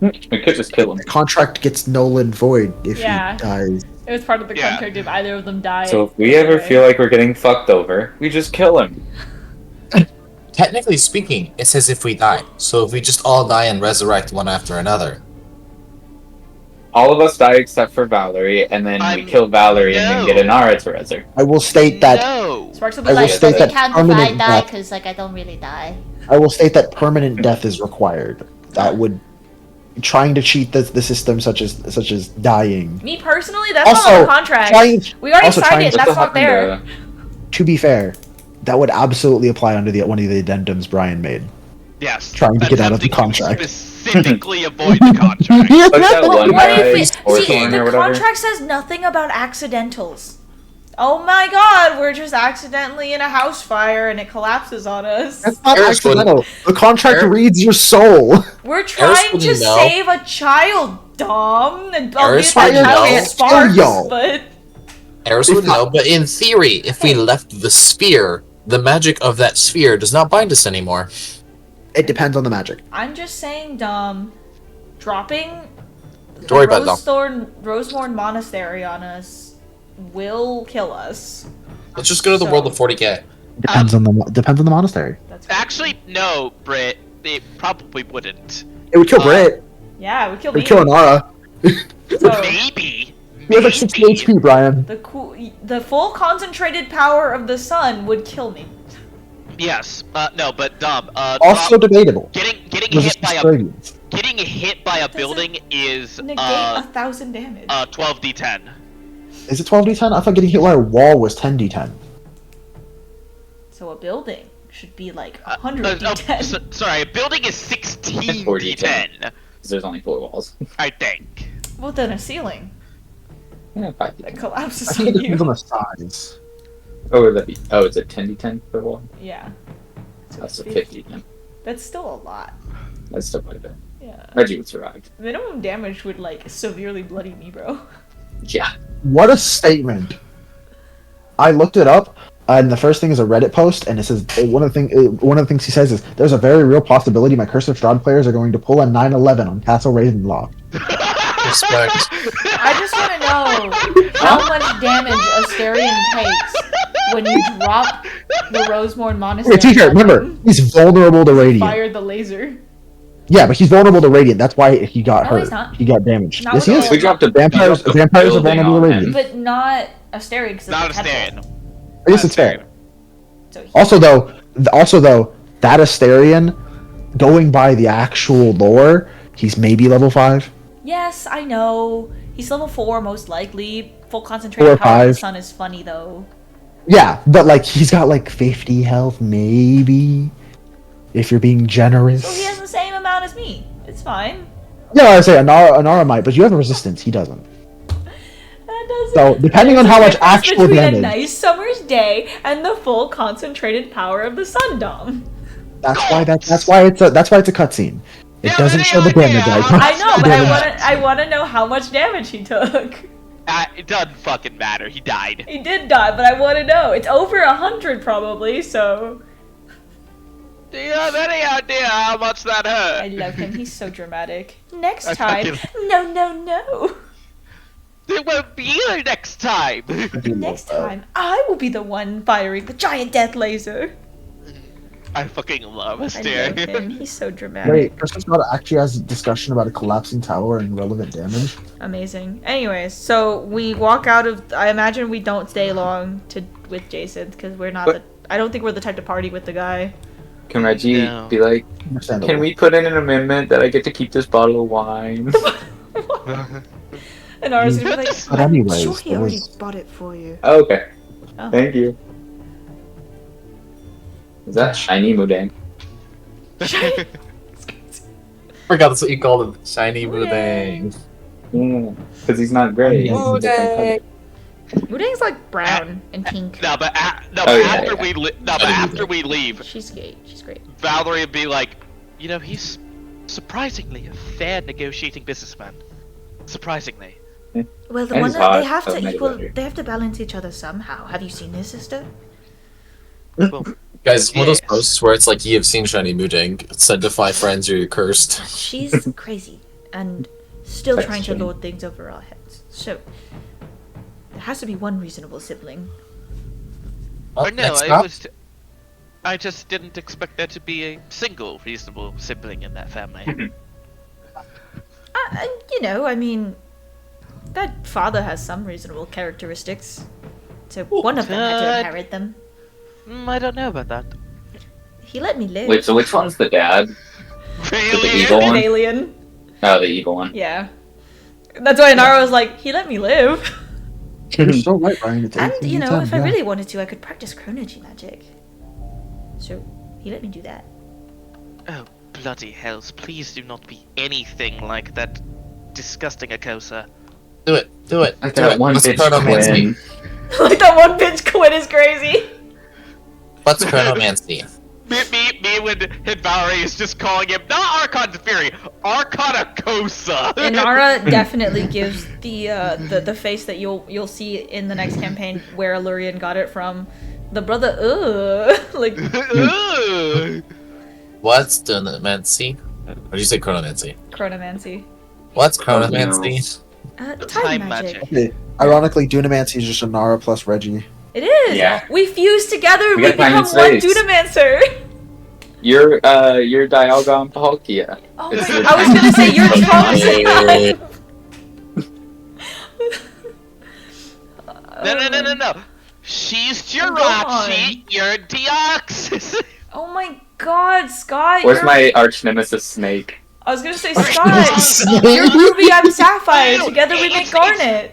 We could just kill him. The contract gets null and void if Yeah. he dies. It was part of the Yeah. contract if either of them die. So if we ever feel like we're getting fucked over, we just kill him. Technically speaking, it says if we die. So if we just all die and resurrect one after another. All of us die except for Valerie, and then we kill Valerie and then get No. Inara to resurrect. I will state that No. Sparks will be I will like, state "But that it can't permanent divide die death- because like I don't really die." I will state that permanent death is required. That would trying to cheat the system, such as dying. Me personally, that's Also, not on the contract. trying- We already also signed trying it. to- That's not there. To be fair, that would absolutely apply under one of the addendums Brian made. Yes. Trying to get out of the Attempting to contract. Specifically avoid the contract. Like that But one what guy, if it? sports See, one the or whatever. contract says nothing about accidentals. Oh my god, we're just accidentally in a house fire and it collapses on us. That's not Eris wouldn't- accidental. The contract Eris- reads your soul. We're trying to wouldn't know. save a child, Dom. And Eris albeit that wouldn't child know. is Sparks, Yo. but Eris would know, but in theory, if we left the sphere, the magic of that sphere does not bind us anymore. It depends on the magic. I'm just saying, Dom, dropping Don't worry about it, Dom. Rosemorn Monastery on us will kill us. Let's just go to the world of 40k. Depends on the monastery. That's right. Actually, no, Britt. It probably wouldn't. It would kill Brit. Yeah, it would kill It me. would kill Inara. So, Maybe. You have like 60 HP, Brian. the full concentrated power of the sun would kill me. Yes. No, but Dom. Also debatable. getting hit Resistance by a gradients. getting hit by a building is Negate 1,000 damage. 12d10. Is it 12d10? I thought getting hit by a wall was 10d10. So a building should be like Oh, 100d10. sorry, a building is 16d10. 40d10. Because there's only 4 walls. I think. Well, then a ceiling Yeah, 5d10. that I collapses think on it depends on you. the size. Oh, would that be? Oh, is it 10d10 per wall? Yeah. So That's a it's 50 then. That's still a lot. That's still quite a bit. Yeah. Reggie would survive. Minimum damage would like severely bloody me, bro. Yeah. What a statement! I looked it up, and the first thing is a Reddit post, and it says one of the things he says is there's a very real possibility my Curse of Strahd players are going to pull a 9/11 on Castle Ravenloft. Respect. I just want to know how much damage Asterion takes when you drop the Rosemorn Monastery. Wait, TJ, on remember, them. he's vulnerable to radiant. Fire the laser. Yeah, but he's vulnerable to radiant. That's why he got No, hurt. he's not. He got damaged. Not Yes, with he the is. We dropped a Vampires are vulnerable to radiant. But not Asterion because Not it's a a temple. stand. I guess it's fair. So he- Also, though, that Asterion, going by the actual lore, he's maybe level 5. Yes, I know. He's level 4 most likely. Full 4 concentrated or power of the 5. sun is funny though. Yeah, but like he's got like 50 health, maybe, if you're being generous. So he has the same amount as me. It's fine. Yeah, I say Anara might, but you have a resistance. He doesn't. That doesn't. So depending on There's how a much difference actual between damage. a nice summer's day and the full concentrated power of the sun, Dom. That's why it's a cutscene. It doesn't show the damage icon. I know, but Damage. I wanna know how much damage he took. It doesn't fucking matter. He died. He did die, but I wanna know. It's over 100 probably, so. Do you have any idea how much that hurt? I love him. He's so dramatic. Next I time. fucking- No. It won't be there next time. Next time, I will be the one firing the giant death laser. I fucking love I Astaire. love him. He's so dramatic. Wait, Crystal Scott actually has a discussion about a collapsing tower and relevant damage. Amazing. Anyways, so we walk out of. I imagine we don't stay long with Jason because we're not. I don't think we're the type to party with the guy. Can Reggie No. be like, Understandable. can we put in an amendment that I get to keep this bottle of wine? And I was gonna be like, But I'm anyways, sure he there already was- bought it for you. Oh, okay. Oh. Thank you. Is that shiny Mudang? Forgot that's what you called him. Shiny Boudin. Yeah, because he's not gray. He's a different color. Mudang's like brown and pink. No, but Oh, yeah, after yeah. we leave, She's gay. She's great. Valerie would be like, you know, he's surprisingly a fair negotiating businessman. Surprisingly. Well, the And one he's that they hot, have so to maybe equal. better. They have to balance each other somehow. Have you seen his sister? Well, Guys, one of those Yes. posts where it's like, you have seen Shiny Boudin, said to 5 friends, you're cursed. She's crazy and still That's trying to strange. lord things over our heads. So there has to be one reasonable sibling. or no, next it up, was. I just didn't expect there to be a single reasonable sibling in that family. You know, I mean, that father has some reasonable characteristics. So one of them had to Uh, inherit them. I don't know about that. He let me live. Wait, so which one's the dad? Really? evil one? Alien. Oh, the evil one. Yeah. That's why Nara was like, he let me live. You're so right, Brian. It's And, 18 you know, 10, if I yeah. really wanted to, I could practice chronology magic. So, he let me do that. Oh, bloody hells. Please do not be anything like that disgusting Akosa. Do it. Like Do that it. one What's bitch chronomancy? twin. Like that one bitch Quinn is crazy. What's chronomancy? Me when Valerie is just calling him, not Archon Fury, Archon Akosa! And Nara definitely gives the face that you'll see in the next campaign where Allurian got it from. The brother, like Ugh. What's chronomancy? Or did you say chronomancy? chronomancy. What's Oh, chronomancy? Time magic. Okay. Ironically, Dunamancy is just a Nara plus Reggie. It is. Yeah. We fuse together. We We got time become and one space. Dunamancer. You're Dialga Palkia. Oh It's my, your I was gonna say you're Hey. Trunks. No. She's Oh, go Jirachi, you're Deoxys. Oh my God, Scott! Where's you're- my arch nemesis Snake? I was gonna say Scott. You're Ruby. I'm Sapphire. Together we make Garnet.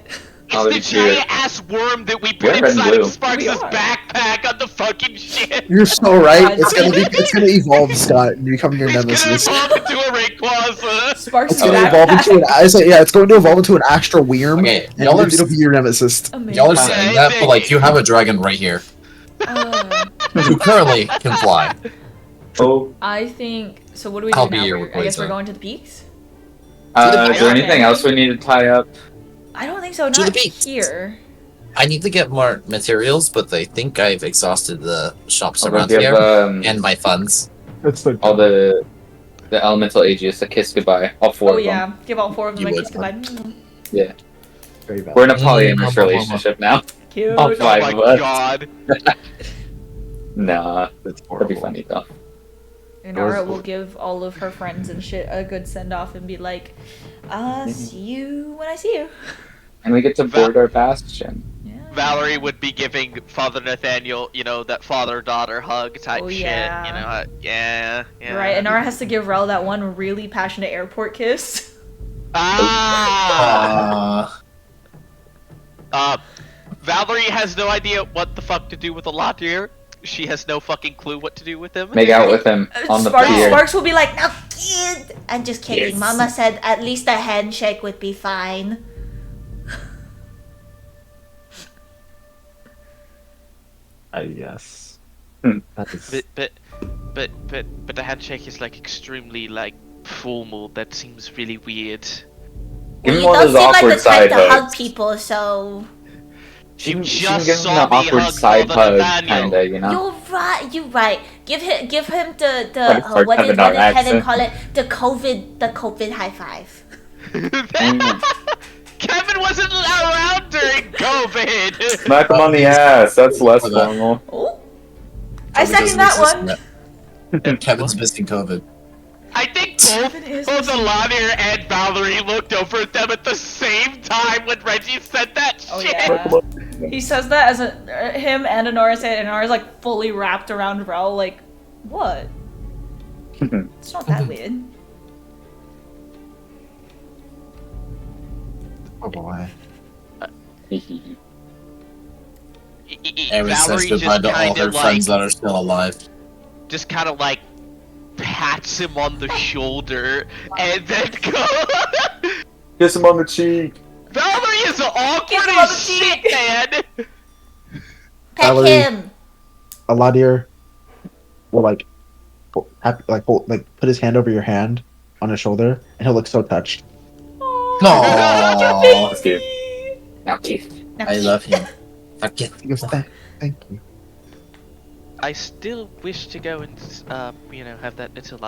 Oh, It's the that'd be giant ass worm that we We're put red and inside blue. of Sparks' We are. backpack on the fucking ship. You're so right. God. It's gonna evolve, Scott, and become your He's gonna nemesis. evolve into a Rayquaza. Sparks It's is gonna back. evolve into an. I say, yeah, it's going to evolve into an Astra Wyrm, Okay, and y'all are it'll be your nemesis. Amazing. Y'all are saying that, but like, you have a dragon right here who currently can fly. Oh, I think. So what do we I'll do be now? your I guess we're replacer. going to the peaks. is there anything else we need to tie up? I don't think so. To the Not peaks. here. I need to get more materials, but I think I've exhausted the shops I'll around give here and my funds. That's the. all the elemental Aegis a kiss goodbye. All four Oh of them. yeah. Give all four of them You a would. kiss goodbye. Very bad. We're in a polyamorous Mm. relationship now. Cute. Oh, Oh Five my of us. god. Nah, That's that'd horrible. be funny though. And Nara will give all of her friends and shit a good send off and be like, see you when I see you. And we get to board our bastion. Yeah. Valerie would be giving Father Nathaniel, you know, that father-daughter hug type Oh, shit. yeah. You know, yeah. Right, and Nara has to give Rel that one really passionate airport kiss. Ah! Uh, Valerie has no idea what the fuck to do with Aladir. She has no fucking clue what to do with him. Make out with him on the Sparks, pier. Sparks will be like, no, kid! I'm just kidding. Yes. Mama said at least a handshake would be fine. Yes. Hmm. That is. But But the handshake is like extremely like formal. That seems really weird. Give Well, him you one of don't those seem like awkward the type side to hug hugs. people, so She can just give him saw the me awkward hug side Father hug, Nathaniel. kinda, you know? you're right. Give him the Start what having did our Kevin accent. call it? The COVID high five. Kevin wasn't around during COVID. Smack him on the ass. That's less formal. Oh, I Toby second doesn't that exist one. yet. Kevin's missing COVID. I think Kevin is both missing- Alania and Valerie looked over at them at the same time when Reggie said that Oh shit. yeah. He says that as him and Honora say it, and Honora's like fully wrapped around Rel. Like, what? It's not that weird. Oh boy. Aaron says Valerie goodbye just to all kind her of friends like, that are still alive. just kind of like pats him on the shoulder and then go. Kiss him on the cheek. Valerie is awkward Kiss him on as the shit, cheek. man. Pet Valerie. him. Aladir will put his hand over your hand on his shoulder, and he'll look so touched. No, That's cute. Now, Keith. I love him. Forget. He goes, Thank you. I still wish to go and have that little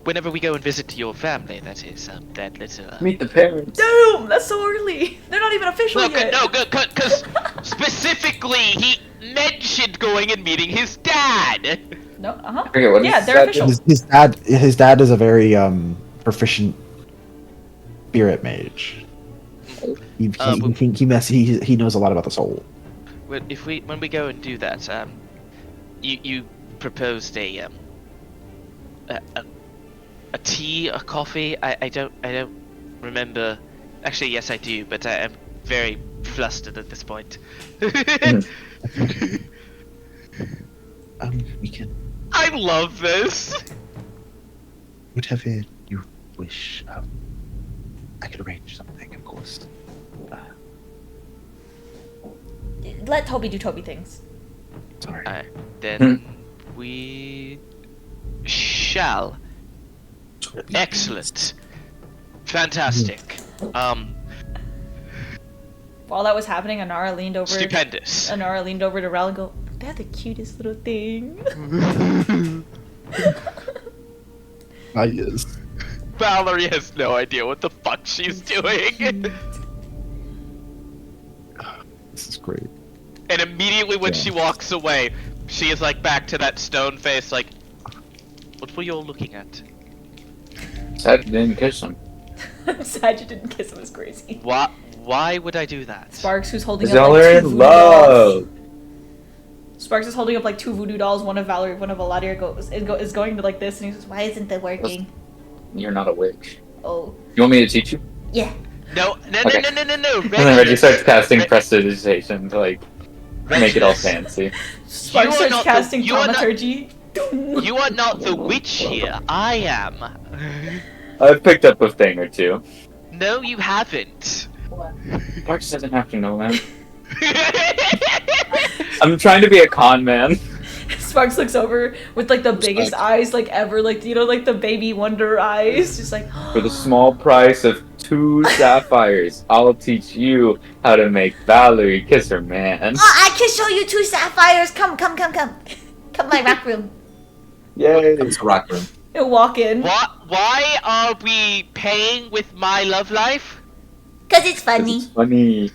whenever we go and visit your family, that is that little. Meet the parents. Damn, that's so early. They're not even official No, yet. because specifically he mentioned going and meeting his dad. No, uh-huh. forget what Yeah, he they're said. official. His dad is a very proficient spirit mage. He knows a lot about the soul. Well, when we go and do that, you proposed a tea, a coffee. I don't remember. Actually, yes, I do, but I am very flustered at this point. We can I love this. whatever you wish. I could arrange something, of course. Let Toby do Toby things. Sorry. Alright, then we shall. Excellent. Fantastic. While that was happening, Anara leaned over. Stupendous. Anara leaned over to Rel and go, "They're the cutest little thing." Yes. Valerie has no idea what the fuck she's doing. This is great. And immediately when she walks away, she is like back to that stone face, like, what were you all looking at? Sad didn't kiss him. I'm sad you didn't kiss him. It's crazy. Why would I do that? Sparks, who's holding Because up y'all like are two in voodoo dolls. love. Sparks is holding up like two voodoo dolls. One of Valerie, one of Aladir is going to like this, and he says, "Why isn't it working?" You're not a witch. Oh, You want me to teach you? yeah. No. Okay. No. And then Reggie starts casting Re- prestidigitation to like make it all fancy. Sparks You are starts not casting you are not- thaumaturgy. You are not the witch here. I am. I've picked up a thing or two. No, you haven't. Parks doesn't have to know that. I'm trying to be a con man. Sparks looks over with like the biggest eyes like ever, like like the baby wonder eyes, just like. For the small price of 2 sapphires, I'll teach you how to make Valerie kiss her man. Oh, I can show you 2 sapphires. Come. Come to my rec room. Yay! It's a rock room. He'll walk in. Why are we paying with my love life? Cause it's funny. It's funny.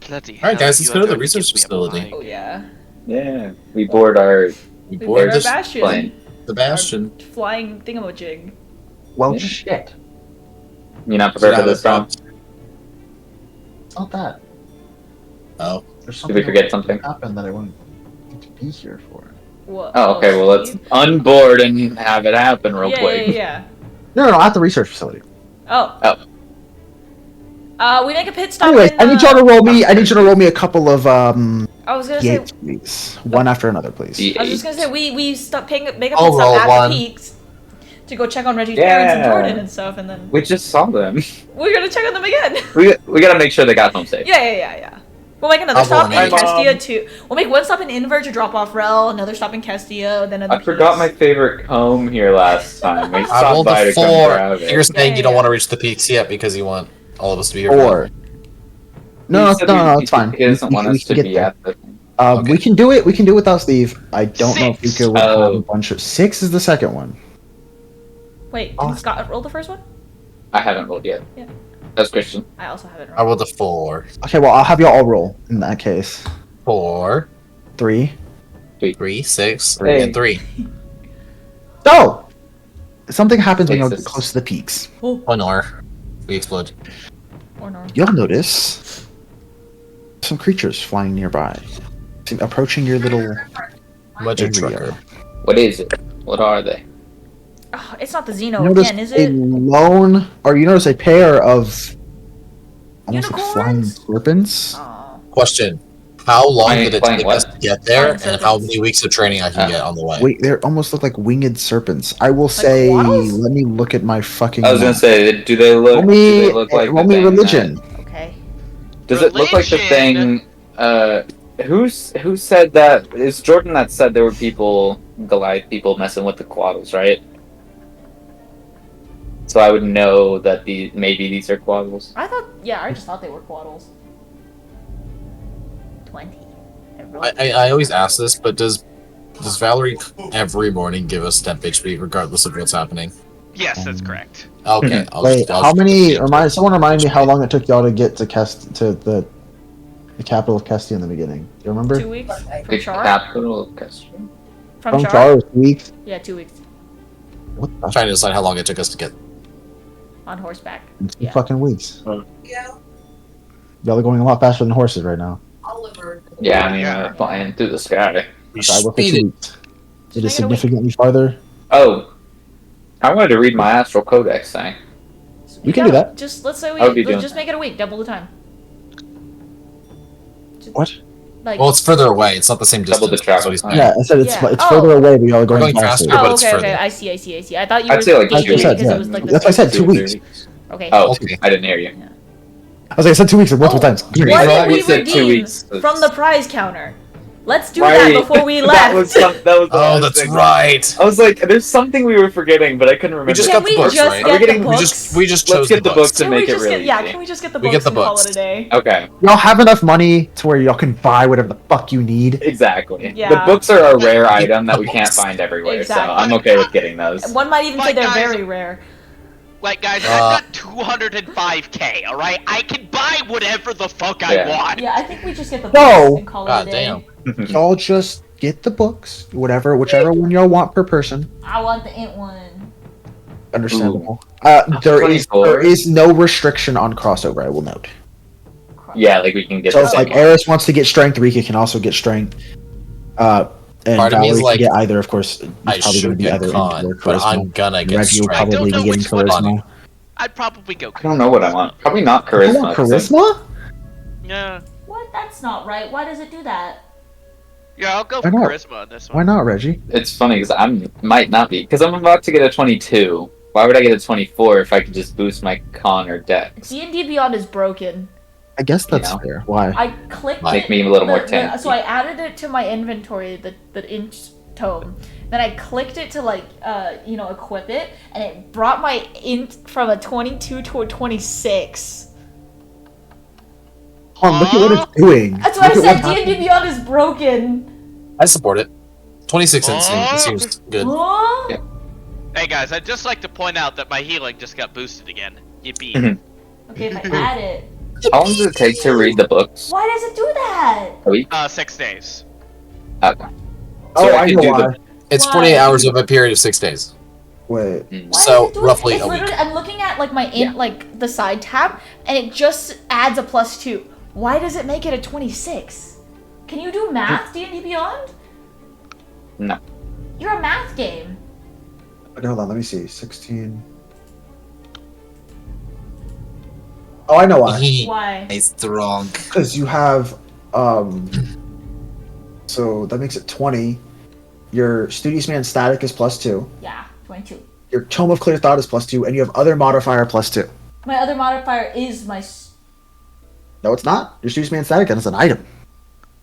Bloody All right, hell, guys, let's you go are to the going research give me a facility. mic. Oh yeah. Yeah, we board our We We board board our this bastion. plane. the bastion. Flying thingamajig. Well, Yeah. shit. You're not prepared for this, Tom? It's not that. Oh, There's Did something we forget that something? happened that I wanted to be here for. What? Oh, okay, well, let's Steve? unboard and have it happen real quick. Yeah. No, at the research facility. Oh. We make a pit stop. Anyways, in, I need y'all to roll me. I need you to roll me a couple of I was gonna say. gates, please. One after another, please. Yeah. I was just gonna say we stop make a pit I'll stop roll at one. the peaks to go check on Reggie's parents and Yeah. Jordan and stuff, and then We just saw them. we're gonna check on them again. We gotta make sure they got home safe. Yeah. We'll make another I'll go stop in on Kestia too. We'll make one stop in Inver to drop off Rel, another stop in Kestia, then another. I forgot my favorite comb here last time. We I stopped rolled by a to come 4. grab You're it. saying you don't Yeah. want to reach the peaks yet because you want all of us to be here. 4. No, He no, said no, it's fine. He doesn't want We us can to get be there. at the. Okay. We can do it. We can do it without Steve. I don't know if 6. Vika would have a Oh. bunch of 6 is the second one. Wait, Oh. didn't Scott roll the first one? I haven't rolled yet. Yeah. That's Christian. I also haven't I rolled. rolled a 4. Okay, well I'll have you all roll in that case. 4, 3. 3, 6, Hey. and 3. Oh! Something happens when you get Jesus. close to the peaks. One or we explode. Or no. You'll notice some creatures flying nearby, approaching your little Budget area. trucker. What is it? What are they? Oh, it's not the You Xeno notice again, is a it? lone, or you notice a pair of almost like flying Unicorns? serpents. Oh. Question: how long Flying- did it flying take what? us to get there, Flying and how serpents. many weeks of training I can get on the way? Wait, they almost look like winged serpents. I will say, waddles? let me look at my fucking. I was gonna map. say, do they look? Roll Do me, they look like roll the me thing religion. Okay. Does it look like the thing? Who said that? It's Jordan that said there were people, Goliath people, messing with the quaddles, right? So I would know that maybe these are quaddles. I just thought they were quaddles. 20. I always ask this, but does Valerie every morning give us temp HP regardless of what's happening? Yes, that's correct. Okay. Wait, how many? Someone remind me how long it took y'all to get to the capital of Kestia in the beginning. Do you remember? 2 weeks The from Char. capital of Kestia. From Char Char. was weeks. Yeah, 2 weeks What I'm the trying to decide how long it took us to get. on horseback. f- Yeah. fucking weeks? Yeah. Y'all are going a lot faster than horses right now. Oliver. Yeah, I mean, we're flying through the sky. So I will for Speed 2 it. weeks. It is Make it a week. significantly farther. Oh, I wanted to read my astral codex thing. We can do that. Just let's say I would be doing let's just make it a week, double the time. What? Like. Well, it's further away. It's not the same Double the distance. That's travel what he's time. saying. Yeah, I said it's Yeah. it's Oh. further away, but y'all are Going going faster, faster. but Oh, it's okay, further. okay. I see. I thought you were I'd say like That's what I gauging it said. because Yeah. it was like the That's what I said. 2 2 or 3 weeks. Okay. Oh, Okay. I didn't hear you. I was like, I said 2 weeks multiple Oh. times. What Right. did We we said 2 redeem weeks. from the prize counter? Let's do Right. that before we left. that was the Oh, last that's thing. right. I was like, there's something we were forgetting, but I couldn't remember. We just Can got the we books, just right? Are we get the getting- books? We just Let's chose get the books to Can we make it just really get easy. can we just get the We books get the and call books. it a day? Okay, Y'all have enough money to where y'all can buy whatever the fuck you need. exactly. Yeah. The books are a rare item that we can't find everywhere, Exactly. so I'm okay with getting those. One might even say Like, they're guys- very rare. Like, guys, Uh, I've got 205k, alright? I can buy whatever the fuck I Yeah. want. Yeah, I think we just get the No. books and call God it a day. damn. Y'all just get the books, whichever one y'all want per person. I want the int one. Understandable. There is no restriction on crossover. I will note. Yeah, like we can get So the if like same. Eris wants to get strength, Rika can also get strength. And Part of me Valerie is can like, get either. Of course, it's I probably going to should be get either con, or but charisma. I'm gonna get Reggie will strength. probably Don't be know getting which one. charisma. I'd probably go I don't know what I want. Probably not You charisma. want 'cause I'm- charisma? Yeah. What? That's not right. Why does it do that? Yeah, I'll go Why for not? charisma on this Why one. not, Reggie? It's funny because might not be because I'm about to get a 22. Why would I get a 24 if I could just boost my con or dex? D&D Beyond is broken. I guess that's You know. fair. Why? I clicked Make it. me a little more tanky. So I added it to my inventory, the int tome. Then I clicked it to equip it, and it brought my int from a 22 to a 26. Hold on, look at what it's doing. That's what Look I at said. what D&D Beyond is broken. I support it. 26 seems good. Huh? Yeah. Hey guys, I'd just like to point out that my healing just got boosted again. Yippee. Mhm. Okay, if I add it, How long does it take to read the books? why does it do that? A week? 6 days. Okay. Oh, So I can know do why. the- It's Why? 48 hours of a period of 6 days. Wait. Why So, does it do roughly It's a week. literally, I'm looking at like my int, like the side tab, and it just adds a +2. Why does it make it a 26? Can you do math, D&D Beyond? No. You're a math game. Okay, hold on. Let me see. 16. Oh, I know why. Why? It's strong. Because you have, so that makes it 20. Your Studious Man static is +2. Yeah, 22. Your Tome of Clear Thought is +2, and you have other modifier +2. My other modifier is my. No, it's not. Your Studious Man static gun is an item.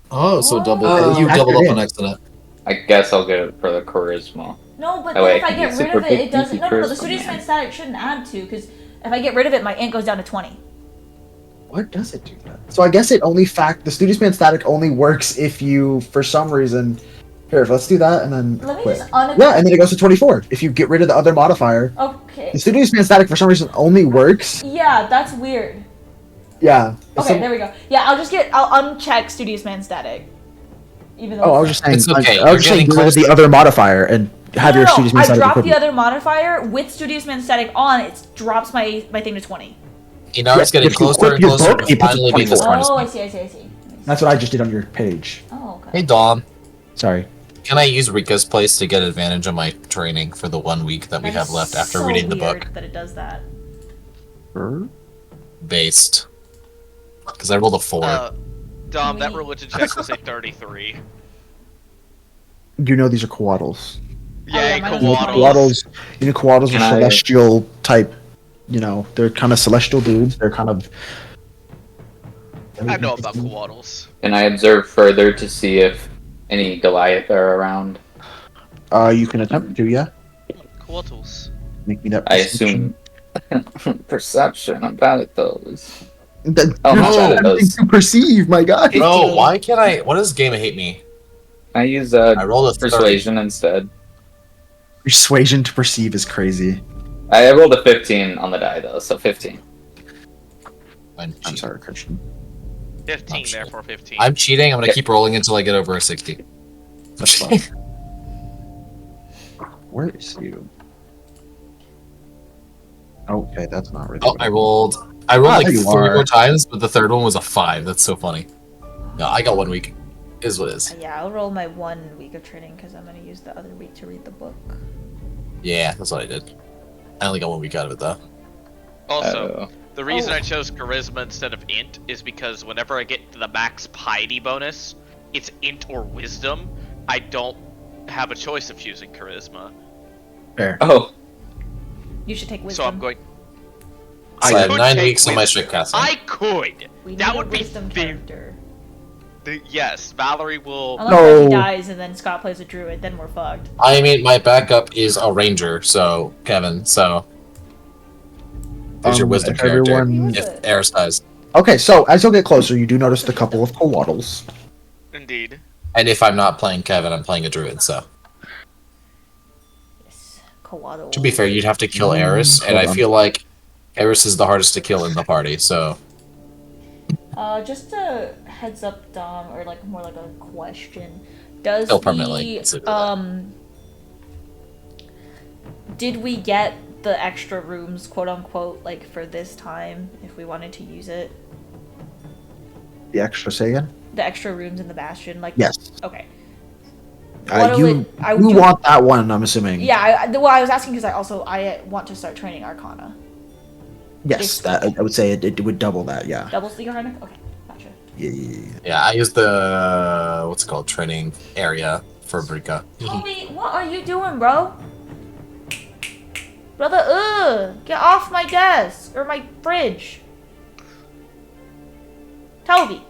Oh, so double. Oh. You double up Factored on in. excellent. I guess I'll get it for the charisma. No, but That then way if I I can get get rid super of it, big it doesn't. beefy No, the charisma, Studious Man man. static shouldn't add to, because if I get rid of it, my int goes down to 20. What does it do that? So I guess it only the Studious Man static only works if you, for some reason, here. Let's do that and then Let me quit. just Yeah, and then it goes to 24 if you get rid of the other modifier. Okay. The Studious Man static for some reason only works. Yeah, that's weird. Yeah. Okay, there we go. Yeah, I'll uncheck Studious Man static. Even though Oh, I was just saying. It's okay, I was just you're saying getting get rid of the close. other modifier and have your Studious Man I static dropped the equivalent. other modifier with Studious Man static on. It drops my thing to 20. You know, it's Yeah, getting if you closer equip and your closer book, to it puts it finally being the 24. smartest. Oh, I see. That's what I just did on your page. Oh, okay. Hey, Dom. Sorry. Can I use Rika's place to get advantage of my training for the 1 week that we That have is left after so reading the weird book? that it does that. Based. Because I rolled a 4. Dom, that We- religion check was a 33. You know these are coatls. Yay, mine was You know, a Coatls. coatls Can are I- celestial type. You know, they're kind of celestial dudes. They're kind of. I know about Coatls. Can I observe further to see if any Goliath are around? You can attempt to, yeah. Coatls. Make me that. I assume perception about those. That, Oh, you're no. trying to perceive, my God. Bro, why can't I? What does game hate me? I use I rolled a 30. persuasion instead. Persuasion to perceive is crazy. I rolled a 15 on the die though, so 15. I'm sorry, Christian. 15, Oh, shit. therefore 15. I'm cheating. I'm gonna Yeah. keep rolling until I get over a 60. That's fine. Where is you? Okay, that's not really. Oh, I rolled like there you 3 are. more times, but the third one was a 5. That's so funny. No, I got 1 week. Is what it is. Yeah, I'll roll my 1 week of training because I'm going to use the other week to read the book. Yeah, that's what I did. I only got 1 week out of it though. Also, the reason Oh. I chose charisma instead of int is because whenever I get to the max piety bonus, it's int or wisdom. I don't have a choice of choosing charisma. Fair. Oh, You should take So wisdom. I'm going. So I have could 9 take weeks on my wisdom. strict casting. I could. We need That a would be wisdom very. character. Yes, Valerie will. Unless No. he dies and then Scott plays a druid, then we're fucked. I mean, my backup is a ranger, so Kevin. So there's your wisdom if character. everyone- Who is If it? Eris dies, Okay, so as you'll get closer, you do notice the couple of coatls. Indeed. and if I'm not playing Kevin, I'm playing a druid. So Yes. Coatl. to be fair, you'd have to kill Eris, and I hold on. feel like Eris is the hardest to kill in the party. So Just a heads up, Dom, or like more like a question. Does Still permanently the consider that. did we get the extra rooms, quote unquote, like for this time if we wanted to use it? The extra say again? The extra rooms in the bastion, like Yes. Okay. What'll You it- want that one, I'm assuming. Yeah, well, I was asking because I want to start training Arcana. Yes, that I would say it would double that. Yeah. Doubles the Arcana. Okay, gotcha. Yeah. yeah, I used the what's it called training area for Brika. Toby, what are you doing, bro? Brother, get off my desk or my fridge. Toby.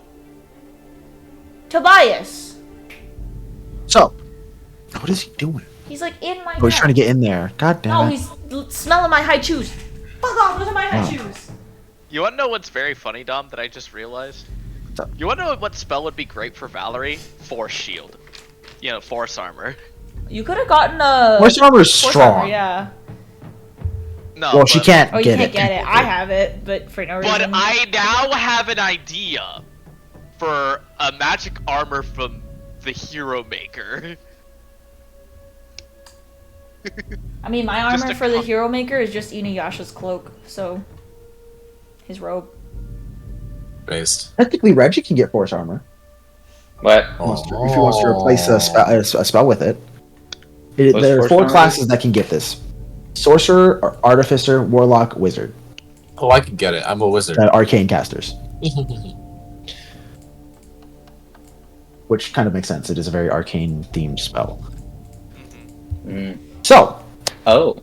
Tobias. So, what is he doing? He's like in my Oh, he's desk. trying to get in there. God damn No, it. he's smelling my high shoes. Fuck off, those are my high Oh. shoes. You want to know what's very funny, Dom, that I just realized? What's up? You want to know what spell would be great for Valerie? Force shield. You know, force armor. You could have gotten a Force armor is force strong. armor, yeah. No, Well, she but- can't Oh, you get can't it. get it. I have it, but for no But reason. I now have an idea for a magic armor from the Hero Maker. I mean, my Just armor a for the con- Hero Maker is just Inuyasha's cloak, so his robe. Based. Technically, Reggie can get force armor what? if he wants to replace a spell with it. What's There are force 4 armor? classes that can get this: sorcerer, artificer, warlock, wizard. Oh, I could get it. I'm a wizard. Arcane casters, which kind of makes sense. It is a very arcane themed spell. Mm. So, Oh.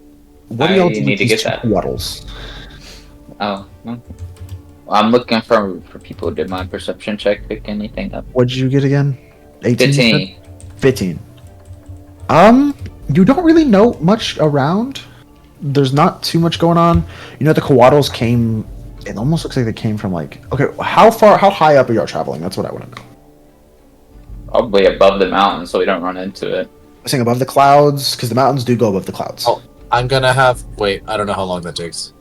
what do y'all I do need with to these get two that. coatls? Oh. well, I'm looking for people. Did my perception check pick anything up? What did you get again? 18. you said? 15. 15. You don't really know much around. There's not too much going on. You know, the Coatls came. It almost looks like they came from like. Okay, how high up are y'all traveling? That's what I want to know. Probably above the mountain, so we don't run into it. I'm saying above the clouds, because the mountains do go above the clouds. Oh. I'm gonna have. Wait, I don't know how long that takes.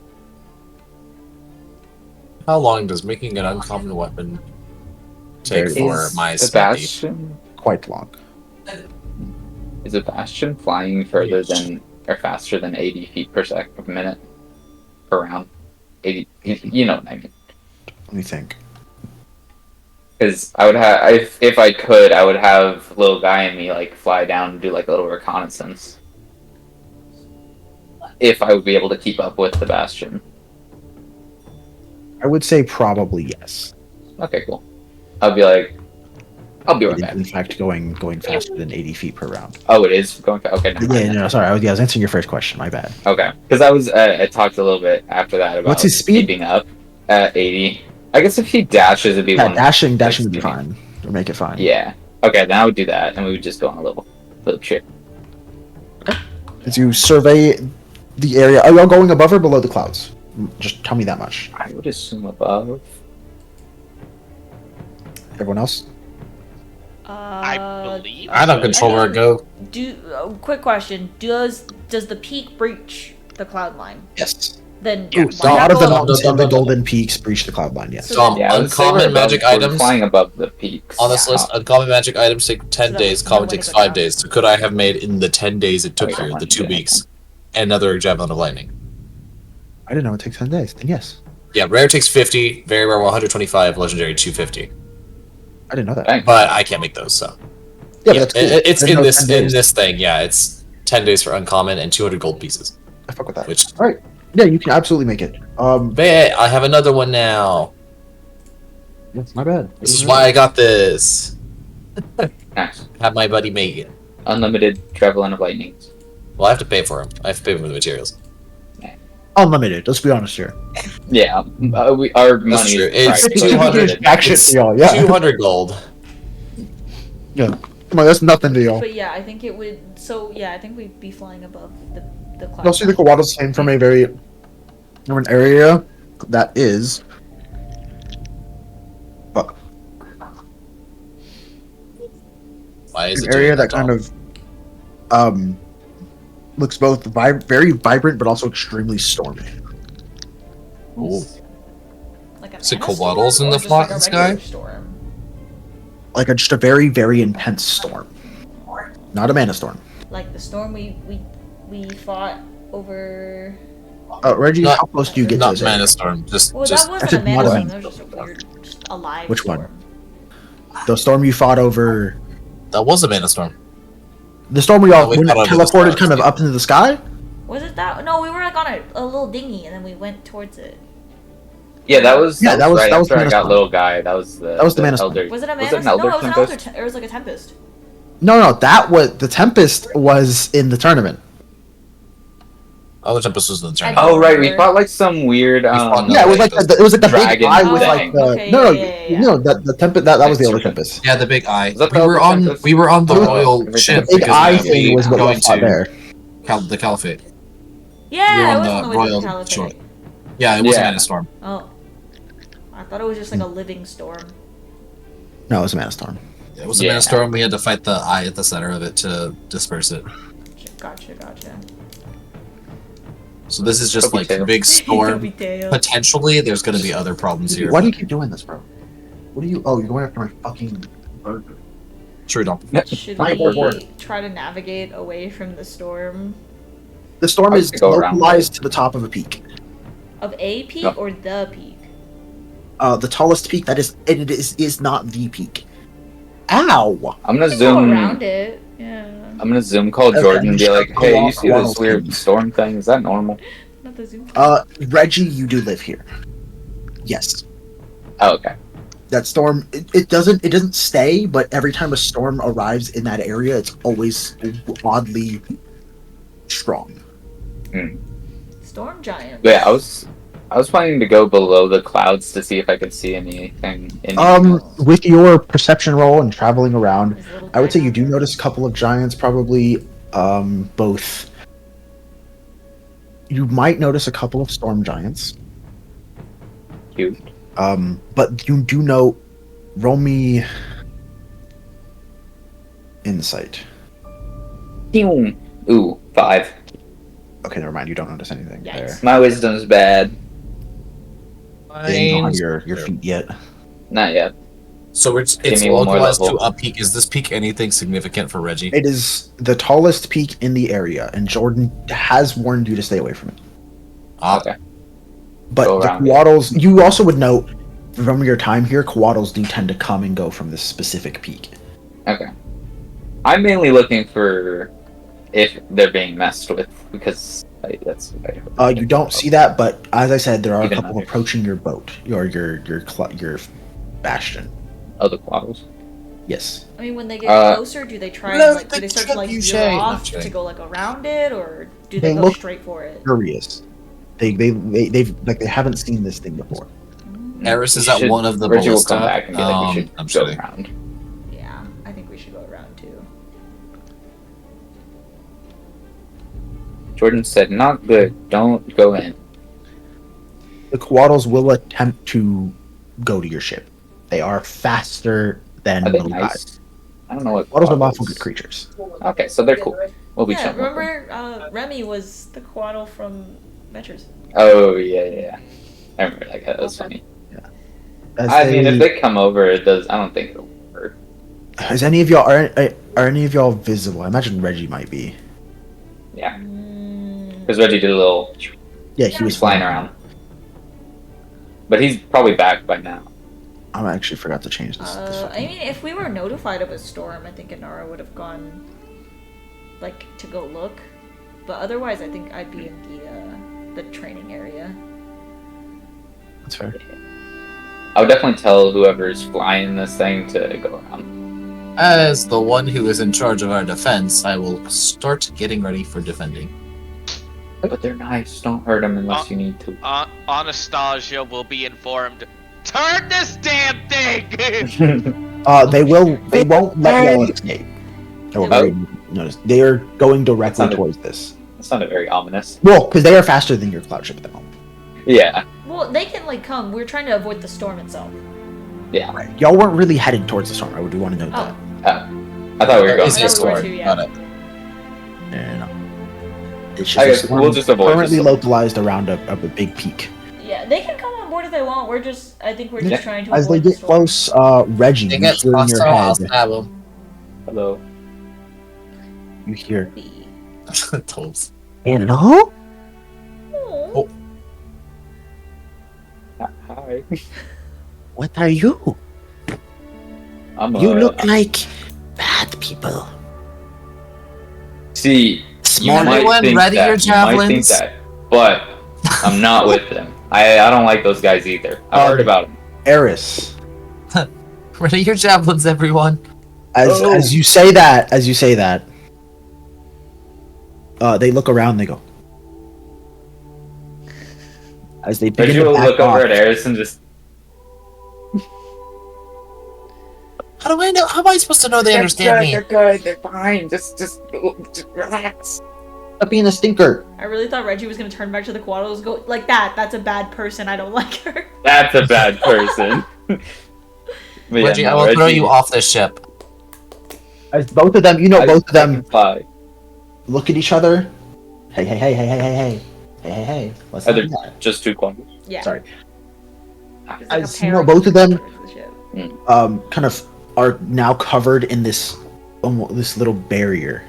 How long does making an uncommon weapon take Very for Is my the smithy? Bastion? Quite long. Is a Bastion flying further than or faster than 80 feet per minute per round? 80. You know what I mean? Let me think. Because I would have, if I could, I would have little guy and me like fly down and do like a little reconnaissance. If I would be able to keep up with the Bastion. I would say probably yes. Okay, cool. I'll be like, I'll be right It is, back. in fact, going faster than 80 feet per round. Oh, it is going fast. Okay, never mind. No, sorry. I was answering your first question. My bad. Okay, because I talked a little bit after that about What's his speed? keeping up at 80. I guess if he dashes, it'd be Yeah, one. dashing would be fine. Or make it fine. Yeah. Okay, then I would do that, and we would just go on a little trip. As you survey the area, are y'all going above or below the clouds? Just tell me that much. I would assume above. Everyone else? I believe. I don't control where it go. Quick question: Does the peak breach the cloud line? Yes. Then Yeah, why So a not lot of go the above? mountains and no, the no. golden peaks breach the cloud line. Yes. So Yeah, I would say we're Uncommon above- magic we're items flying above the peaks. on this list. Uncommon magic items take 10 So days. that Common no one takes is 5 around. days. So could I have made in the 10 days it took Oh, yeah, here, the one 2 day. weeks, another javelin of lightning? I didn't know it takes 10 days. Then yes. Yeah, rare takes 50, very rare 125, legendary 250. I didn't know that. Thanks. But I can't make those, so Yeah, yeah, but that's cool. it's I didn't in know this 10 in days. this thing. Yeah, it's 10 days for uncommon and 200 gold pieces. I fuck with that. Which All right. Yeah, you can absolutely make it. bet I have another one now. That's my bad. This is why I got this. Nice. Have my buddy make it. Unlimited Javelin of Lightning. Well, I have to pay for him. I have to pay for the materials. Unlimited. Let's be honest here. Yeah, our That's money true. is It's right, 200. Back shit It's for y'all. Yeah. 200 gold. Yeah. Come on, that's nothing to y'all. But yeah, I think it would. So yeah, I think we'd be flying above the cloud. You'll see the Coatls came from from an area that is. Why is An it area doing that kind all? of looks both very vibrant but also extremely stormy. Ooh. Like a Is it mana Coatls storm in the or just like a sky? regular storm? Like just a very intense storm. Not a mana storm. Like the storm we fought over. Reggie, Not- how close do you get to Not this area? mana storm. Just Well, just that I wasn't said a mana not a storm. mana That was just a weird, just a live Which one? storm. The storm you fought over. that was a mana storm. The storm where y'all Oh, we when it fought over the teleported stars, kind of yeah. up into the sky? Was it that? No, we were like on a little dinghy and then we went towards it. Yeah, that was Yeah, that was- right that was after I Mana got Storm. little guy. That was the That was the Mana Storm. elder. Was it a Was mana? it an elder No, it was an tempest? elder. It was like a tempest. No, that was the Tempest was in the tournament. Other Tempest was in the I tournament. Oh right, we remember. fought like some weird. fought Yeah, it was like like it was like the big dragon eye with thing. like the Okay, no, yeah. no, the Tempest that was the Elder Tempest. Yeah, the big eye. Was that We the were Elder on Tempest? we were on the Oh, royal everything. ship The big because eye we thing were was what going was fought to there. the Caliphate. Yeah, We were it on was the on the way to royal the Caliphate. shore. Yeah, it was a Yeah. mana storm. Oh, I thought it was just like a living storm. No, it was a Mana Storm. It was a Yeah. mana storm. We had to fight the eye at the center of it to disperse it. Gotcha. So this is just Toby like tail. big storm. Toby tail. Potentially, there's going to be other problems here. Why do you but keep doing this, bro? What are you? Oh, you're going after my fucking burger. Sure, don't. Should Fine, we word. try to navigate away from the storm The storm I is would go around. localized to the top of a peak. of a peak No. or the peak? The tallest peak that is, and it is not the peak. Ow! I'm gonna We can go zoom. around it. Yeah. I'm gonna zoom call Okay, Jordan and be shut like, the "Hey, you walk- see this walk weird in. storm thing? Is that normal?" Not the zoom. Reggie, you do live here. Yes. Oh, okay. That storm, it doesn't stay, but every time a storm arrives in that area, it's always oddly strong. Storm giant. But yeah, I I was planning to go below the clouds to see if I could see anything. With your perception roll and traveling around, There's a little I would guy say you down do there. notice a couple of giants, probably both. You might notice a couple of storm giants. Cute. But you do know, roll me insight. Ooh, 5. Okay, never mind. You don't notice anything there. Yikes. My wisdom's bad. Yeah, you don't have Fine. your feet yet. Not yet. So it's me one more localized to level. a peak. Is this peak anything significant for Reggie? It is the tallest peak in the area, and Jordan has warned you to stay away from it. Okay. But Go the around it. Coatls, you also would note from your time here, Coatls do tend to come and go from this specific peak. Okay. I'm mainly looking for if they're being messed with, because that's what I heard. You don't see that, but as I said, there are a Even couple better. approaching your boat, your bastion. Other quaddles. Yes. I mean, when they get Uh, closer, do they try Look, and like do the they start to like trebuchet. veer No, off kidding. to go like around it, or do They they go look- straight for it? Furious. They've like they haven't seen this thing before. Eris is We at should- one of the Reggie will ballista. come back and be like, we should I'm go kidding. around. Yeah, I think we should go around too. Jordan said, not good. Don't go in. The Coatls will attempt to go to your ship. They are faster than Are they little guys. nice? I don't know what Coatls are quaddles- lawful good creatures. Okay, so they're cool. We'll be Yeah, chilling. with them. remember Remy was the Quaddle from Metros. Oh, yeah. I remember that guy. That was funny. As I mean, if they- they come over, I don't think it'll work. Is any of y'all are any of y'all visible? I imagine Reggie might be. Yeah. Mm, Because Reggie did a little... Yeah, he was flying around. But he's probably back by now. I actually forgot to change this. I mean, if we were notified of a storm, I think Inara would have gone, like, to go look. But otherwise, I think I'd be in the training area. That's fair. I would definitely tell whoever's flying this thing to go around. As the one who is in charge of our defense, I will start getting ready for defending. But they're nice. Don't hurt them unless you need to. Anastasia will be informed. Turn this damn thing! They won't let y'all escape. Oh, Oh. notice they are going directly Sounded- towards this. That sounded very ominous. Well, because they are faster than your cloud ship at the moment. Yeah. Well, they can, like, come. We're trying to avoid the storm itself. Yeah. Right. Y'all weren't really headed towards the storm. I do want to note Oh, that. I thought we were going Is I to thought this we were sword? too, yeah. Got it. And it's I just guess a storm we'll just avoid currently this. localized around a big peak. Yeah, they can come on board if they want. I think we're just Yeah. trying to As they avoid the get storm. close, Reggie, They you get hear in your hostile, I'll head. stab them. Hello. You hear, Tolls. "Hello? Oh. Hi. What are you? I'm You look like bad people." See, Small. you might Everyone think ready that. your You might think javelins? that. But I'm not with them. I don't like those guys either. I've heard about them. Eris. Ready your javelins, everyone. As you say that, they look around. And they go. As they begin Reggie to will back look over off, at Eris and just... How do I know? How am I supposed to know they understand me? They're good. They're fine. Just relax. stop being a stinker. I really thought Reggie was gonna turn back to the Quaddles and go like that. That's a bad person. I don't like her. That's a bad person. But yeah, Reggie, no, I will throw Reggie- you off this ship. As both of them, both of them can fly. look at each other. Hey. Let's Are not there do that. just two quaddles? Yeah. Sorry. It's like a As you pair know, of both of them towards the ship. kind of are now covered in this this little barrier.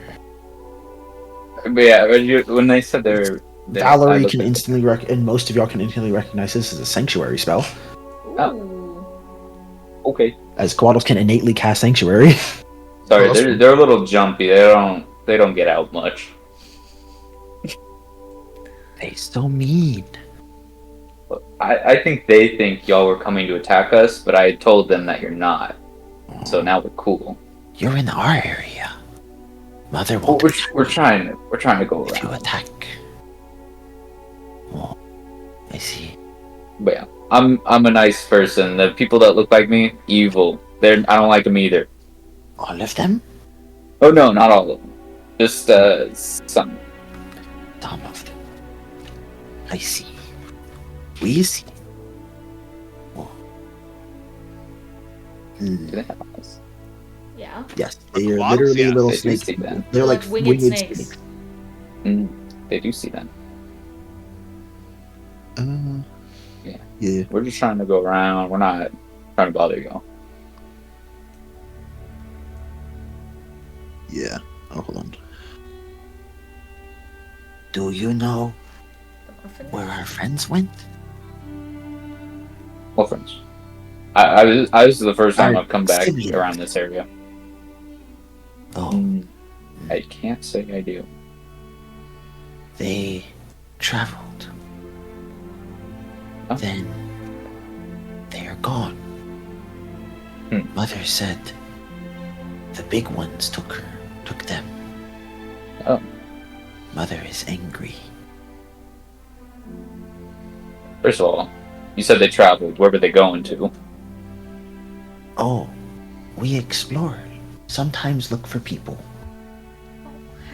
But yeah, when they said I Valerie looked can at- instantly and most of y'all can instantly recognize this as a sanctuary spell, Ooh. Okay. as Coatls can innately cast sanctuary. Sorry, Oh, that's they're a little jumpy. They don't get out much. They so mean. I think they think y'all were coming to attack us, but I told them that you're not. So now we're cool. You're in our area. Mother Well, won't we're trying to go if you around. attack. Oh, I see. But yeah, I'm a nice person. The people that look like me, evil. I don't like them either. All of them? Oh no, not all of them. Just some. Some of them. I see. We see. Oh. Do they have eyes? Yeah. Yes, they are Quaddles, literally yeah. little They do snakes. see that. They're like winged snakes. They do see that. Uh, Yeah. yeah. We're just trying to go around. We're not trying to bother you. Yeah. Oh, hold on. Do you know The muffin? where our friends went? Well, friends. I this is the first time Our I've come back siblings. around this area. Oh, I can't say I do. they traveled. Oh. Then they are gone. Mother said the big ones took them. Oh. Mother is angry. First of all, you said they traveled. Where were they going to? Oh, we explore. Sometimes look for people.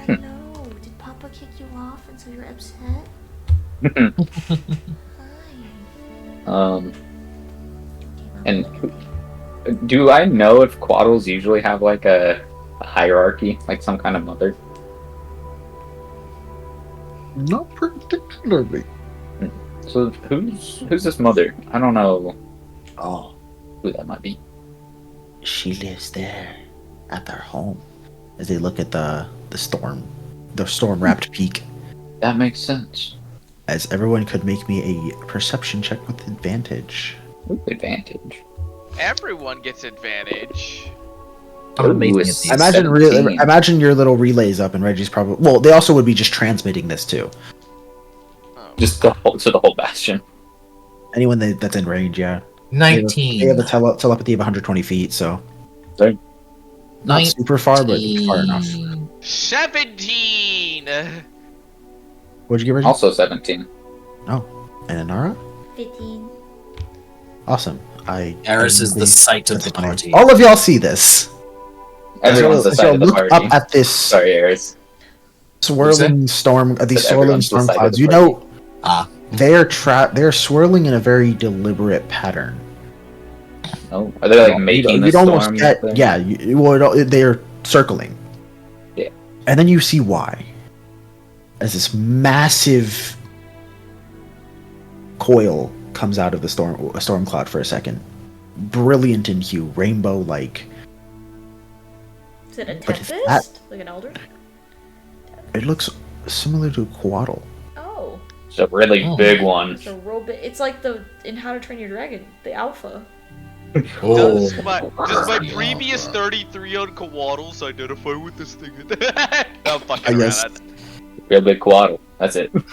Hello. Did Papa kick you off and so you're upset? Hi. And do I know if quaddles usually have like a hierarchy, like some kind of mother? Not particularly. So who's this mother? I don't know Oh, who that might be. she lives there at their home. As they look at the storm-wrapped peak. That makes sense. As everyone could make me a perception check with advantage. Ooh, advantage. Everyone gets advantage. I'm amazing at it's- these. Imagine your little relays up, and Reggie's probably. Well, they also would be just transmitting this too. Oh. Just the whole bastion. Anyone that's in range, yeah. 19. They have a telepathy of 120 feet, so Sorry. not super far, but far enough. 17! What'd you get, Reggie? Also 17. And Anara? 15. Awesome. Eris is the sight of the party. All of y'all see this. Everyone's the As side y'all of the look party. up at this Sorry, Eris. swirling storm, these But swirling everyone's storm the side of clouds. the You party. know, they're swirling in a very deliberate pattern. Oh, are they like making the you'd almost storm? get, thing? yeah. They're circling. Yeah. And then you see why. As this massive coil comes out of the storm cloud for a second, brilliant in hue, rainbow-like. Is it a But it's tempest? Like an elder? It looks similar to a quaddle. Oh. It's a really Oh. big one. It's a robot. It's like in How to Train Your Dragon, the alpha. Does Oh. my previous 33 on Kowaddles identify with this thing? No, I'm fucking Yes. around. Real big quaddle. That's it. His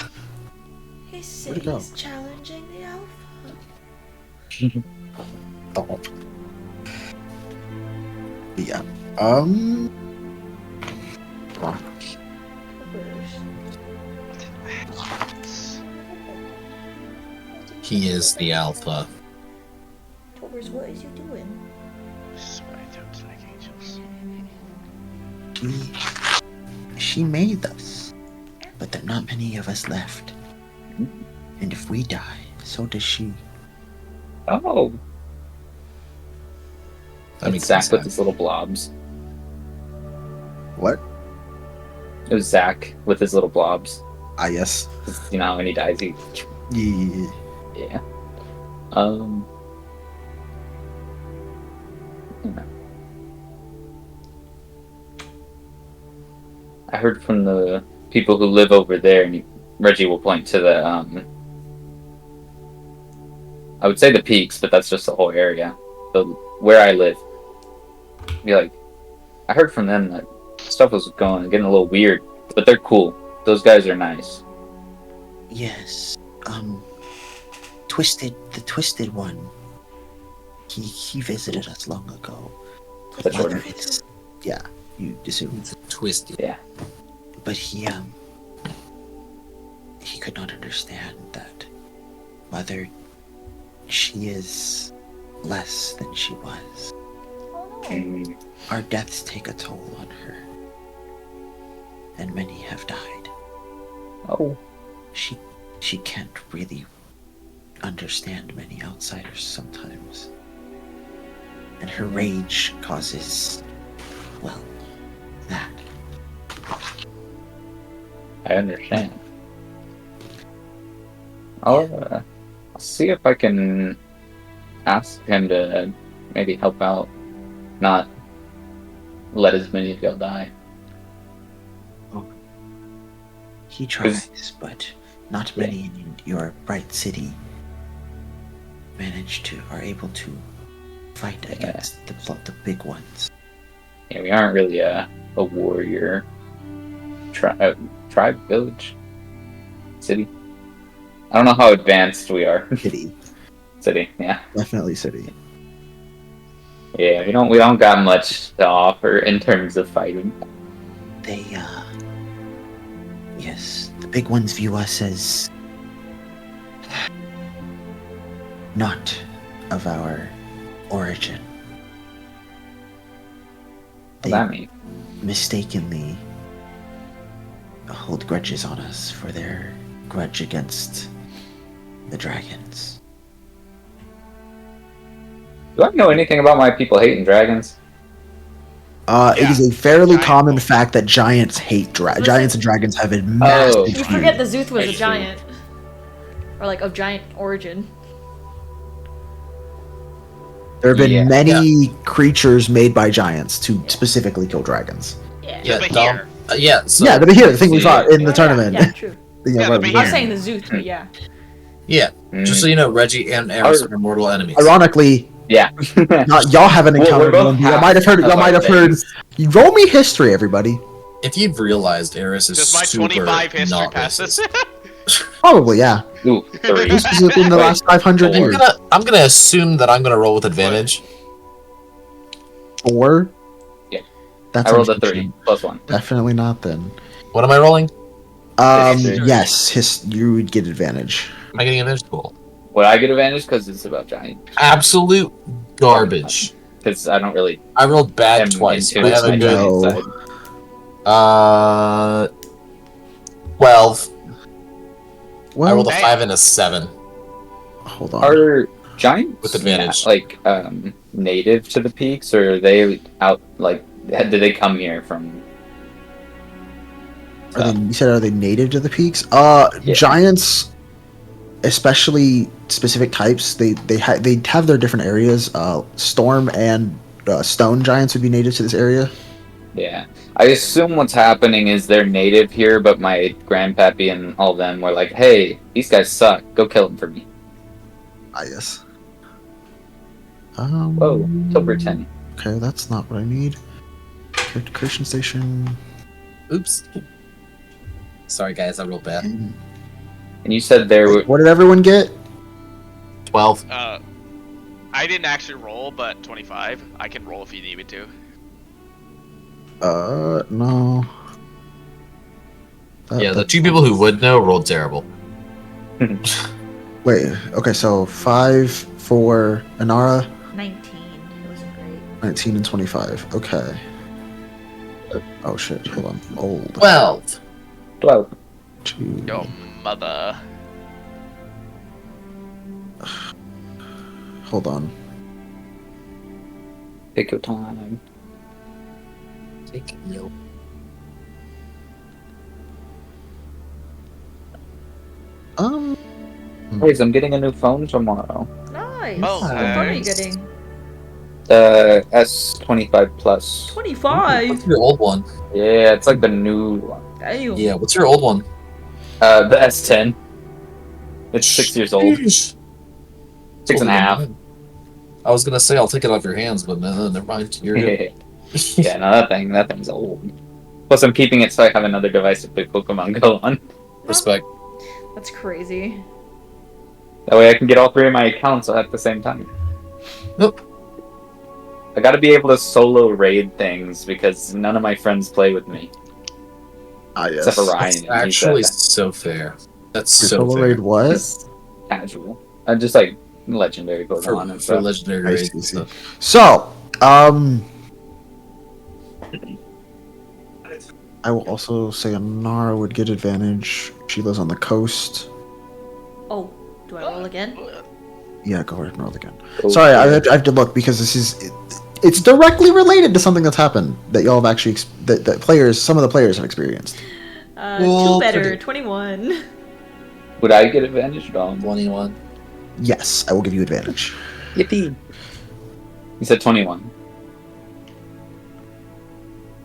Where'd it city go? is challenging the alpha. Oh. Yeah. He is the alpha. Tobers, what is you doing? Toads like angels. She made us. But there are not many of us left. And if we die, so does she. Oh. That It's makes Zach sense. with his little blobs. What? It was Zach with his little blobs. Ah, yes. You know, when he dies, he. Yeah. Yeah. I heard from the people who live over there, and Reggie will point to the, I would say the peaks, but that's just the whole area. Where I live. Be like, I heard from them that stuff was getting a little weird, but they're cool. Those guys are nice. Yes. The twisted one. He visited us long ago. That's Mother Jordan. is, yeah, you assume. Twisted. Yeah. But he could not understand that Mother She is less than she was. Oh no. Mm, Our deaths take a toll on her. And many have died. oh, She can't really understand many outsiders sometimes. And her rage causes, well, that. I understand. I'll see if I can ask him to maybe help out, not let as many of y'all die. He tries, but not many in your bright city are able to fight against the big ones. Yeah, we aren't really a warrior tribe, village, city. I don't know how advanced we are. City, yeah. Definitely city. Yeah, we don't got much to offer in terms of fighting. They, yes, the big ones view us as not of our origin. What does that mean? Mistakenly hold grudges on us for their grudge against the dragons. Do I know anything about my people hating dragons? It is a fairly Giant common folk. fact that giants hate giants and dragons have a massive You feud. forget the Zuth was I a see. giant. Or like of giant origin. There have been Yeah. many creatures made by giants to specifically kill dragons. Yeah. Yeah, but Dom- here. yeah. So, Yeah, the here, the thing we Yeah. fought in the tournament. Yeah, true. Yeah, right, but yeah. I'm saying the Zuth, but yeah. yeah. Just so you know, Reggie and Eris are mortal enemies. Ironically, Yeah. y'all haven't Well, we're encountered both one. Y'all half might have heard. of Y'all might our have heard. things. You roll me history, everybody. If you've realized, Eris is Does my super 25 history not pass this? racist. Probably, yeah. Ooh, 3. This is within the Wait, last 500 four. years. I'm gonna assume that I'm gonna roll with advantage. 4. Yeah. That's I rolled a unfortunate. 3 plus 1. Definitely not then. What am I rolling? History. Yes, you would get advantage. Am I getting advantage? Cool. Would I get advantage because it's about giant? Absolute garbage. Because I don't really. I rolled bad am twice, into but I have a the good. giant side. 12. I Well, rolled a Hey. 5 and a 7. hold on. Are giants With advantage. like native to the peaks, or are they out? Like, did they come here from? You said, are they native to the peaks? Yeah. Giants, especially specific types, they have their different areas. Storm and stone giants would be native to this area. Yeah, I assume what's happening is they're native here, but my grandpappy and all them were like, "Hey, these guys suck. Go kill them for me." Ah, yes. Whoa, October 10. Okay, that's not what I need. Creation station. Oops. Sorry, guys, I rolled bad. And you said there were. What did everyone get? 12. I didn't actually roll, but 25. I can roll if you need me to. No. Yeah, the two people who would know rolled terrible. Wait, okay, so 5 for Inara, 19. It wasn't great. 19 and 25. Okay. Oh shit, hold on. Old. 12. 12. 2. Yo, mother. Hold on. Take your time. Take your Guys, I'm getting a new phone tomorrow. Nice. Oh, What phone are you nice. getting? S25 Plus. 25. What's your old one? Yeah, it's like the new one. Damn. Yeah, what's your old one? The S10. It's 6 years old. Sheesh. 6.5. I was gonna say I'll take it off your hands, but no, never mind. You're good. Yeah, no, that thing's old. Plus, I'm keeping it so I have another device to play Pokemon Go on. Respect. That's crazy. That way, I can get all 3 of my accounts at the same time. Nope. I gotta be able to solo raid things because none of my friends play with me. Ah, yes. Except for Ryan. That's actually so fair. That's so Solo fair. raid what? He's casual. I'm just like legendary Pokemon and For stuff. legendary I raids see, and see. stuff. So, I will also say Anara would get advantage. She lives on the coast. Oh, do I roll again? Yeah, go ahead and roll again. Cool. Sorry, I have to look because this is it's directly related to something that's happened that y'all have actually that players, some of the players have experienced. Two better, 21. Would I get advantage at all? 21. Yes, I will give you advantage. Yippee! You said 21.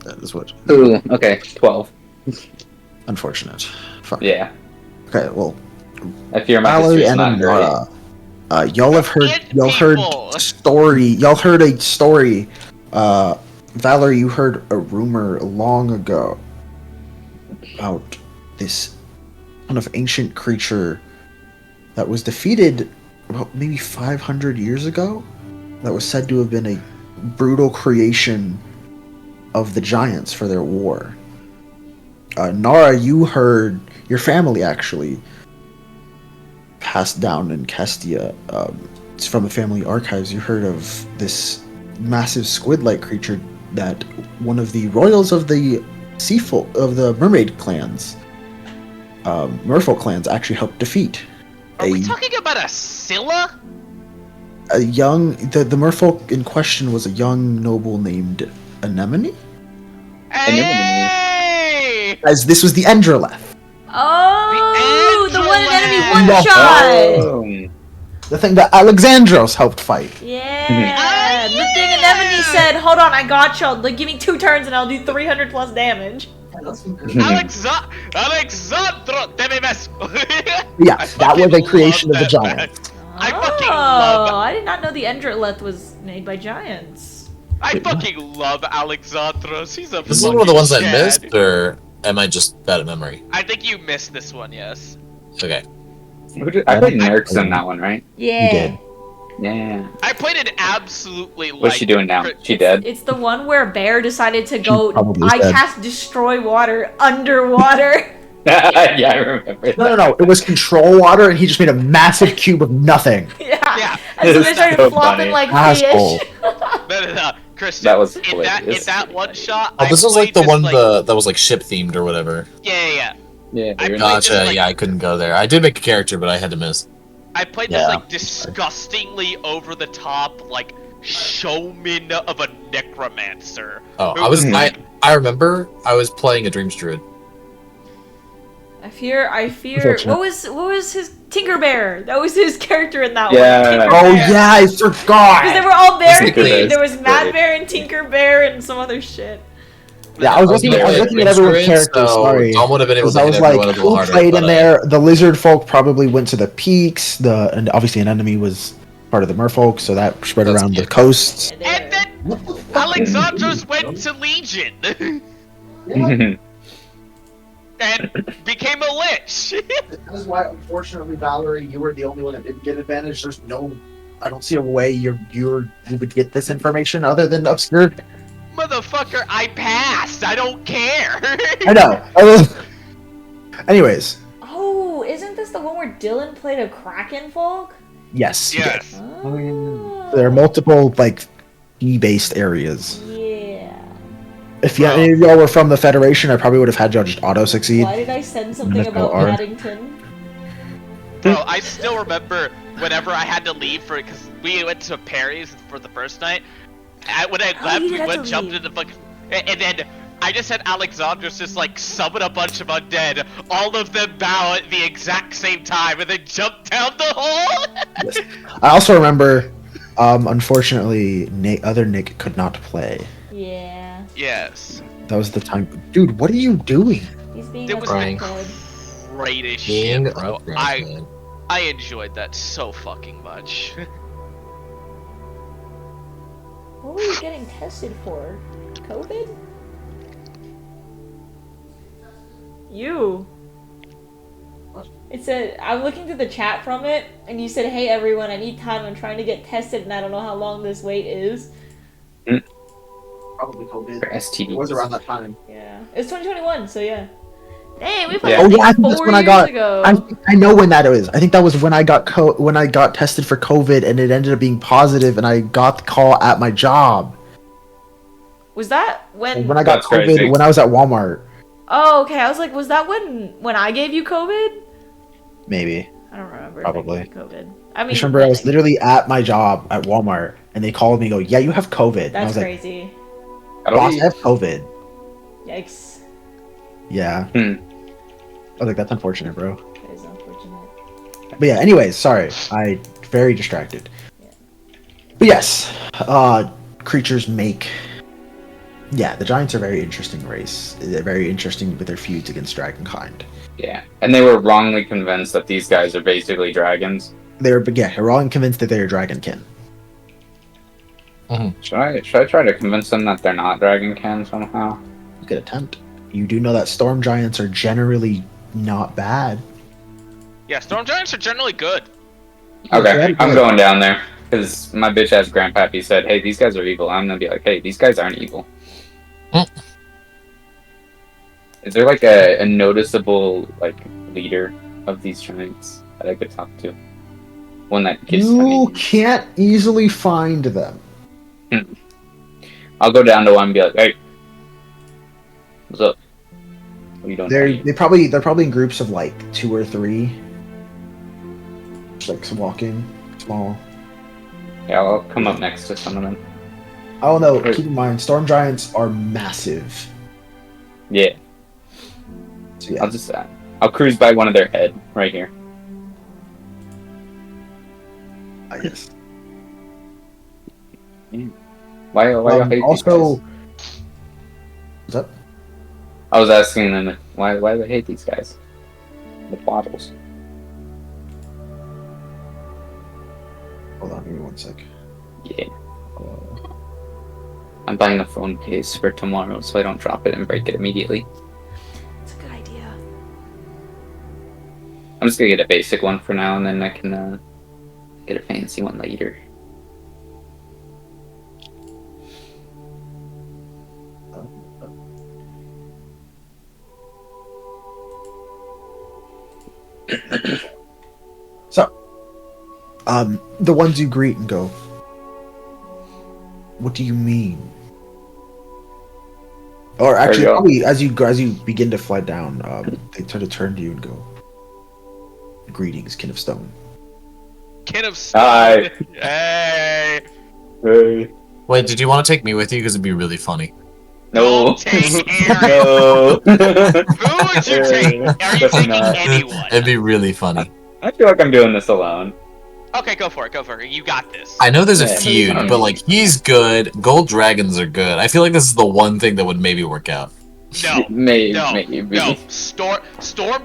That is what. Ooh, okay, 12. Unfortunate. Fuck. Yeah, Okay, well, I fear my Valerie history's and not great. Anara, y'all have heard Good y'all heard people. story. Y'all heard a story. Valerie, you heard a rumor long ago about this kind of ancient creature that was defeated about maybe 500 years ago. That was said to have been a brutal creation of the giants for their war. Nara, you heard your family actually passed down in Kestia. It's from the family archives. You heard of this massive squid-like creature that one of the royals of the of the mermaid clans, merfolk clans, actually helped defeat. Are we talking about a Scylla? A young the merfolk in question was a young noble named Anemone, Hey! as this was the Endreleth, Oh, the one in enemy Andromeda! one shot! Oh, the thing that Alexandros helped fight. Yeah, the thing Anemone said, hold on, I got you. Like, give me 2 turns and I'll do 300 plus damage. Alexandro Demimescu! Yeah, that was a creation of the giants. I fucking love. I did not know the Endreleth was made by giants. I fucking love Alexandros. He's a. This is one of the ones I fucking missed, Chad. or am I just bad at memory? I think you missed this one. Yes. Okay. I played Nerks in that one, right? Yeah. You did. Yeah. I played it absolutely. What's she doing now? She It's, dead? it's the one where Bear decided to go. probably I dead. cast destroy water underwater. Yeah, I remember that. No. It was control water, and he just made a massive cube of nothing. Yeah. Yeah. And so they It's started so flopping funny. like Asshole. fish. No, Christian. That was in hilarious. that one shot. Oh, this I was like played the one this, that was like ship themed or whatever. Yeah. Yeah, I you're played not- this, Gotcha. like- Yeah, I couldn't go there. I did make a character, but I had to miss. I played this Yeah. like disgustingly over the top like showman of a necromancer. Oh, It was like- I remember I was playing a Dreams Druid. I fear. Unfortunate. What was his Tinkerbear? That was his character in that one. Yeah. Tinker Oh Bear. yeah, I forgot. Because they were all bear Tinker themed. Bear. There was Mad Bear and Tinker Bear and some other shit. Yeah, I was looking at everyone's characters. Sorry. Dom would have been able Because to I hit was everyone like, a little who harder. played but in there? The lizard folk probably went to the peaks. And obviously an enemy was part of the merfolk, so that spread That's around the cute. coasts. And then Alexandros went to Legion and became a lich. That is why, unfortunately, Valerie, you were the only one that didn't get advantage. There's no, I don't see a way you would get this information other than obscure. Motherfucker, I passed. I don't care. I know. Anyways, Oh, isn't this the one where Dylan played a Kraken folk? yes. you did. Yes. Oh. There are multiple like key-based areas. Yeah. If any of y'all were from the Federation, I probably would have had y'all just auto succeed. Why did I send something Go about R. Paddington? Bro, I still remember whenever I had to leave for because we went to Perry's for the first night. When I left, you we had went to jumped leave. in the fucking, and then I just had Alexandros just like summon a bunch of undead, all of them bow at the exact same time, and then jump down the hole. I also remember, unfortunately, other Nick could not play. Yeah. Yes, That was the time. Dude, what are you doing? He's being it a was Crying. the greatest Being shit, bro. a man. I enjoyed that so fucking much. What were you getting tested for? COVID? You. It said, I'm looking through the chat from it, and you said, hey everyone, I need time, I'm trying to get tested, and I don't know how long this wait is. Probably COVID. For STDs. It was around that time. Yeah. It's 2021, so yeah. Dang, we played Yeah. that Oh thing yeah, I think that's 4 when I years got. ago. I know when that is. I think that was when I got when I got tested for COVID, and it ended up being positive, and I got the call at my job. Was that when? When I got That's COVID, crazy. when I was at Walmart, Oh, okay. I was like, was that when I gave you COVID? maybe. I don't remember. Probably. If I gave you COVID. I I mean, just remember I was like, literally at my job at Walmart, and they called me, and go, "Yeah, you have COVID." And I that's was like, crazy. That'll "Boss, be- I have COVID." Yikes. Yeah. Hmm. I was like, "That's unfortunate, bro." That is unfortunate. But yeah. Anyways, sorry, I very distracted. Yeah. But yes, creatures make. Yeah, the giants are a very interesting race. They're very interesting with their feuds against dragonkind. Yeah, and they were wrongly convinced that these guys are basically dragons. They're all convinced that they're dragonkin. Should I try to convince them that they're not dragonkin somehow? You could attempt. You do know that storm giants are generally not bad. Yeah, storm giants are generally good. Okay, Yeah, I'm going down there because my bitch ass grandpappy said, "Hey, these guys are evil." I'm gonna be like, "Hey, these guys aren't evil." Is there like a noticeable like leader of these giants that I could talk to? One that gives You can't easily find them. I'll go down to one and be like, "Hey, what's up? What are you doing?" They're probably in groups of like 2 or 3. Just like walking, small. Yeah, I'll come up next to some of them. Oh no, keep in mind, storm giants are massive. Yeah, So yeah, I'll cruise by one of their head right here. I guess. Why y'all hate these also, guys? what's up? I was asking them why they hate these guys. The bottles. Hold on, give me 1 sec. Yeah. I'm buying a phone case for tomorrow so I don't drop it and break it immediately. It's a good idea. I'm just gonna get a basic one for now and then I can get a fancy one later. So, the ones you greet and go, "What do you mean?" Or actually, go. probably as you begin to fly down, they sort of turn to you and go, "Greetings, kin of stone." Kin of Stone. Hi. Hey. Hey. Wait, did you want to take me with you? Because it'd be really funny. No. Don't take Aaron. No. Who would you take? Are you Definitely taking not. anyone? It'd be really funny. I feel like I'm doing this alone. Okay, go for it. You got this. I know there's a Yeah. feud, but like he's good. Gold dragons are good. I feel like this is the one thing that would maybe work out. No. Maybe. No. Storm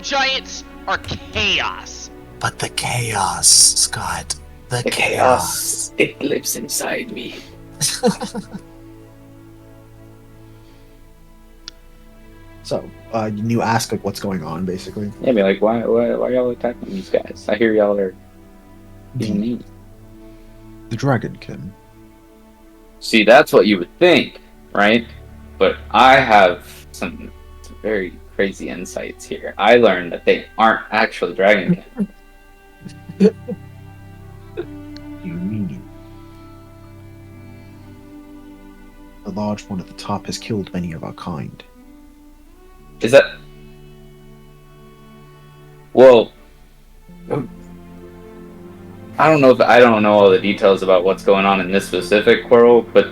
giants are chaos. But the chaos, Scott. The The chaos. chaos, it lives inside me. So, you ask like what's going on, basically. Yeah, be like, why y'all attacking these guys? I hear y'all are being mean. The dragonkin. See, that's what you would think, right? But I have some very crazy insights here. I learned that they aren't actually dragonkin. You mean the large one at the top has killed many of our kind. Is that? Well, I don't know all the details about what's going on in this specific world, but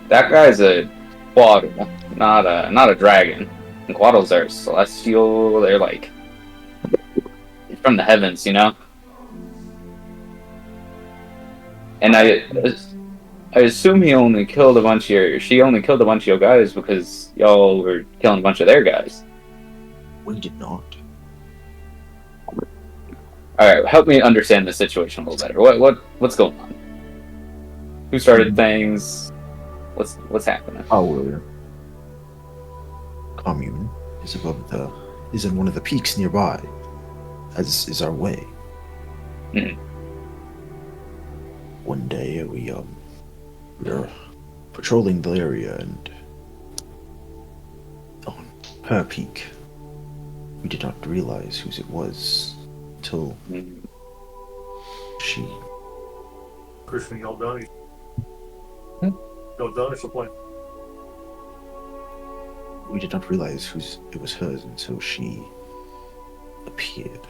that guy's a quaddle, not a dragon. And quaddles are celestial. They're like from the heavens, you know. And I assume she only killed a bunch of your guys because y'all were killing a bunch of their guys. We did not. All right, help me understand the situation a little better. What's going on? Who started things? What's happening? Oh, well, commune is is in one of the peaks nearby, as is our way. Mhm. One day we were patrolling the area, and on her peak We did not realize whose it was until she. Christian, y'all done? Hmm? Y'all done? It's the point. We did not realize whose it was hers until she appeared.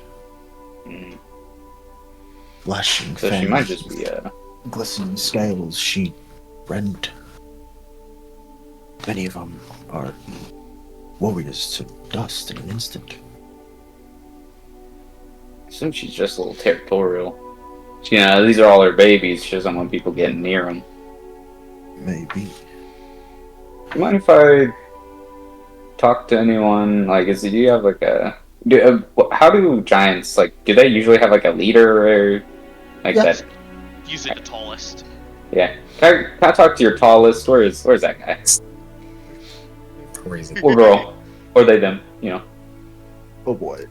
Flashing So fangs, she might just be glistening scales. She rent. Many of them are warriors to dust in an instant. I assume she's just a little territorial. These are all her babies. She doesn't want people getting near them. Maybe. You mind if I talk to anyone? Like, do you have like a? How do giants do they usually have like a leader or like that? Usually the tallest. Yeah. Can I talk to your tallest? Where's that guy? Crazy. Or girl? Or they them? Oh boy.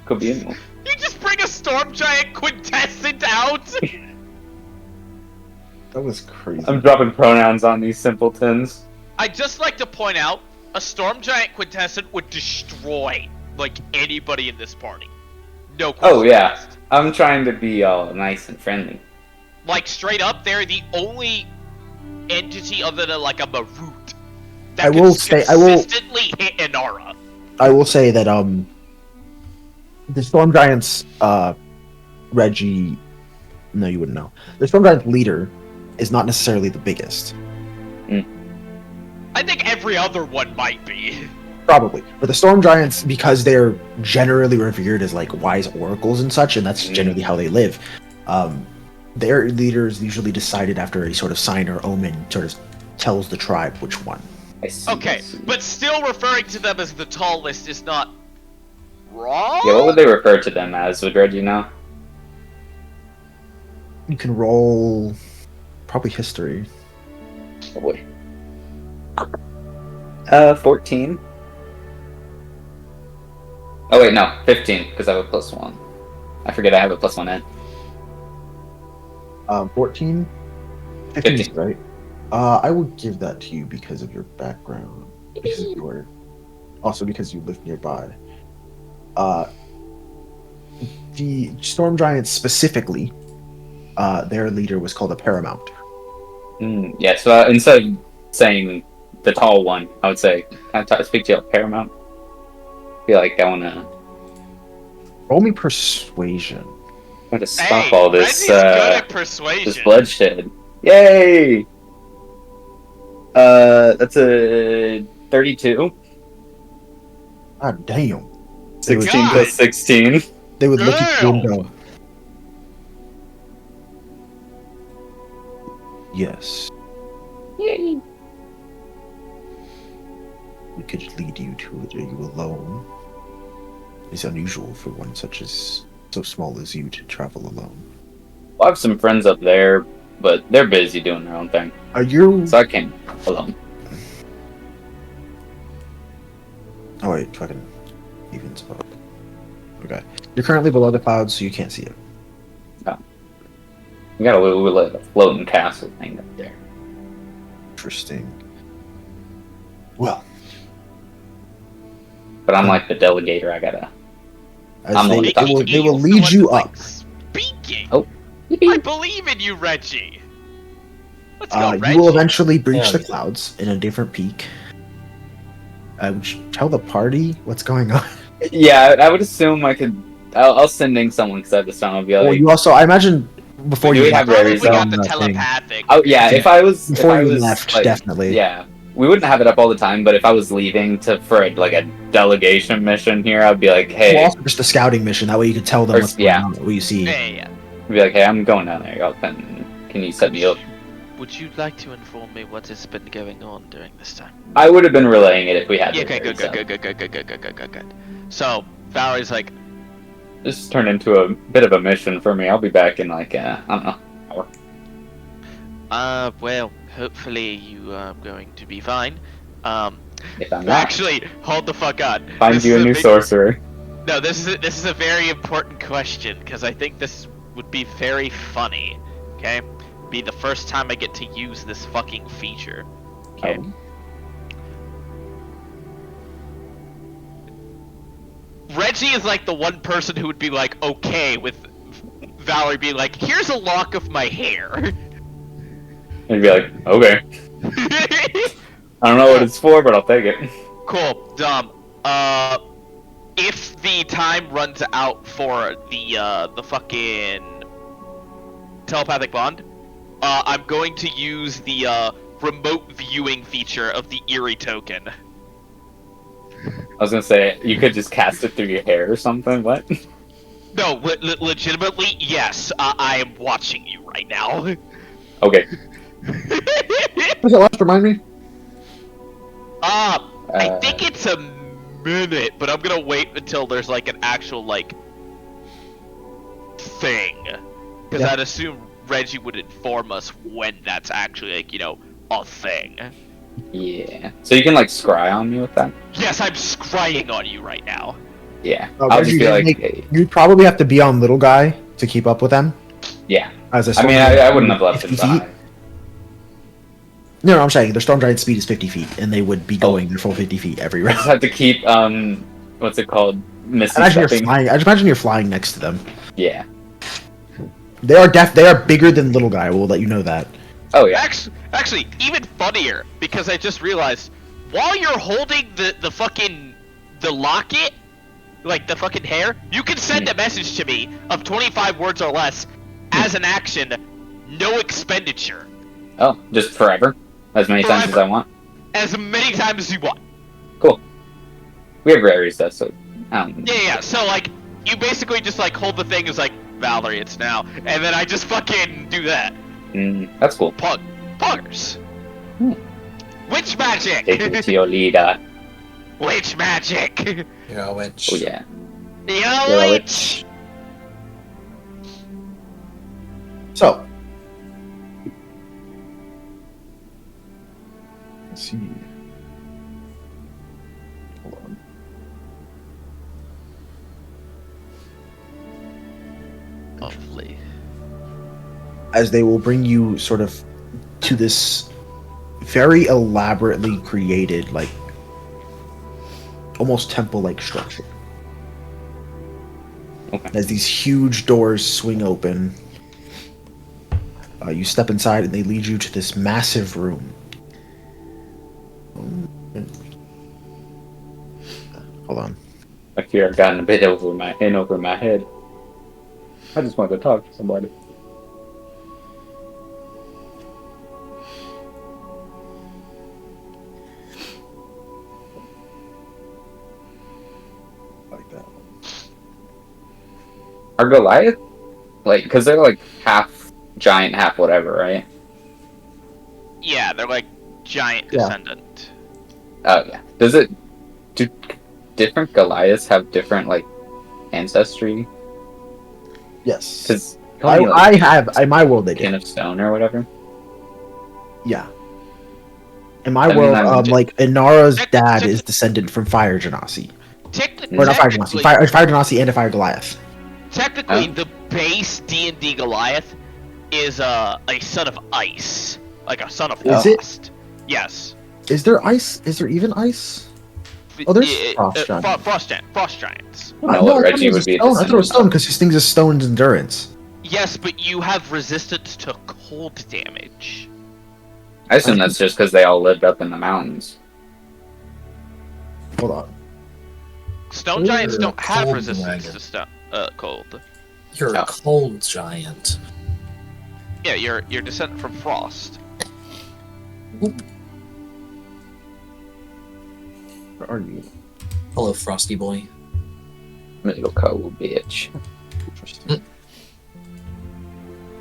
Could be anyone. You just bring a storm giant quintessent out. That was crazy. I'm dropping pronouns on these simpletons. I'd just like to point out, a storm giant quintessent would destroy anybody in this party. No question. Oh yeah. I'm trying to be all nice and friendly. Straight up, they're the only entity other than a Marut that I will say I will consistently hit Inara. I will say that the Storm Giant's Reggie, no, you wouldn't know. The Storm Giant leader is not necessarily the biggest. I think every other one might be. Probably. But the Storm Giants, because they're generally revered as wise oracles and such, and that's generally how they live, their leaders usually decided after a sort of sign or omen sort of tells the tribe which one. I see. Okay, but still referring to them as the tallest is not wrong? Yeah, what would they refer to them as? Would Reggie know? You can roll probably history. Oh boy. 14. Oh wait, no, 15, because I have a +1. I forget I have a +1 in. 14? 15 is right. I will give that to you because of your background. Because of your... Also because you live nearby. The Storm Giants specifically, their leader was called a Paramount. Yeah, so instead of saying the tall one, I would say, can I speak to you Paramount? I feel like I want to... Roll me persuasion. I want to stop all this, Reggie's good at persuasion. this bloodshed. Yay! That's a 32. God damn. 16 plus 16. They would look at you and go, yes. Yay! We could lead you to it, you alone. It's unusual for one such as so small as you to travel alone. Well, I have some friends up there, but they're busy doing their own thing. Are you... So I came alone. Oh wait, fucking evens up. Okay. You're currently below the clouds, so you can't see it. We got a little floating castle thing up there. Interesting. Well, But I'm like the delegator, I gotta... as they will lead you up. Speaking. Oh. I believe in you, Reggie. Let's go, Reggie. You will eventually breach Yeah. the clouds in a different peak. Tell the party what's going on. Yeah, I would assume I could... I'll send in someone because I have the sound. I'll be like... Well, you also, I imagine, before Do you we have left, Probably we got the thing. telepathic. Oh, yeah, if I was... Before if I you was, left, like, definitely. Yeah. We wouldn't have it up all the time, but if I was leaving for a delegation mission here, I'd be like, hey... Well, also just a scouting mission. That way you could tell them Or- what's going yeah. on, what you see. Yeah. I'd be like, hey, I'm going down there. Y'all can you set me up? Would you like to inform me what has been going on during this time? I would have been relaying it if we had Yeah, the okay, birds, so. good. So, Valerie's like, This turned into a bit of a mission for me. I'll be back in I don't know, hour. Well, hopefully you are going to be fine. If I'm not, actually, hold the fuck on. find This you is a new big- sorcerer. No, this is a very important question, because I think this would be very funny, okay? Be the first time I get to use this fucking feature. Okay. Oh. Reggie is like the one person who would be like okay with Valerie being like, here's a lock of my hair. And be like, okay. I don't know what it's for, but I'll take it. Cool. If the time runs out for the fucking telepathic bond, I'm going to use the remote viewing feature of the Eerie token. I was gonna say, you could just cast it through your hair or something, what? No, legitimately, yes. I am watching you right now. Okay. What's it last? Remind me. I think it's a minute, but I'm gonna wait until there's like an actual like thing, because Yeah. I'd assume Reggie would inform us when that's actually like a thing. Yeah. So you can like scry on me with that? Yes, I'm scrying on you right now. Yeah. Oh, I'll Reggie, just be you like, make- hey. You'd probably have to be on little guy to keep up with them. Yeah. As a I storm mean, giant, I wouldn't have left 50 it feet. behind. No, I'm saying their storm giant speed is 50 feet, and they would be going their full 50 feet every I round. just have to keep, what's it called? Misty Imagine you're stepping. flying. I just imagine you're flying next to them. Yeah. They are bigger than little guy. We'll let you know that. Oh, yeah. Actually, even funnier, because I just realized while you're holding the fucking locket, like the fucking hair, you can send a message to me of 25 words or less as an action, no expenditure. Oh, just forever? As many times as I want? As many times as you want. Cool. We have rare stuff, so Yeah. So like, you basically just like hold the thing as like, Valerie, it's now, and then I just fucking do that. That's cool. Puggers. Witch magic. Take me to your leader. Witch magic. You're a witch. Oh yeah. You're You're a a witch. So, let's see. Hold on. Lovely. As they will bring you sort of to this very elaborately created, like almost temple-like structure. Okay. As these huge doors swing open, you step inside and they lead you to this massive room. Hold on. I fear I've gotten a bit over my head. I just want to talk to somebody. Like that. Are Goliath like? Because they're like half giant, half whatever, right? Yeah, they're like giant Yeah. descendant. Oh yeah. Do different Goliaths have different like ancestry? Yes. Because I have in my world they Kin do. of Stone or whatever. Yeah. In my I mean, world, I'm like Inara's Check- dad check- is descended from Fire Genasi. Technically, Or not Fire Genasi. Fire Genasi and a Fire Goliath. technically, Oh. the base D&D Goliath is a son of ice, like a son of Is it? frost. Yes. Is there ice? Is there even ice? Oh, there's frost giants. Frost giants. I don't know No, what I thought Reggie it was would be. stone. I thought it was stone because his thing's a stone's endurance. Yes, but you have resistance to cold damage. I assume that's just because they all lived up in the mountains. Hold on. Stone giants You're don't a have cold resistance dragon. to cold. You're Oh. a cold giant. Yeah, you're descendant from frost. Where are you? Hello, Frosty boy. Little cold bitch.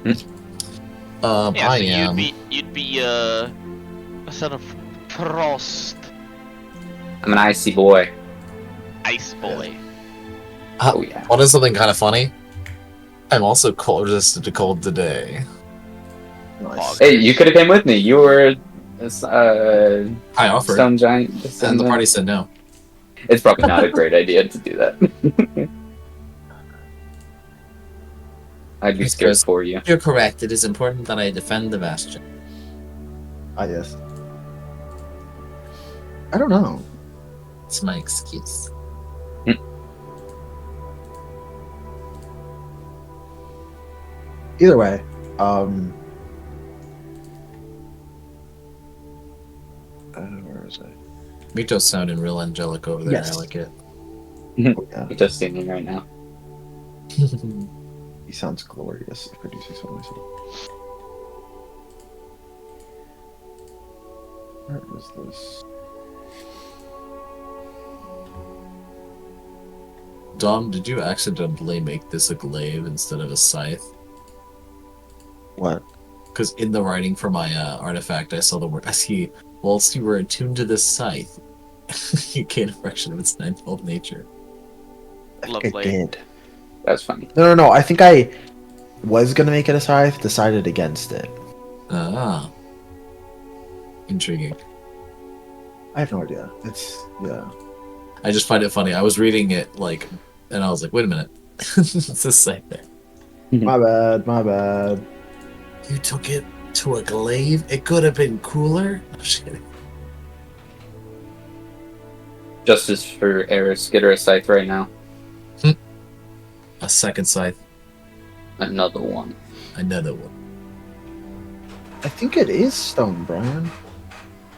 Yeah, I so am. You'd be a son of frost, I'm an icy boy. ice boy. Oh yeah. What is something kind of funny? I'm also cold resistant to cold today. Nice. Hey, you could have came with me. You were I offered, stone giant. and the descendant. party said no. It's probably not a great idea to do that. I'd be scared Because- for you. You're correct. It is important that I defend the bastion. Ah, yes. I don't know. It's my excuse. Either way, where is it? Mito's sounding real angelic over there. Yes. I like it. Yeah, Just singing right now. he sounds glorious. If I do say so myself. Where is this? Dom, did you accidentally make this a glaive instead of a scythe? What? Because in the writing for my artifact, I saw the word. I see. Whilst you were attuned to this scythe, you gain a fraction of its ninefold nature. I think Lovely. I did. That's funny. No. I think I was gonna make it a scythe. Decided against it. Ah, intriguing. I have no idea. Yeah. I just find it funny. I was reading it and I was like, wait a minute, it's a scythe there. My bad. You took it to a glaive? It could have been cooler? I'm just kidding. Justice for Eris. Get her a scythe right now. A second scythe. Another one. Another one. I think it is stone, Brian.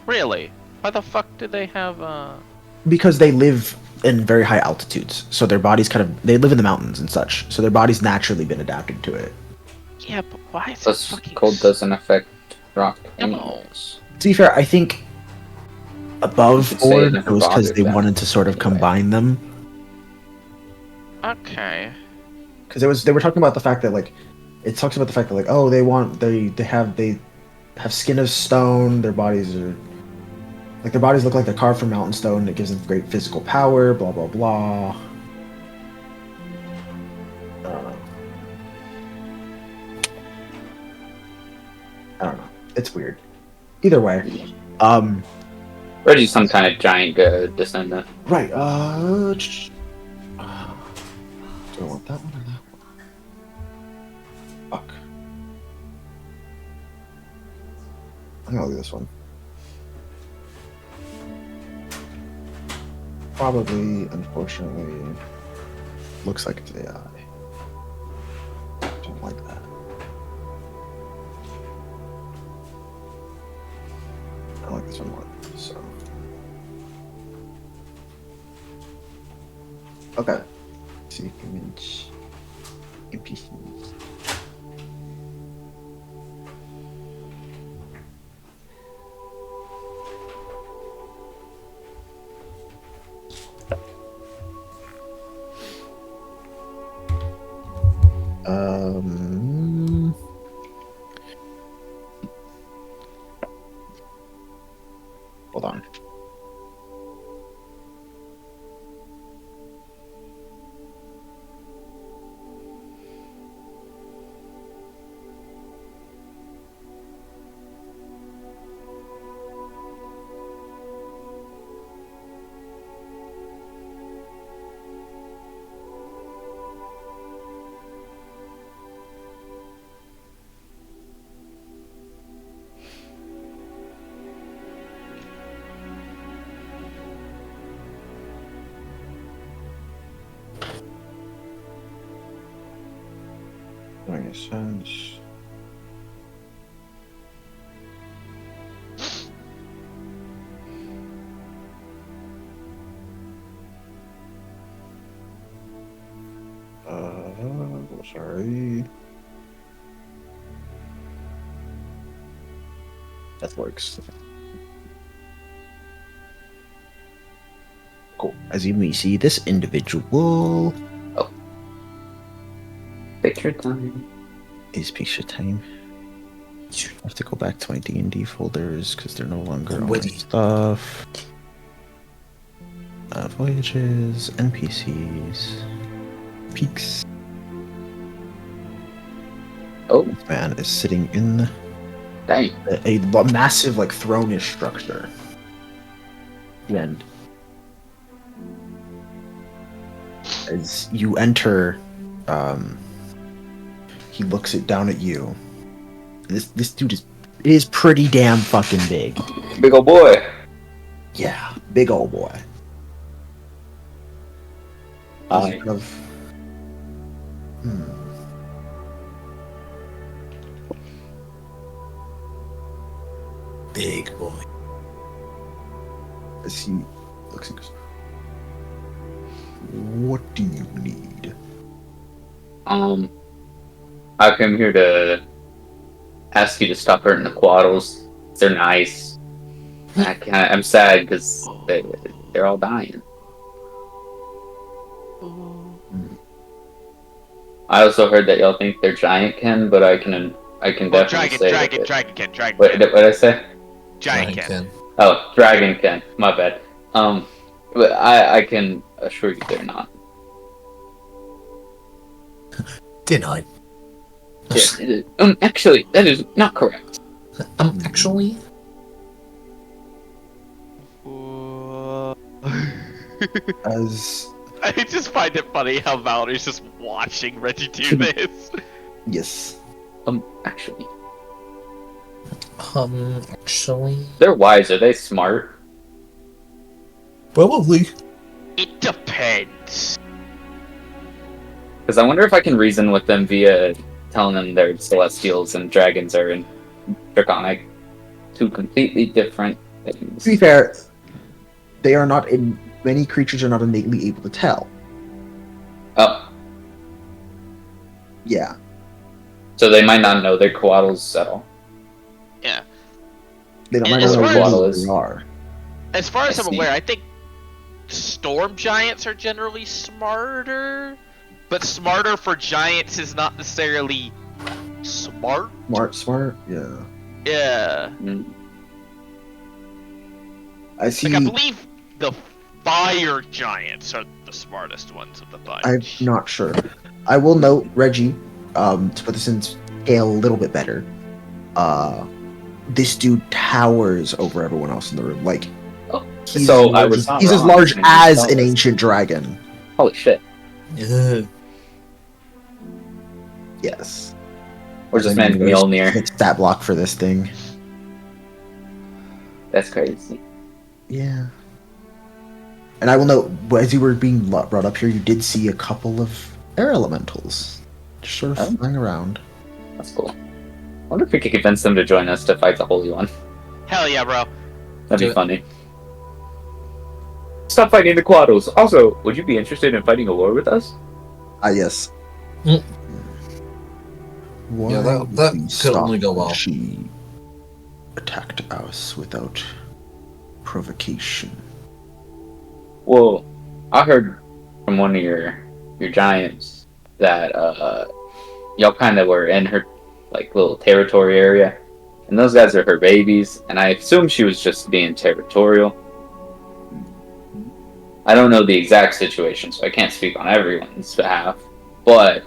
Really? Why the fuck do they have Because they live in very high altitudes, so their bodies they live in the mountains and such, so their body's naturally been adapted to it. Yeah, but why is it Plus, fucking cold doesn't affect rock No. anyways. To be fair, I think above You could say it board never it was because bothered they them. wanted to sort of Anyway. combine them. Okay. Because they were talking about the fact that it talks about the fact that they have skin of stone. Their bodies look like they're carved from mountain stone. It gives them great physical power. Blah blah blah. I don't know. It's weird. Either way, Reggie's some kind of giant descendant. right. Do I want that one or that one? Fuck. I'm gonna do this one. Probably, unfortunately, looks like it's AI. Don't like that. I like this one more. So, okay. See image NPCs. Hold on. Makes sense. Sorry. That works. Cool. As you may see, this individual Picture time. is picture time. I have to go back to my D&D folders because they're no longer on my Witty. stuff. Voyages, NPCs, peaks. Oh, This man is sitting in dang. a massive, throne-ish structure. And as you enter, he looks it down at you. This dude is pretty damn fucking big. Big ol' boy. Yeah, big old boy. He's Aye. kind of, big boy. As he looks and goes, what do you need? I came here to ask you to stop hurting the Quaddles. They're nice. I'm sad because they're all dying. I also heard that y'all think they're giant Ken, but I can definitely say Dragon Ken. What did I say? Giant Ken. Oh, Dragon Ken. My bad. But I can assure you they're not. Denied. Yeah, actually, that is not correct. Actually? As I just find it funny how Valerie's just watching Reggie do this. yes, Actually, Actually? they're wise. Are they smart? Probably. It depends. Because I wonder if I can reason with them via telling them they're celestials and dragons are in draconic. Two completely different things. to be fair, they are not in. Many creatures are not innately able to tell. Oh, Yeah, so they might not know they're Quaddles at all. Yeah. they don't And might as not know far as- who they are. As far as I I'm see. aware, I think storm giants are generally smarter, but smarter for giants is not necessarily smart. Smart. Yeah, Yeah. Mm. I see. Like I believe the fire giants are the smartest ones of the bunch. I'm not sure. I will note, Reggie, to put this in scale a little bit better, this dude towers over everyone else in the room. Like, Oh, he's so as I large was as- not he's as wrong. large I as saw an this. ancient dragon. Holy shit. Yes. Or just man Mjolnir. Hit stat block for this thing. That's crazy. Yeah. And I will note, as you were being brought up here, you did see a couple of air elementals just sort of Oh. flying around. That's cool. I wonder if we could convince them to join us to fight the Holy One. Hell yeah, bro. That'd Do be it. funny. Stop fighting the Quaddles. Also, would you be interested in fighting a war with us? Ah, yes. Mm. Why Yeah, that would could we only stop go when well. She attacked us without provocation. Well, I heard from one of your giants that y'all kind of were in her like little territory area, and those guys are her babies, and I assume she was just being territorial. I don't know the exact situation, so I can't speak on everyone's behalf, but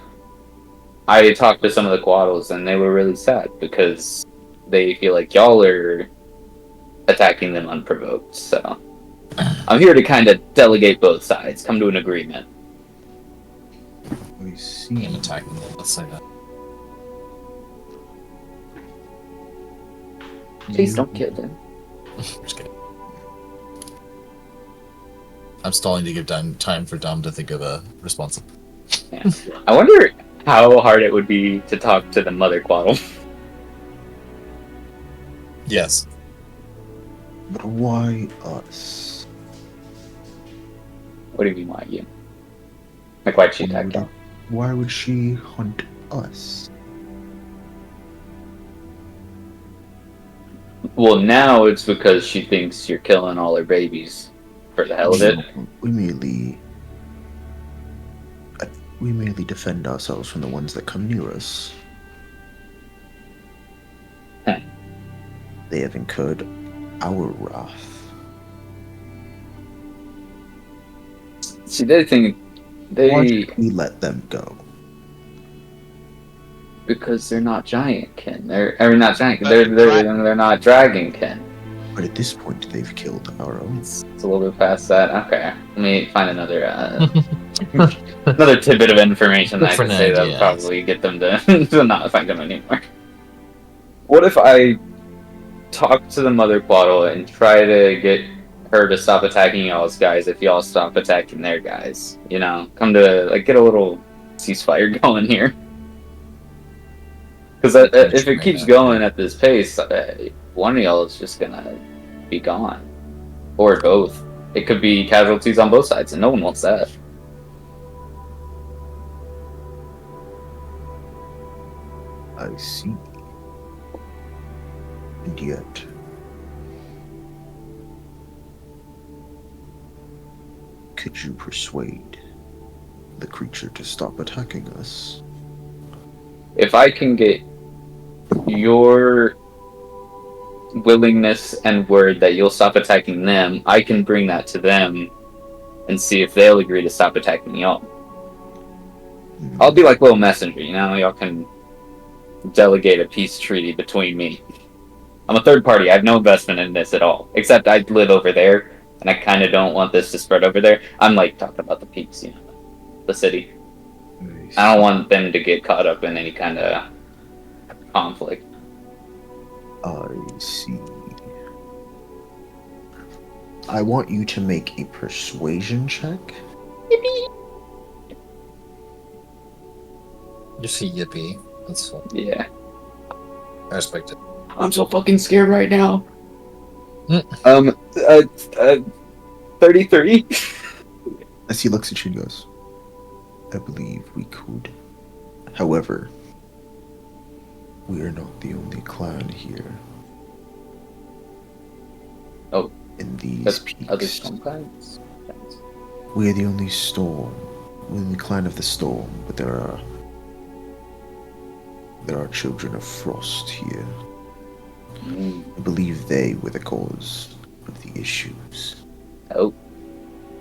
I talked to some of the Quaddles, and they were really sad because they feel like y'all are attacking them unprovoked, so I'm here to kind of delegate both sides, come to an agreement. We see. I'm attacking them, let's say that. Please don't kill them. Just kidding. I'm stalling to give time for Dom to think of a response. Yeah. I wonder how hard it would be to talk to the mother Quaddle. Yes. But why us? What do you mean, why you? Like, why'd she attack you? Why would she hunt us? Well, now it's because she thinks you're killing all her babies for the hell of it. We merely defend ourselves from the ones that come near us. Huh. They have incurred our wrath. See, they think Why they should we let them go? because they're not giant kin. They're not giant. They're not dragon kin. But at this point, they've killed our own. It's a little bit past that. Okay, let me find another another tidbit of information that I For can an say that'll idea. probably get them to to not fight them anymore. What if I talk to the mother Quaddle and try to get her to stop attacking y'all's guys if y'all stop attacking their guys? You know, come to like get a little ceasefire going here. Because if it keeps going at this pace, one of y'all is just gonna be gone. Or both. It could be casualties on both sides, and no one wants that. I see. And yet, could you persuade the creature to stop attacking us? If I can get your willingness and word that you'll stop attacking them, I can bring that to them and see if they'll agree to stop attacking y'all. I'll be like a little messenger, you know? Y'all can delegate a peace treaty between me. I'm a third party. I have no investment in this at all. Except I live over there, and I kind of don't want this to spread over there. I'm like talking about the peace, you know, the city. I don't want them to get caught up in any kind of conflict. I see. I want you to make a persuasion check. You see yippee. That's fun. Yeah. I respect it. I'm so fucking scared right now. Mm. 33. As he looks at you and goes, I believe we could. However, we are not the only clan here. Oh. In these That's peaks. other storm clans? We are the only storm. We're the clan of the storm, but there are children of frost here. I believe they were the cause of the issues. Oh.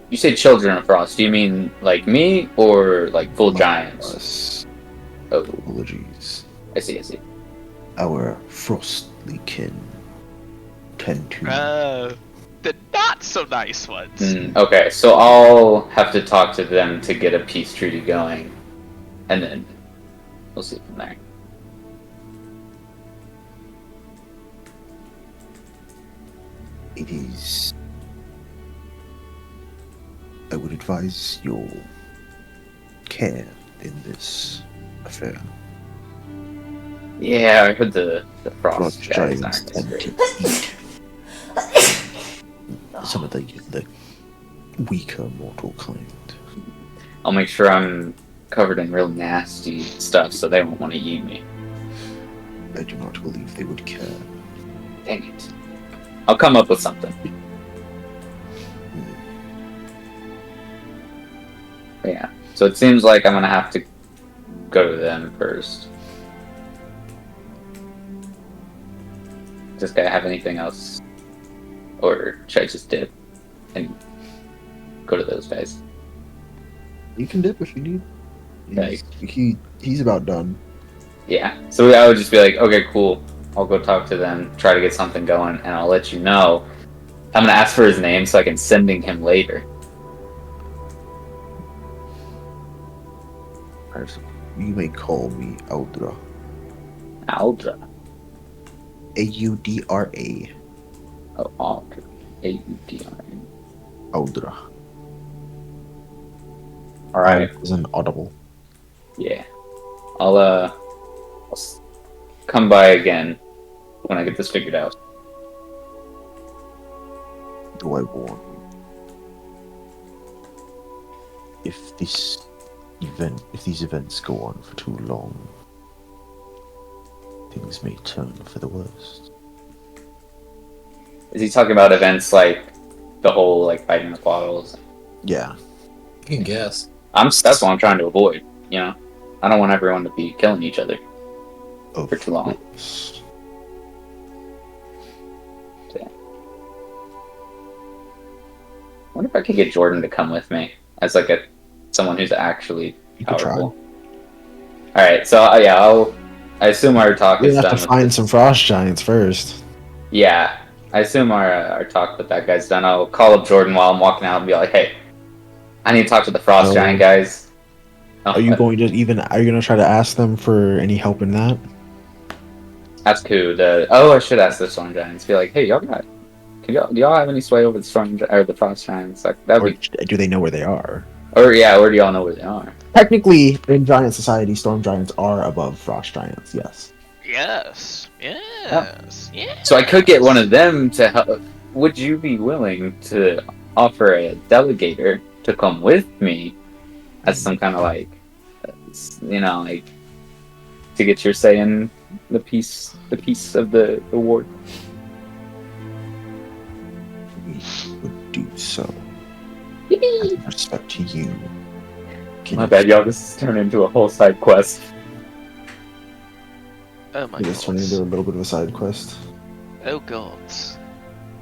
You say children of frost, do you mean like me or like full giants? Us. Oh. Apologies. I see. Our frostly kin tend to... The not so nice ones. Okay, so I'll have to talk to them to get a peace treaty going. And then we'll see from there. It is... I would advise your care in this affair. Yeah, I heard the frost Frost giants giants aren't tend great. to eat some of the weaker mortal kind. I'll make sure I'm covered in real nasty stuff so they won't want to eat me. I do not believe they would care. Dang it. I'll come up with something. But yeah. So it seems like I'm gonna have to go to them first. Does this guy have anything else? Or should I just dip and go to those guys? You can dip if you need. Okay. He's about done. Yeah. So I would just be like, okay, cool. I'll go talk to them, try to get something going, and I'll let you know. I'm gonna ask for his name so I can sending him later. You may call me Audra. Aldra. Audra. Oh, Aldra. A-U-D-R-A. Audra. Alright. Is an audible. Yeah. I'll come by again when I get this figured out. Do I warn you? If these events go on for too long, things may turn for the worst. Is he talking about events like the whole like fighting with bottles? Yeah. You can guess. That's what I'm trying to avoid, you know? I don't want everyone to be killing each other Of for too long. course. Yeah. I wonder if I could get Jordan to come with me as like someone who's actually You could try. powerful. Alright, so yeah, I assume our talk We is have done to with find this. some frost giants first. Yeah, I assume our talk with that guy's done. I'll call up Jordan while I'm walking out and be like, hey, I need to talk to the frost Oh. giant guys. Are you going to try to ask them for any help in that? Ask who? I should ask the storm giants. Be like, hey, do y'all have any sway over the frost giants? Like that'd Or be, do they know where they are? or do y'all know where they are? Technically, in giant society, storm giants are above frost giants, yes. Yes. Yes. Yes. So I could get one of them to help. Would you be willing to offer a delegator to come with me as some kind of like, like to get your say in the piece of the war? We would do so. With respect to you. My bad, y'all. This has turned into a whole side quest. Oh my This turned into god. a little bit of a side quest. Oh gods.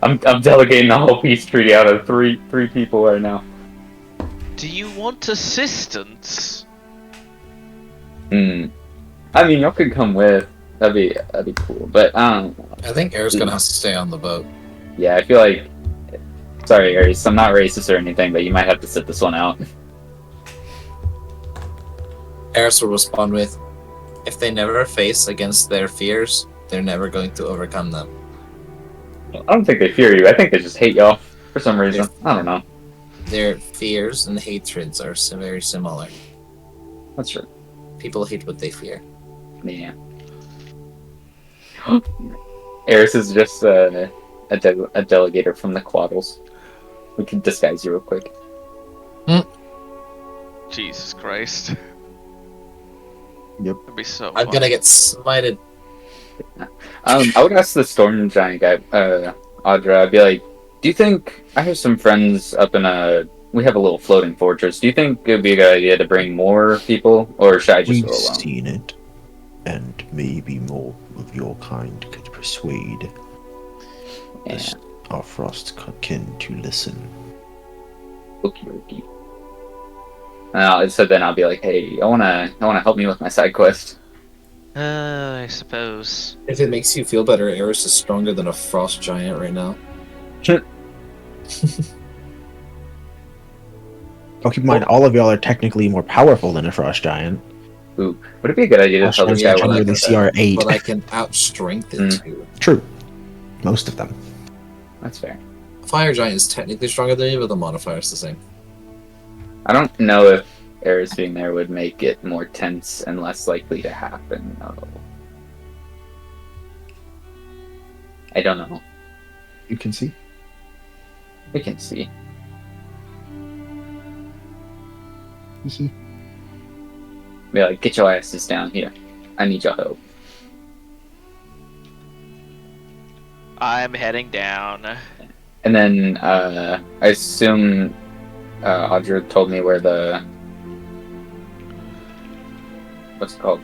I'm delegating the whole peace treaty out of three people right now. Do you want assistance? I mean, y'all could come with. That'd be cool. But I think Air's gonna have to stay on the boat. yeah, I feel like. Sorry, Aries. I'm not racist or anything, but you might have to sit this one out. Eris will respond with, if they never face against their fears, they're never going to overcome them. I don't think they fear you. I think they just hate y'all for some reason. I don't know. Their fears and hatreds are very similar. That's true. People hate what they fear. Yeah. Eris is just a delegator from the Quaddles. We can disguise you real quick. Jesus Christ. Yep. That'd be so I'm fun. gonna get smited. I would ask the Storm Giant guy, Audra. I'd be like, do you think I have some friends up in we have a little floating fortress? Do you think it would be a good idea to bring more people, or should I just We've go alone? seen it, and maybe more of your kind could persuade Yeah. our frost kin to listen. Okie. So then I'll be like, hey, I wanna help me with my side quest. I suppose. If it makes you feel better, Eris is stronger than a frost giant right now. Oh, keep in mind, all of y'all are technically more powerful than a frost giant. Ooh, would it be a good idea to Frost tell this giants guy are what I generally got? CR8. But I can outstrength it too. True. Most of them. That's fair. A fire giant is technically stronger than me, but the modifier is the same. I don't know if Eris being there would make it more tense and less likely to happen. No. I don't know. You can see. We can see. Be like, get your asses down here. I need your help. I'm heading down. And then I assume Audra told me where the what's it called?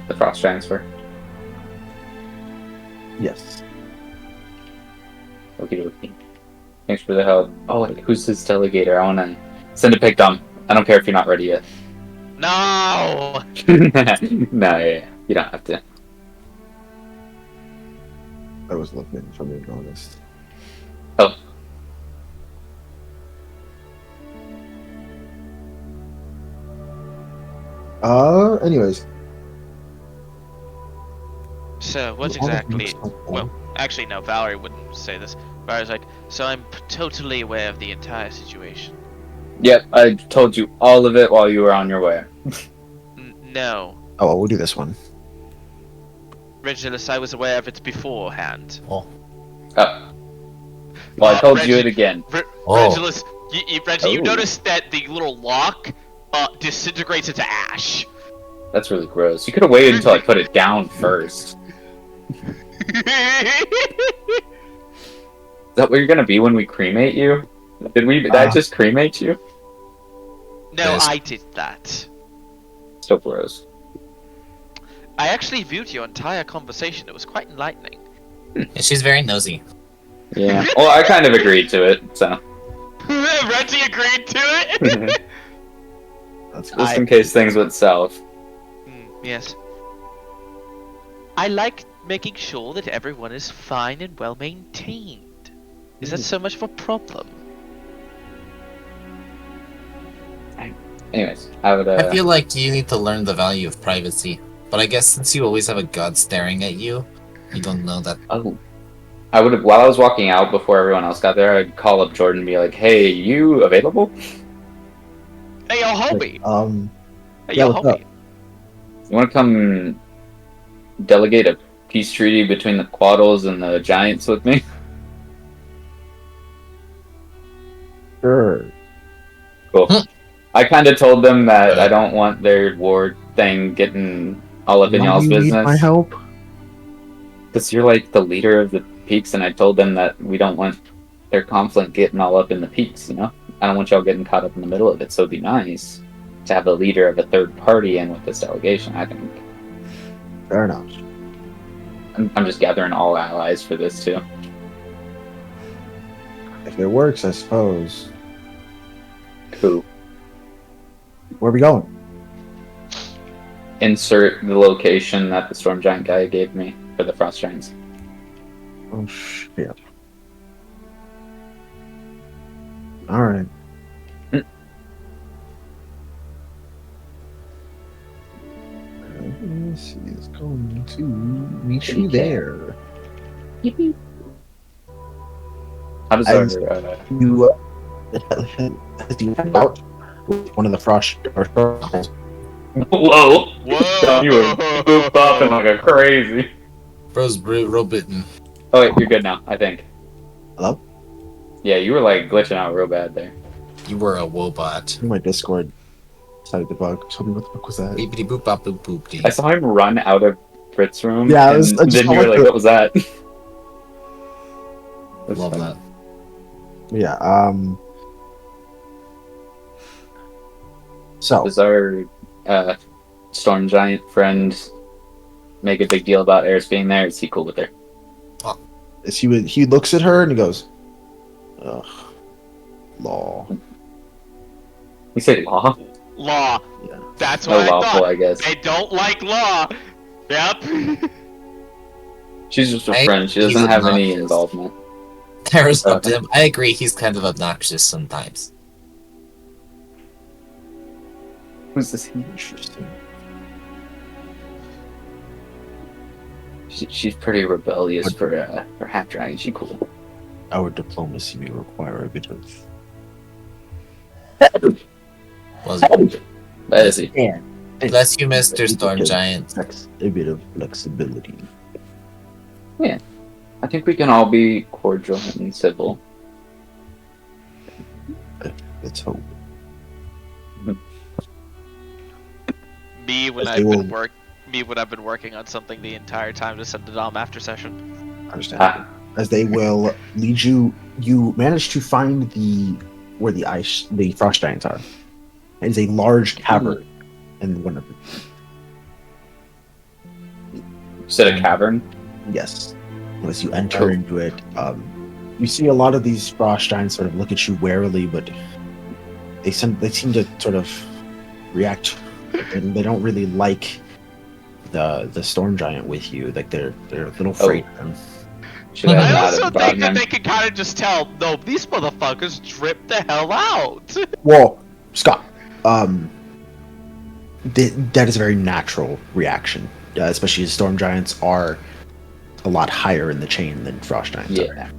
The frost giants were. Yes. Okie dokie. Thanks for the help. Oh, wait, who's his delegator? I wanna send a pic, Dom. I don't care if you're not ready yet. No! No, yeah, you don't have to. I was looking, if I'm being honest. Oh. Anyways. So, what exactly... Well, actually, no, Valerie wouldn't say this. Valerie's like, so I'm totally aware of the entire situation. Yep, I told you all of it while you were on your way. No. Oh, well, we'll do this one. Regulus, I was aware of it beforehand. Oh. Well, I told you it again. Regulus, Reggie, you Oh. noticed that the little lock disintegrates into ash. That's really gross. You could have waited until I put it down first. Is that what you're gonna be when we cremate you? Did I just cremate you? No, Yes. I did that. Still gross. I actually viewed your entire conversation. It was quite enlightening. And she's very nosy. Yeah. Well, I kind of agreed to it, so. Reggie agreed to it. That's Just in case things went south. Yes. I like making sure that everyone is fine and well maintained. Is that so much of a problem? Anyways, I would. I feel like you need to learn the value of privacy. But I guess since you always have a god staring at you, you don't know that. Oh. I would have, while I was walking out before everyone else got there, I'd call up Jordan and be like, "Hey, you available? Hey, yo, homie. Hey, yeah, yo, what's up? homie. You want to come delegate a peace treaty between the Quaddles and the Giants with me? Sure. Cool. I kind of told them that I don't want their war thing getting all up in Why do y'all's you need my business. help? Because you're like the leader of the peaks, and I told them that we don't want their conflict getting all up in the peaks, you know? I don't want y'all getting caught up in the middle of it, so it'd be nice to have the leader of a third party in with this delegation, I think. Fair enough. I'm just gathering all allies for this, too. If it works, I suppose. Who? Where are we going? Insert the location that the Storm Giant guy gave me for the Frost Giants. Oh shit. Alright. Let's see, it's going to meet you there. How does As our... you as you head out with one of the frost or Whoa! Whoa! You were boop bopping like a crazy. Bro's real bitten. Oh wait, you're good now, I think. hello? Yeah, you were like glitching out real bad there. You were a wobot. My Discord decided to bug. Tell me what the fuck was that? Beepity boop bop boop boop dee. I saw him run out of Frit's room. Yeah, I and was- I just then you were wanted like, to- "What was that?" That's Love funny. that. Yeah, so Does our Storm Giant friend make a big deal about Eris being there? Is he cool with her? as he looks at her and he goes, ugh, law. You say law? Law. Yeah. That's No what I lawful, thought. I guess. They don't like law. Yep. She's just a Hey, friend. She he's doesn't have any obnoxious. involvement. I respect him. I agree, he's kind of obnoxious sometimes. Who's this? Interesting. She's pretty rebellious for half dragon. She cool. Our diplomacy may require a bit of Was That is he. bless you, Mr. Storm Giant. a bit of flexibility. I think we can all be cordial and civil. Let's hope. Me when As I've they been will- when I've been working on something the entire time to send it on after session. Understand. Ah. As they will lead you, you manage to find where the frost giants are. It is a large cavern, and one of them. You said a cavern? Yes. As you enter Cool. into it, you see a lot of these frost giants sort of look at you warily, but they seem to sort of react, and they don't really like the storm giant with you. Like they're a little afraid of them. Should I I not also have think brought that him? they can kind of just tell, no, these motherfuckers drip the hell out. Well, Scott, that is a very natural reaction, especially as storm giants are a lot higher in the chain than frost giants Yeah. are.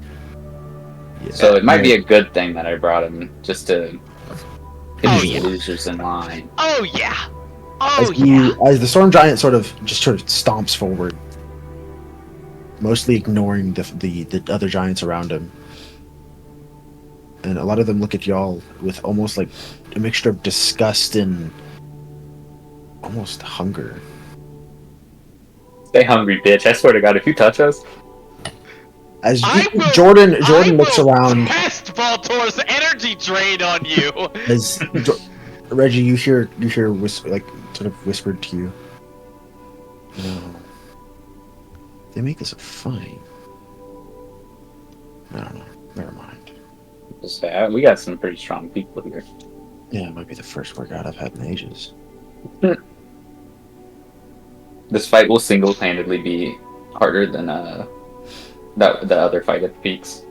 Yeah. So it might be a good thing that I brought him, just to get Oh, these yeah. losers in line. Oh yeah. Oh as, yeah. as the storm giant sort of stomps forward, mostly ignoring the other giants around him, and a lot of them look at y'all with almost like a mixture of disgust and almost hunger. Stay hungry, bitch. I swear to God, if you touch us, As I will- Jordan I looks will around, Cast Voltor's energy drain on you. as Reggie, you hear like sort of whispered to you. No, they make us a fine. I don't know. Never mind. just say, we got some pretty strong people here. Yeah, it might be the first workout I've had in ages. This fight will single-handedly be harder than the other fight at the peaks.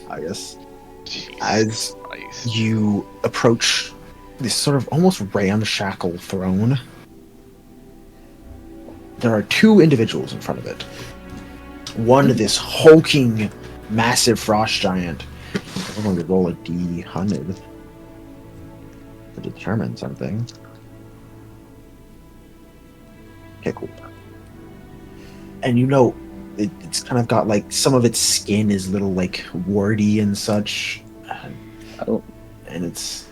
I guess. Jesus As Christ. you approach this sort of almost ramshackle throne, there are two individuals in front of it. One, this hulking, massive frost giant. I'm going to roll a D100 to determine something. Okay, cool. and it's kind of got like some of its skin is little like warty and such, Oh. and it's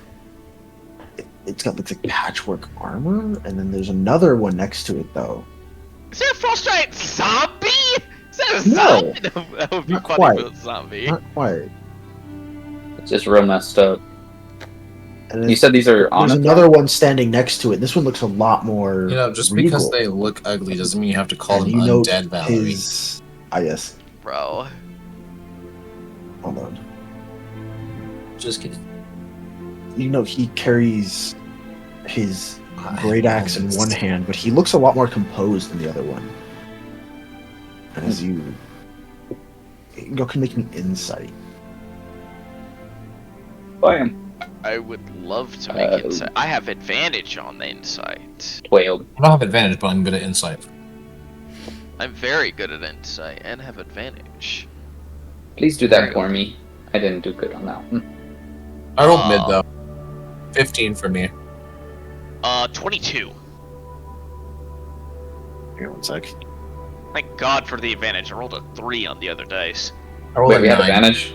got looks like patchwork armor, and then there's another one next to it though. Is there a frost giant zombie? Is that a No. zombie? That would be Not funny quite. if it was a zombie. Not quite. It's just real messed up. And You said these are on there's a another throne? one standing next to it. This one looks a lot more. Just regal. because they look ugly doesn't mean you have to call And them you undead Valerie. his. Yes. Bro. Hold on. Just kidding. He carries his I great have axe in moments. one hand, but he looks a lot more composed than the other one. As you can make an insight. Bam. I would love to make insight. I have advantage on the insight. 12. I don't have advantage, but I'm good at insight. I'm very good at insight and have advantage. Please do that for me. I didn't do good on that one. I rolled mid though. 15 for me. 22. Here, one sec. Thank God for the advantage. I rolled a 3 on the other dice. I rolled Wait, a we have 9. advantage?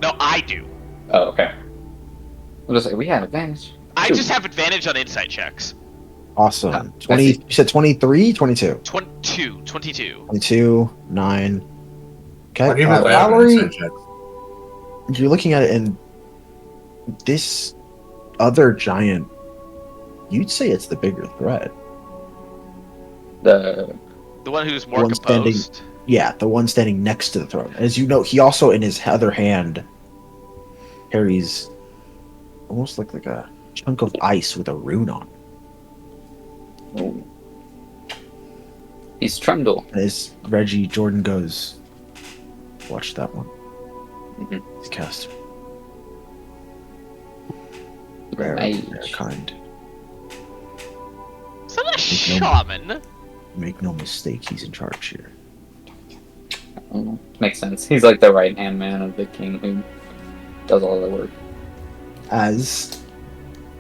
No, I do. Oh, okay. I was just like, we have advantage. I Two. just have advantage on insight checks. Awesome. I 20. see. You said 23, 22. 22. 22, 9. Okay. Why do you have an Valerie, insight check? you're looking at it, and this other giant, you'd say it's the bigger threat. The The one who's more One standing- composed. Yeah, the one standing next to the throne. As you know, he also in his other hand carries almost like a chunk of ice with a rune on it. oh. He's Trundle. As Reggie Jordan goes, watch that one. Mhm. He's cast. Right. Rare kind. Is that a Make no- shaman? Make no mistake, he's in charge here. Makes sense. He's like the right hand man of the king who does all the work. As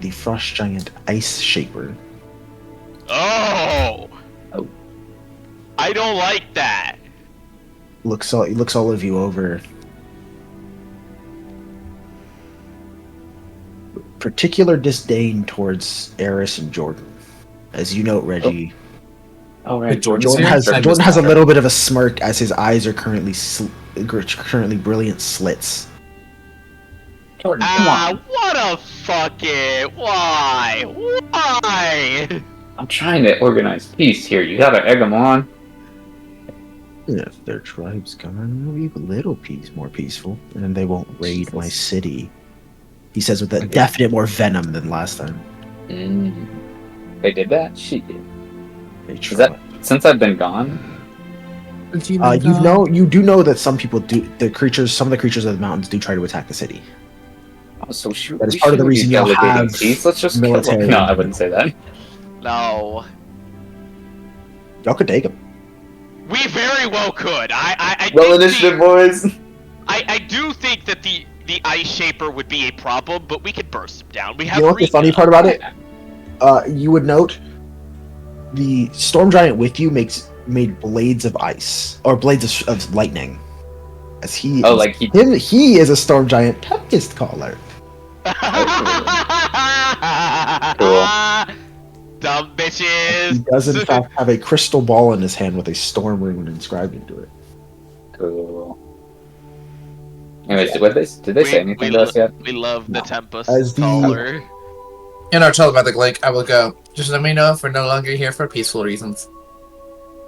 the frost giant ice shaper Oh! Oh. I don't like that. looks all of you over. Particular disdain towards Eris and Jordan. As you note, Reggie, Oh, right. Jordan's Jordan here? has I Jordan missed has a that. little bit of a smirk as his eyes are currently brilliant slits. Jordan, come on. What a fucking... Why? Why? I'm trying to organize peace here. You gotta egg them on. If their tribes come in, it'll be a little more peaceful, and then they won't raid my city. He says with a definite more venom than last time. They did that? She did. They Is try. that since I've been gone? You do know that some people do. Some of the creatures of the mountains do try to attack the city. Oh, so shoot. That is we part of the shouldn't be reason you'll delegating have peace. Let's just kill military- them. No, I wouldn't say that. No. Y'all could take them. We very well could. I Well, think initiative, the- boys. I do think that the ice shaper would be a problem, but we could burst him down. We have You know what the Rika. funny part about it? You would note the storm giant with you made blades of ice or blades of lightning. As he Oh, is, like he. he is a storm giant tempest caller. Dumb bitches. He does in fact have a crystal ball in his hand with a storm rune inscribed into it. Cool. Anyways, did they say anything to us yet? We love the No. Tempest As the- caller. In our telepathic link, I will go. Just let me know if we're no longer here for peaceful reasons.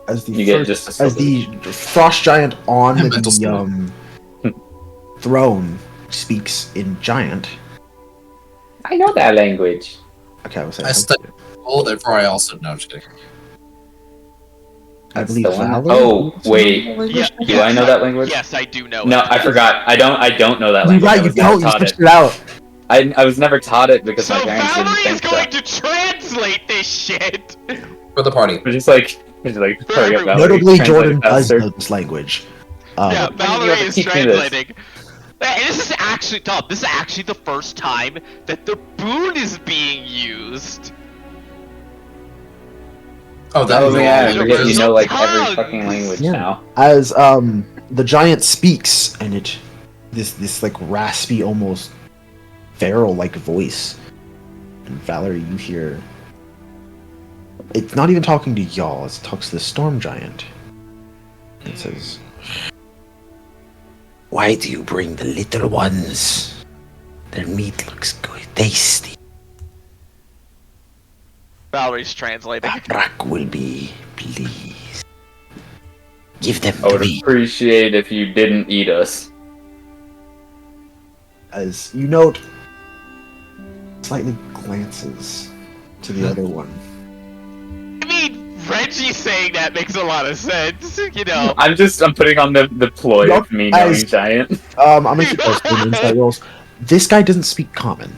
As the You get first- just a as the frost giant on And mental the state. throne speaks in giant. I know that language. Okay, I was saying. I studied old, therefore I also know. Just kidding. I believe That's the one. Valor. Oh, wait. Yeah, Do I know that language? Yes, I do know. No, it. I forgot. I don't know that You're language. right. I You was never don't. You taught switched it. it out. I was never taught it because So my parents didn't Valerie is think going so. to translate this shit. For the party. We're just like, hurry up, everyone. Valerie. Notably, translate Jordan it does faster. know this language. Yeah, you Valerie have to is teach me this. translating. And this is actually, Tom, this is actually the first time that the boon is being used. Oh, that Oh yeah, I forget you Universal know like every tongues. fucking language Yeah. now. As the giant speaks, and this like raspy, almost feral like voice, and Valerie, you hear it's not even talking to y'all; it talks to the storm giant. It says, "Why do you bring the little ones? Their meat looks good, tasty. Valerie's translating. Barak will be pleased. Give them I to would me." appreciate if you didn't eat us. As you note, slightly glances to the other one. I mean, Reggie saying that makes a lot of sense. You know. I'm putting on the ploy Yup, of me knowing as- giant. I'm gonna keep those insight rolls. This guy doesn't speak common.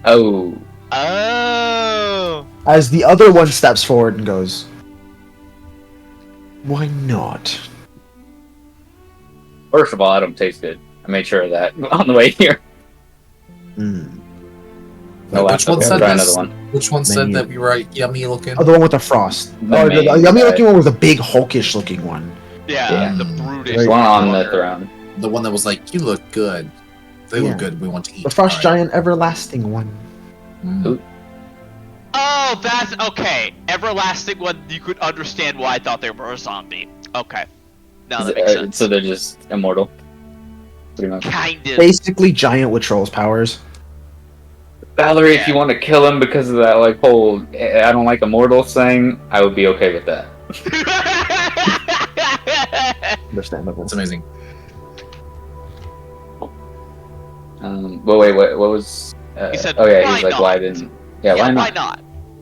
Oh. Oh. As the other one steps forward and goes, "Why not?" First of all, I don't taste good. I made sure of that on the way here. Mm. No, Which one okay, said try this? another one. Which one said Menu. that we were yummy looking? Oh, the one with the frost. The Oh, main the yummy guy. looking one was a big hulkish looking one. Yeah, Yeah. the Mm. brutish. Very- One on the fucker. throne. The one that was like, "You look good. They Yeah. look good. We want to eat." The frost Alright. giant everlasting one. Mm. Oh, that's okay. Everlasting one. You could understand why I thought they were a zombie. Okay. Now that makes sense. So they're just immortal. Pretty much. Kind of. Basically giant with trolls powers. Valerie, if Yeah. you want to kill him because of that like whole I don't like immortals thing, I would be okay with that. Understandable. That's amazing. But wait, what was? He said, oh yeah, "Why he's like, not?" why didn't? Yeah, Yeah, why not? why not?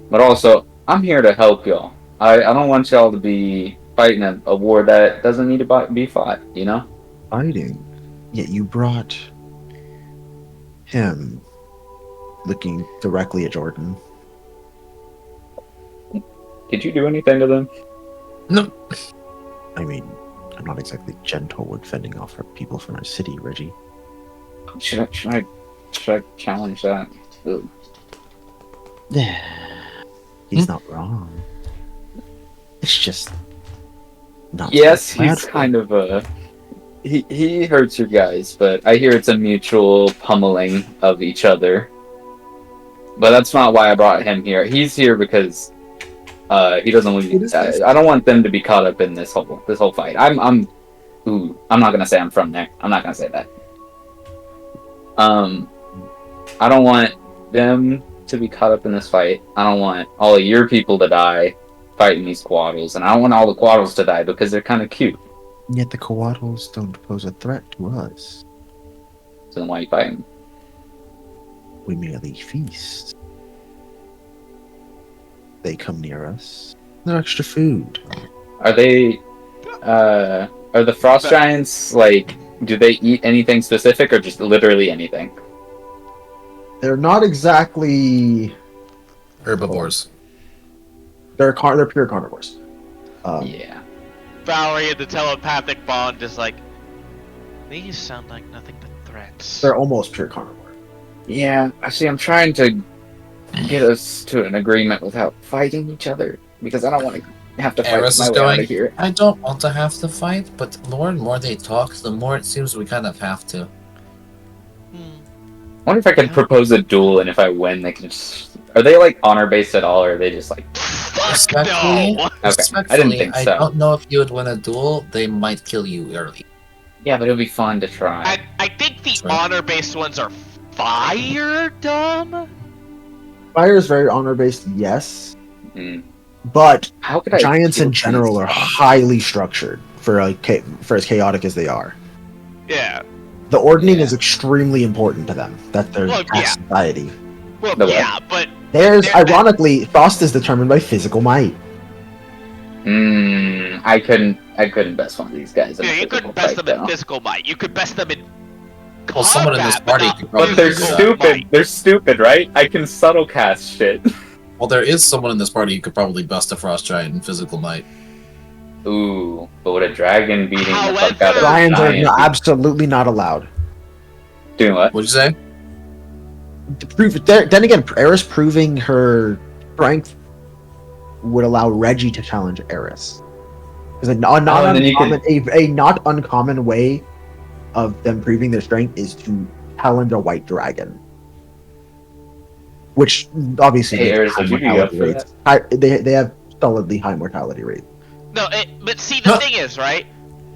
But also, I'm here to help y'all. I don't want y'all to be fighting a war that doesn't need to be fought. You know? Fighting. Yet you brought him, looking directly at Jordan. Did you do anything to them? No. I mean, I'm not exactly gentle with fending off our people from our city, Reggie. Should I challenge that? Ugh. He's not wrong. It's just not. Yes, so he's bad. kind of a. He hurts you guys, but I hear it's a mutual pummeling of each other. But that's not why I brought him here. He's here because he doesn't want It is nice. I don't want them to be caught up in this whole fight. I'm not gonna say I'm from there. I'm not gonna say that. I don't want them to be caught up in this fight. I don't want all of your people to die fighting these quaddles, and I don't want all the quaddles to die because they're kind of cute. Yet the Coatls don't pose a threat to us. So then why are you fighting? We merely feast. They come near us. They're extra food. Are they? Are the frost giants like? Do they eat anything specific, or just literally anything? They're not exactly. Herbivores. They're pure carnivores. Yeah. Valerie and the telepathic bond is like, these sound like nothing but threats. They're almost pure carnivore. Yeah. I see. I'm trying to get us to an agreement without fighting each other because I don't want to have to fight Eris my is way out going. of here. I don't want to have to fight, but the more and more they talk, the more it seems we kind of have to. I wonder if I could propose a duel, and if I win, they can just. Are they like honor based at all, or are they just like? Fuck Respectfully, no! Okay, I respectfully, didn't think so. I don't know if you would win a duel. They might kill you early. Yeah, but it'll be fun to try. I think the Sorry. honor-based ones are fire dumb. Fire is very honor based, yes, Hmm. but How could I? giants kill in general these are guys? highly structured for as chaotic as they are. Yeah. The ordning Yeah. is extremely important to them. That their Well, caste yeah. society. Well, The what? yeah, but There's They're- ironically, frost is determined by physical might. I couldn't best one of these guys. In yeah, a you physical couldn't best fight, them in though. physical might. You could best them in Well, someone in this combat, party not could probably But they're do that. stupid. They're stupid, right? I can subtle cast shit. Well, there is someone in this party who could probably bust a frost giant in physical might. Ooh, but with a dragon beating the fuck out of However- a Lions are giant, absolutely not allowed. doing what? What'd you say? To prove, then again, Eris proving her strength would allow Reggie to challenge Eris. Because a not and then you uncommon, a not uncommon way of them proving their strength is to challenge a white dragon. Which obviously Hey, makes Eris, high would you be mortality up for rates. They have solidly high mortality rates. No, but see, the thing is, right?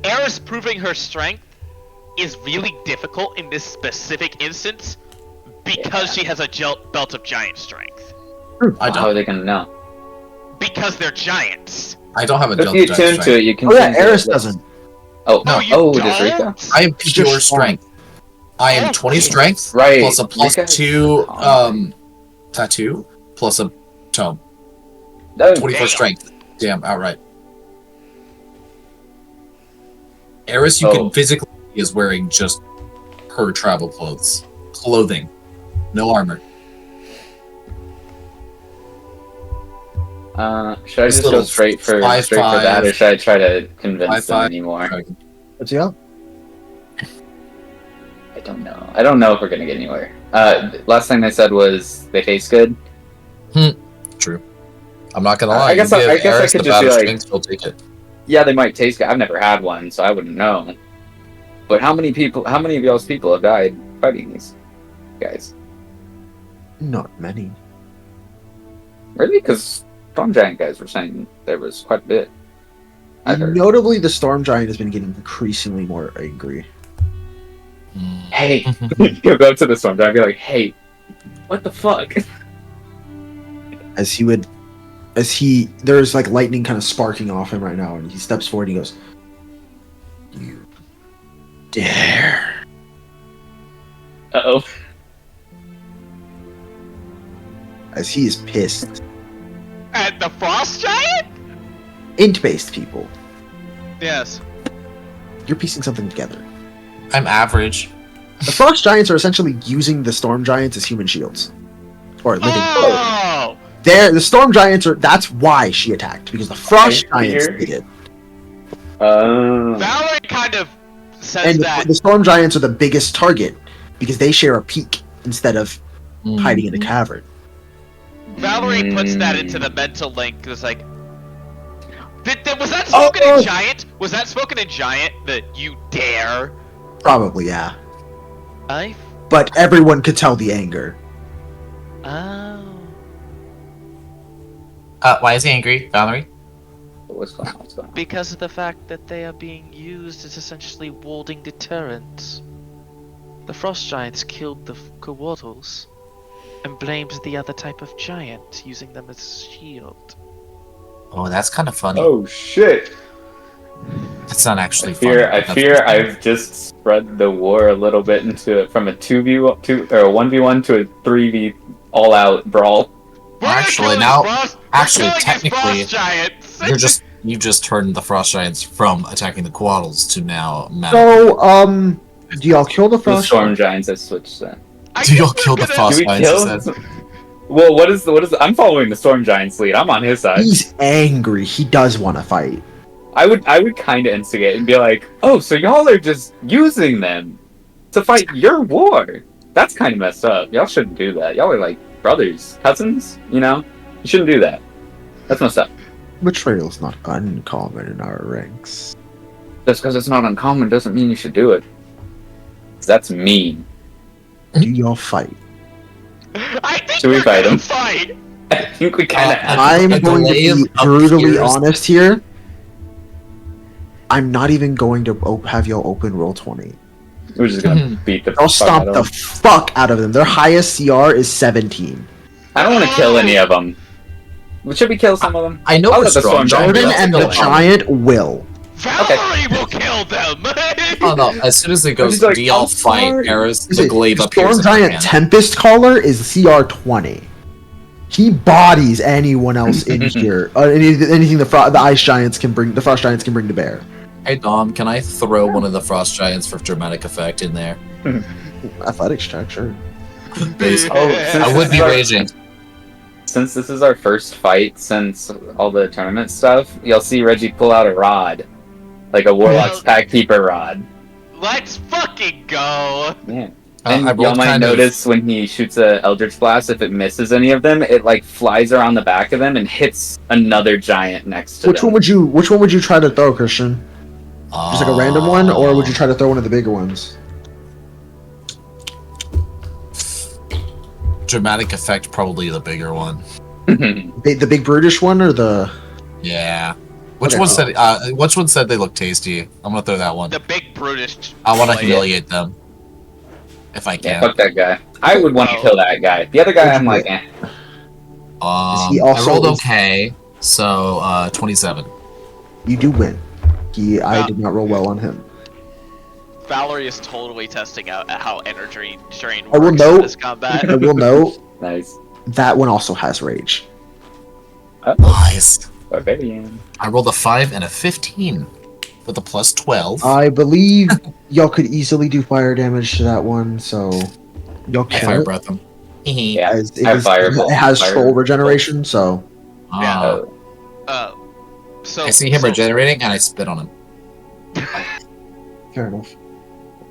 Eris proving her strength is really difficult in this specific instance because she has a belt of giant strength. How are they gonna know? Because they're giants. I don't have a If jump you jack tune to strength. it, you can. Oh yeah, change the Eris list. doesn't. Oh, No, no. you Oh, does don't? Rika? I am It's pure just strength. I am Oh, 20 strength Right. plus a plus Rika is 2 calm. tattoo plus a tome. No, 24 Damn. strength. Damn, outright. Eris, you Oh. can physically see is wearing just her travel clothes. Clothing. No armor. Should I This just go little straight for 5'5" that, or should I try to convince them 5'5" anymore? dragon. Let's see how. I don't know. I don't know if we're gonna get anywhere. Last thing they said was they taste good. True. I'm not gonna I lie. guess you I give guess I Eris could the just be battle like- strength, she'll take it. Yeah, they might taste good. I've never had one, so I wouldn't know. But how many of y'all's people have died fighting these guys? Not many. Really? Because Storm Giant guys were saying there was quite a bit. I heard. Notably, the Storm Giant has been getting increasingly more angry. Hey, you'll go up to the Storm Giant and be like, "Hey, what the fuck?" There's like lightning kind of sparking off him right now, and he steps forward and he goes, "You dare." Uh-oh. As he is pissed. At the Frost Giant? Int-based people. Yes. You're piecing something together. I'm average. The Frost Giants are essentially using the Storm Giants as human shields. Or living. Oh! The Storm Giants are. That's why she attacked, because the Frost I Giants hear- did it. Valerie kind of says And that. the Storm Giants are the biggest target, because they share a peak instead of hiding in a cavern. Valerie puts that into the mental link. It's like, was that spoken in Giant? Was that spoken in Giant? That you dare? Probably, yeah. I. But everyone could tell the anger. Oh. Why is he angry, Valerie? What's going on? What's going on? Because of the fact that they are being used as essentially warding deterrents. The Frost Giants killed the Coatls and blamed the other type of giant, using them as a shield. Oh, that's kind of funny. Oh shit! That's not actually I fear funny. That's- I've just spread the war a little bit into from a 2v2 or a 1v1 to a 3v all-out brawl. We're gonna Actually, kill now- these Frost- we're actually, killing these technically, Frost Giants. You just turned the Frost Giants from attacking the Coatls to now So, do y'all kill the The Frost Storm Giants have switched that. I Do y'all guess kill we're the gonna- Frost Do we Giants kill? instead? Well, what is the? I'm following the Storm Giants lead. I'm on his side. He's angry. He does want to fight. I would kind of instigate and be like, oh, so y'all are just using them to fight your war. That's kind of messed up. Y'all shouldn't do that. Y'all are like brothers, cousins. You know, you shouldn't do that. That's messed up. Betrayal's not uncommon in our ranks. Just because it's not uncommon doesn't mean you should do it. 'Cause that's mean. Do y'all fight? I think Should we we're fight gonna him? fight. I think we kind of. I'm a going to delay be of brutally years. honest here. I'm not even going to have y'all open roll 20. We're just gonna beat the. I'll fuck stomp out the of them. fuck out of them. Their highest CR is 17. I don't want to kill any of them. Should we kill some of them? I know I'll we're let the strong. Storm Giant Jordan do it. and the Giant will. Valerie will kill them. Oh no! As soon as it goes, He's like, do y'all I'm fight sorry. Eris? The glaive The appears Storm in her Giant hand. Tempest Caller is CR 20. He bodies anyone else in here. Anything the Ice Giants can bring, the Frost Giants can bring to bear. Hey Dom, can I throw one of the Frost Giants for dramatic effect in there? Athletics check, sure. I would be raging. Since this is our first fight since all the tournament stuff, you'll see Reggie pull out a rod. Like a Warlock's Well- Pack Keeper rod. Let's fucking go. Yeah. And I y'all rolled might kind of. notice when he shoots a Eldritch Blast, if it misses any of them, it like flies around the back of them and hits another giant next to Which them. one would you try to throw, Christian? Just like a random one, or would you try to throw one of the bigger ones? Dramatic effect, probably the bigger one. The big brutish one, or the? Yeah. Which Okay. one said? Which one said they look tasty? I'm gonna throw that one. The big brutish. I want to boy. humiliate them, if I Yeah, can. fuck that guy. I would want to kill that guy. The other guy, I'm like, eh. he I also rolled is- okay, so 27. You do win. I Yeah. did not roll well on him. Valerie is totally testing out how energy drain I will works note- in this combat. I will note Nice. that one also has rage. Nice. Barbarian. I rolled a 5 and a 15 with a plus 12. I believe y'all could easily do fire damage to that one, so y'all I can. fire breath them. Yeah, As it, I have is- fireball. it has Fire- troll regeneration, so Yeah. Ah. So I see him so- regenerating and I spit on him. fair enough.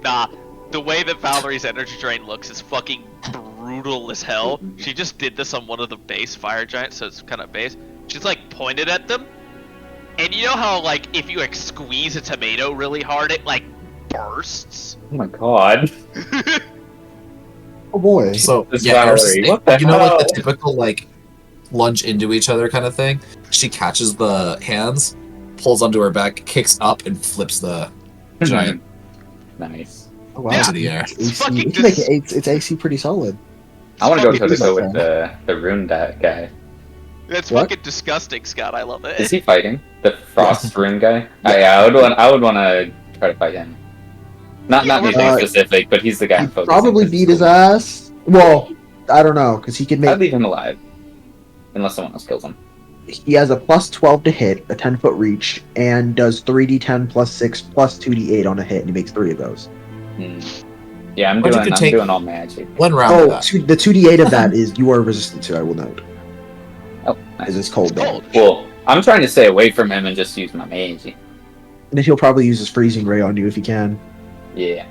Nah, the way that Valerie's energy drain looks is fucking brutal as hell. She just did this on one of the base fire giants, so it's kind of base. She's like pointed at them, and you know how like if you like squeeze a tomato really hard, it like bursts. Oh my god. Oh boy. So This yeah, Valerie, Eris- what the you know, like the hell? typical like lunge into each other kind of thing. She catches the hands, pulls onto her back, kicks up, and flips the giant Nice. Oh, wow. into the air. It's AC. fucking You can make dis- it's AC pretty solid. I want to go Fucking toe to toe dis- with the rune guy. That's What? fucking disgusting, Scott. I love Is it. he fighting the frost rune guy? Yeah, I would want to try to fight him. Not anything Uh, specific, but he's the guy. I'm He'd focusing probably 'cause beat he's his cool. ass. Well, I don't know, because he can I'd make. leave him alive, unless someone else kills him. He has a plus 12 to hit, a 10-foot reach, and does 3d10 plus 6 plus 2d8 on a hit, and he makes 3 of those. Hmm. Yeah, I'm Or you doing. could I'm take- doing all magic. One round Oh, of that. the 2d8 of that is you are resistant to, I will note. Oh, Is nice. it's cold Cold. damage. Well, I'm trying to stay away from him and just use my magic. And then he'll probably use his freezing ray on you if he can. Yeah.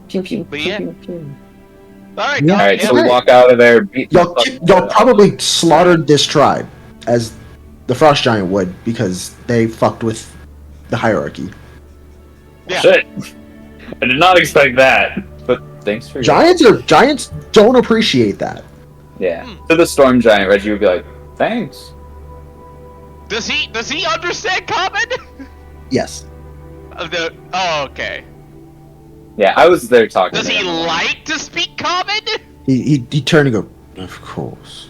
Pew pew. But pew, yeah. pew, pew. All right, Yeah. guys. Alright, so yeah. we walk out of there. Beat the Y'all, fuck y'all up. probably slaughtered this tribe, as the Frost Giant would, because they fucked with the hierarchy. Yeah. Shit. I did not expect that. But thanks for your- Giants don't appreciate that. Yeah. Hmm. To the storm giant, Reggie would be like, thanks. Does he understand common? Yes. Oh, okay. Yeah, I was there talking Does to he him. like to speak common? He turned and go, of course.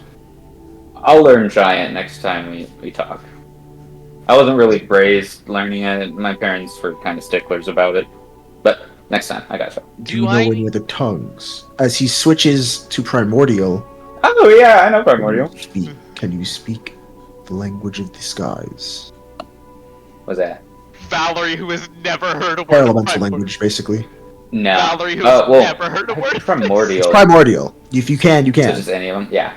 I'll learn giant next time we talk. I wasn't really raised learning it. My parents were kind of sticklers about it. But next time, I gotcha. Do you know any other tongues? As he switches to primordial, Oh yeah, I know primordial. can you speak the language of the skies? What's that? Valerie, who has never heard a word Air of elemental primordial. language, basically. No. Valerie, who has well, never heard a word of primordial. It's primordial. If you can, you So can. just any of them? Yeah.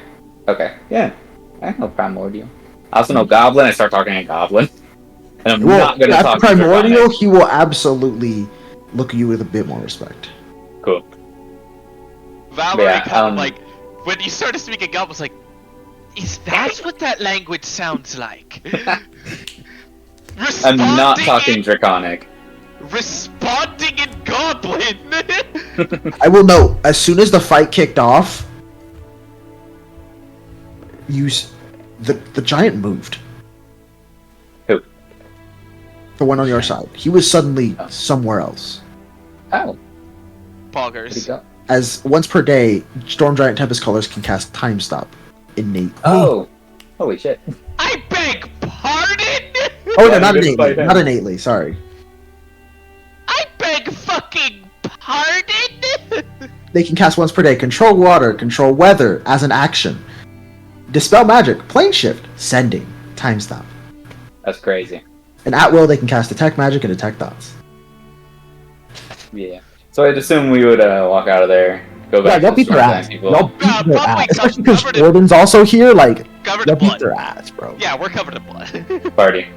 Okay. Yeah. I know primordial. I also know goblin. I start talking in goblin. And I'm Well, not gonna after talk primordial, Draconic. he will absolutely look at you with a bit more respect. Cool. Valerie Yeah, kind of like, when you started speaking Goblin, was like, is that what that language sounds like? I'm not Responding talking in- draconic. Responding in Goblin! I will note, as soon as the fight kicked off, the giant moved. Who? The one on your side. He was suddenly somewhere else. Oh. Where'd he Poggers. go? As once per day, Storm Giant Tempest Colors can cast Time Stop. Innate. Oh. Holy shit. I beg pardon? Oh no, Yeah, not you didn't innately. fight him. Not innately. Sorry. I beg fucking pardon? They can cast once per day. Control water. Control weather as an action. Dispel magic. Plane shift. Sending. Time Stop. That's crazy. And at will, they can cast Detect Magic and Detect Thoughts. Yeah. So I'd assume we would walk out of there, go Yeah, back y'all to beat the their storm ass. giant people. Y'all beat Yeah, their probably ass. Especially because covered in- Jordan's also here. Like, Covered y'all in beat blood. their ass, bro. Yeah, we're covered in blood. Party.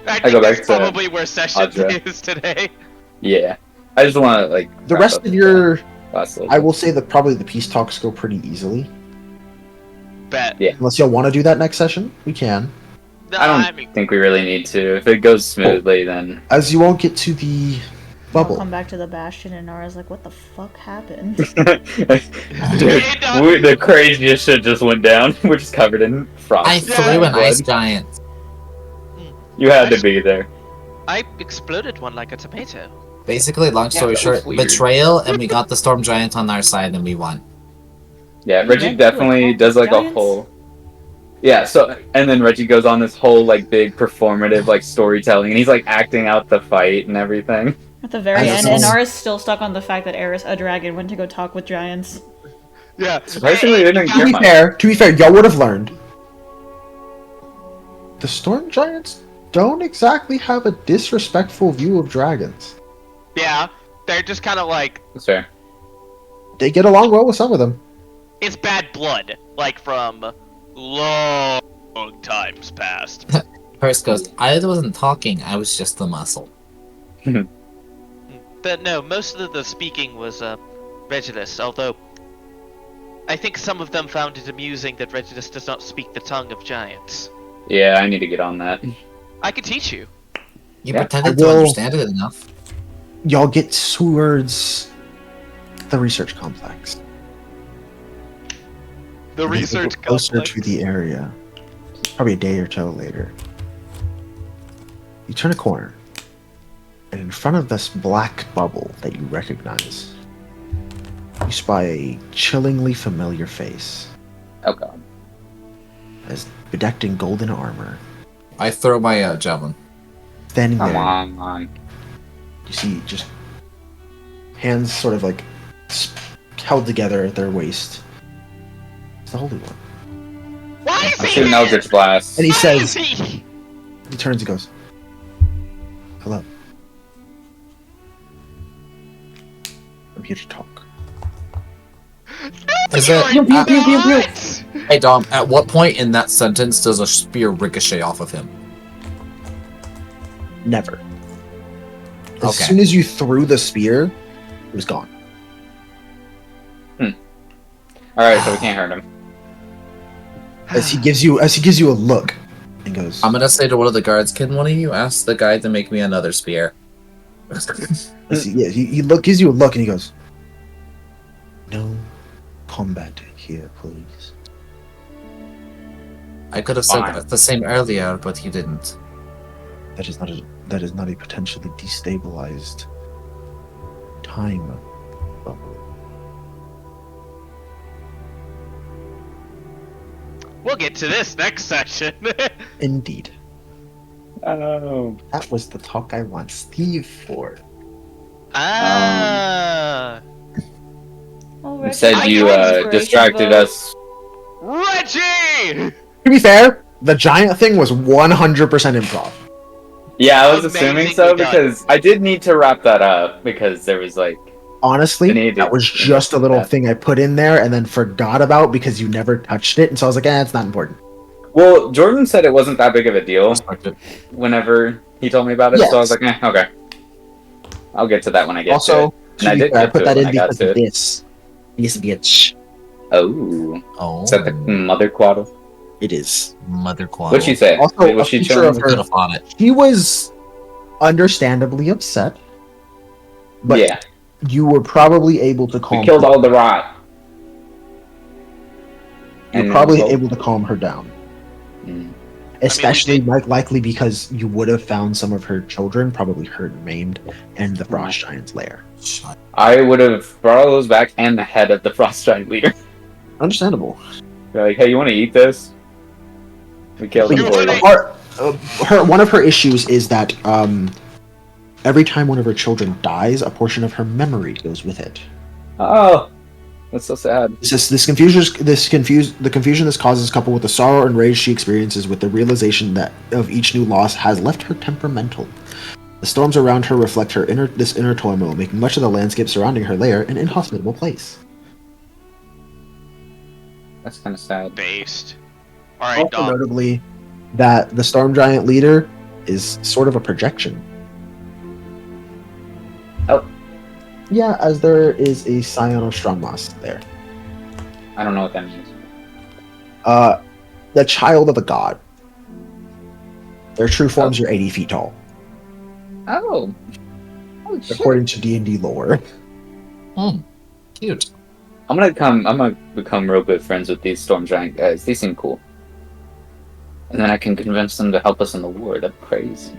I think go back that's to probably where session Audra. is today. Yeah. I just want to like The wrap rest up of your, last little I bit. will say that probably the peace talks go pretty easily. Bet. Yeah. Unless y'all want to do that next session, we can. No, I don't think we really need to. If it goes smoothly, then As you won't get to the I'll bubble. come back to the Bastion and Nara's like, what the fuck happened? dude, the craziest shit just went down. We're just covered in frost. I threw an blood. ice giant. You had to be there. I exploded one like a tomato. Basically, long story that was short, weird. betrayal, and we got the storm giant on our side, and we won. Yeah, Reggie Reggie, definitely like, does like giants? a whole. Yeah, so and then Reggie goes on this whole like big performative like storytelling, and he's like acting out the fight and everything. At the very I end, know. and Nara's still stuck on the fact that Eris, a dragon, went to go talk with giants. Yeah. Surprisingly, they didn't To care be much. fair, y'all would have learned. The storm giants don't exactly have a disrespectful view of dragons. Yeah. They're just kind of like, That's fair. They get along well with some of them. it's bad blood, like from long times past. First goes, I wasn't talking, I was just the muscle. But no, most of the speaking was Regulus, although I think some of them found it amusing that Regulus does not speak the tongue of giants. Yeah, I need to get on that. I could teach you. You Yeah, pretended I to will- understand it enough. Y'all get towards the research complex. The And as you research get closer complex. to the area, probably a day or so later, you turn a corner, and in front of this black bubble that you recognize, you spy a chillingly familiar face, Oh god. as bedecked in golden armor. I throw my javelin. Standing Come there, on. you see just hands sort of like held together at their waist. It's the Holy One. Why is I'm he shooting here? Eldritch Blast. And he Why says, is he? he turns and goes, "Hello. I'm here to talk." Is it? You're not! Hey Dom, at what point in that sentence does a spear ricochet off of him? Never. As Okay. soon as you threw the spear, it was gone. Alright, so we can't hurt him. As he gives you a look and goes, I'm gonna say to one of the guards, can one of you ask the guy to make me another spear? gives you a look and he goes, "No combat here, please." I could have said Fine. the same earlier, but you didn't. That is not a potentially destabilized time bubble. We'll get to this next session. Indeed. Oh. That was the talk I want Steve for. Ah. Oh, You Reggie, said I you got inspiration distracted vote. us. Reggie! To be fair, the giant thing was 100% improv. Yeah, I was assuming Amazingly so done. because I did need to wrap that up because there was like Honestly, I need that it. was just a little Yeah. thing I put in there and then forgot about because you never touched it, and so I was like, it's not important. well, Jordan said it wasn't that big of a deal Respect it. whenever he told me about it, so I was like, okay. I'll get to that when I get to Also, it. And I to be did fair, I get put to that it in when I got because to of it. this. This bitch. Oh. Oh, Is that the mother quaddle? It is. mother quad. What'd she say? Also, Wait, was a she feature chilling? of We her- could have fought it. He was understandably upset, but Yeah. you were probably able to calm We killed all the rot. You're and probably well- able to calm her down. Mm. Especially likely because you would have found some of her children, probably hurt and maimed, in the Frost Giant's lair. Shut. I would have brought all those back and the head of the Frost Giant leader. Understandable. They're like, hey, you want to eat this? We killed But him You for wanna- you. one of her issues is that every time one of her children dies, a portion of her memory goes with it. Oh, that's so sad. The confusion this causes, coupled with the sorrow and rage she experiences with the realization that of each new loss, has left her temperamental. The storms around her reflect this inner turmoil, making much of the landscape surrounding her lair an inhospitable place. That's kind of sad. Based. Alright, Also Dom. notably, that the storm giant leader is sort of a projection. Yeah, as there is a Scion of Strongmas there. I don't know what that means. The child of a god. Their true forms Oh. are 80 feet tall, Oh. Oh shit. according to D&D lore. Cute. I'm gonna become real good friends with these storm giant guys. They seem cool. And then I can convince them to help us in the war. That's crazy.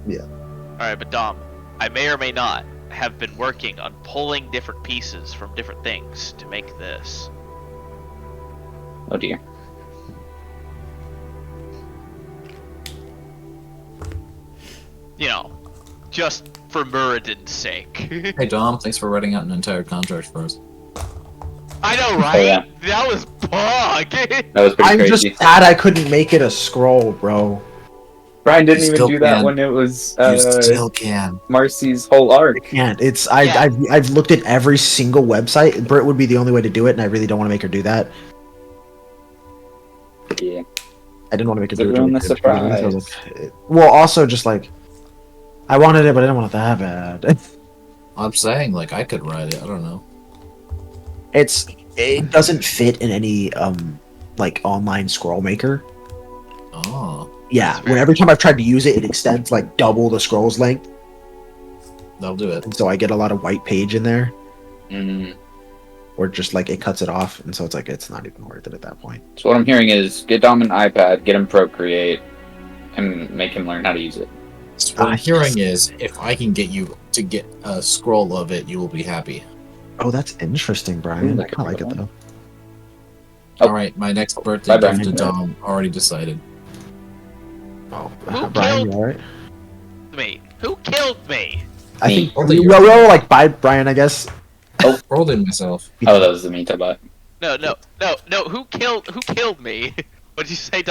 Alright, but Dom, I may or may not have been working on pulling different pieces from different things to make this. Oh dear. You know, just for Muradin's sake. Hey Dom, thanks for writing out an entire contract for us. I know, right? Oh, yeah. That was bug. That was pretty I'm crazy. just sad I couldn't make it a scroll, bro. Brian didn't You even still do that can. when it was You still can. Marcy's whole arc. Can't. It's Yeah. I've looked at every single website. Britt would be the only way to do it, and I really don't want to make her do that. Yeah. I didn't want to make her So do it. ruin to the make it- I was surprise. like, well, also just like I wanted it, but I didn't want it that bad. I'm saying, like, I could write it. I don't know. It doesn't fit in any like online scroll maker. Oh, Yeah, That's when fair. every time I've tried to use it, it extends like double the scroll's length, that'll do it. and so I get a lot of white page in there, Mm. or just like it cuts it off, and so it's like it's not even worth it at that point. So what I'm hearing is get Dom an iPad, get him Procreate, and make him learn how to use it. So what I'm hearing is, if I can get you to get a scroll of it, you will be happy. Oh, that's interesting, Brian. Ooh, I kind of like it though. Oh. All right, my next birthday Bye, gift to Brian. Dom already decided. Oh, Who Brian, killed- you alright? Me. Who killed me? I Me. think I'll let you- well, like bye, Brian. I guess. Rolled in myself. Oh, that was the Metabot. No. Who killed me? What'd you say,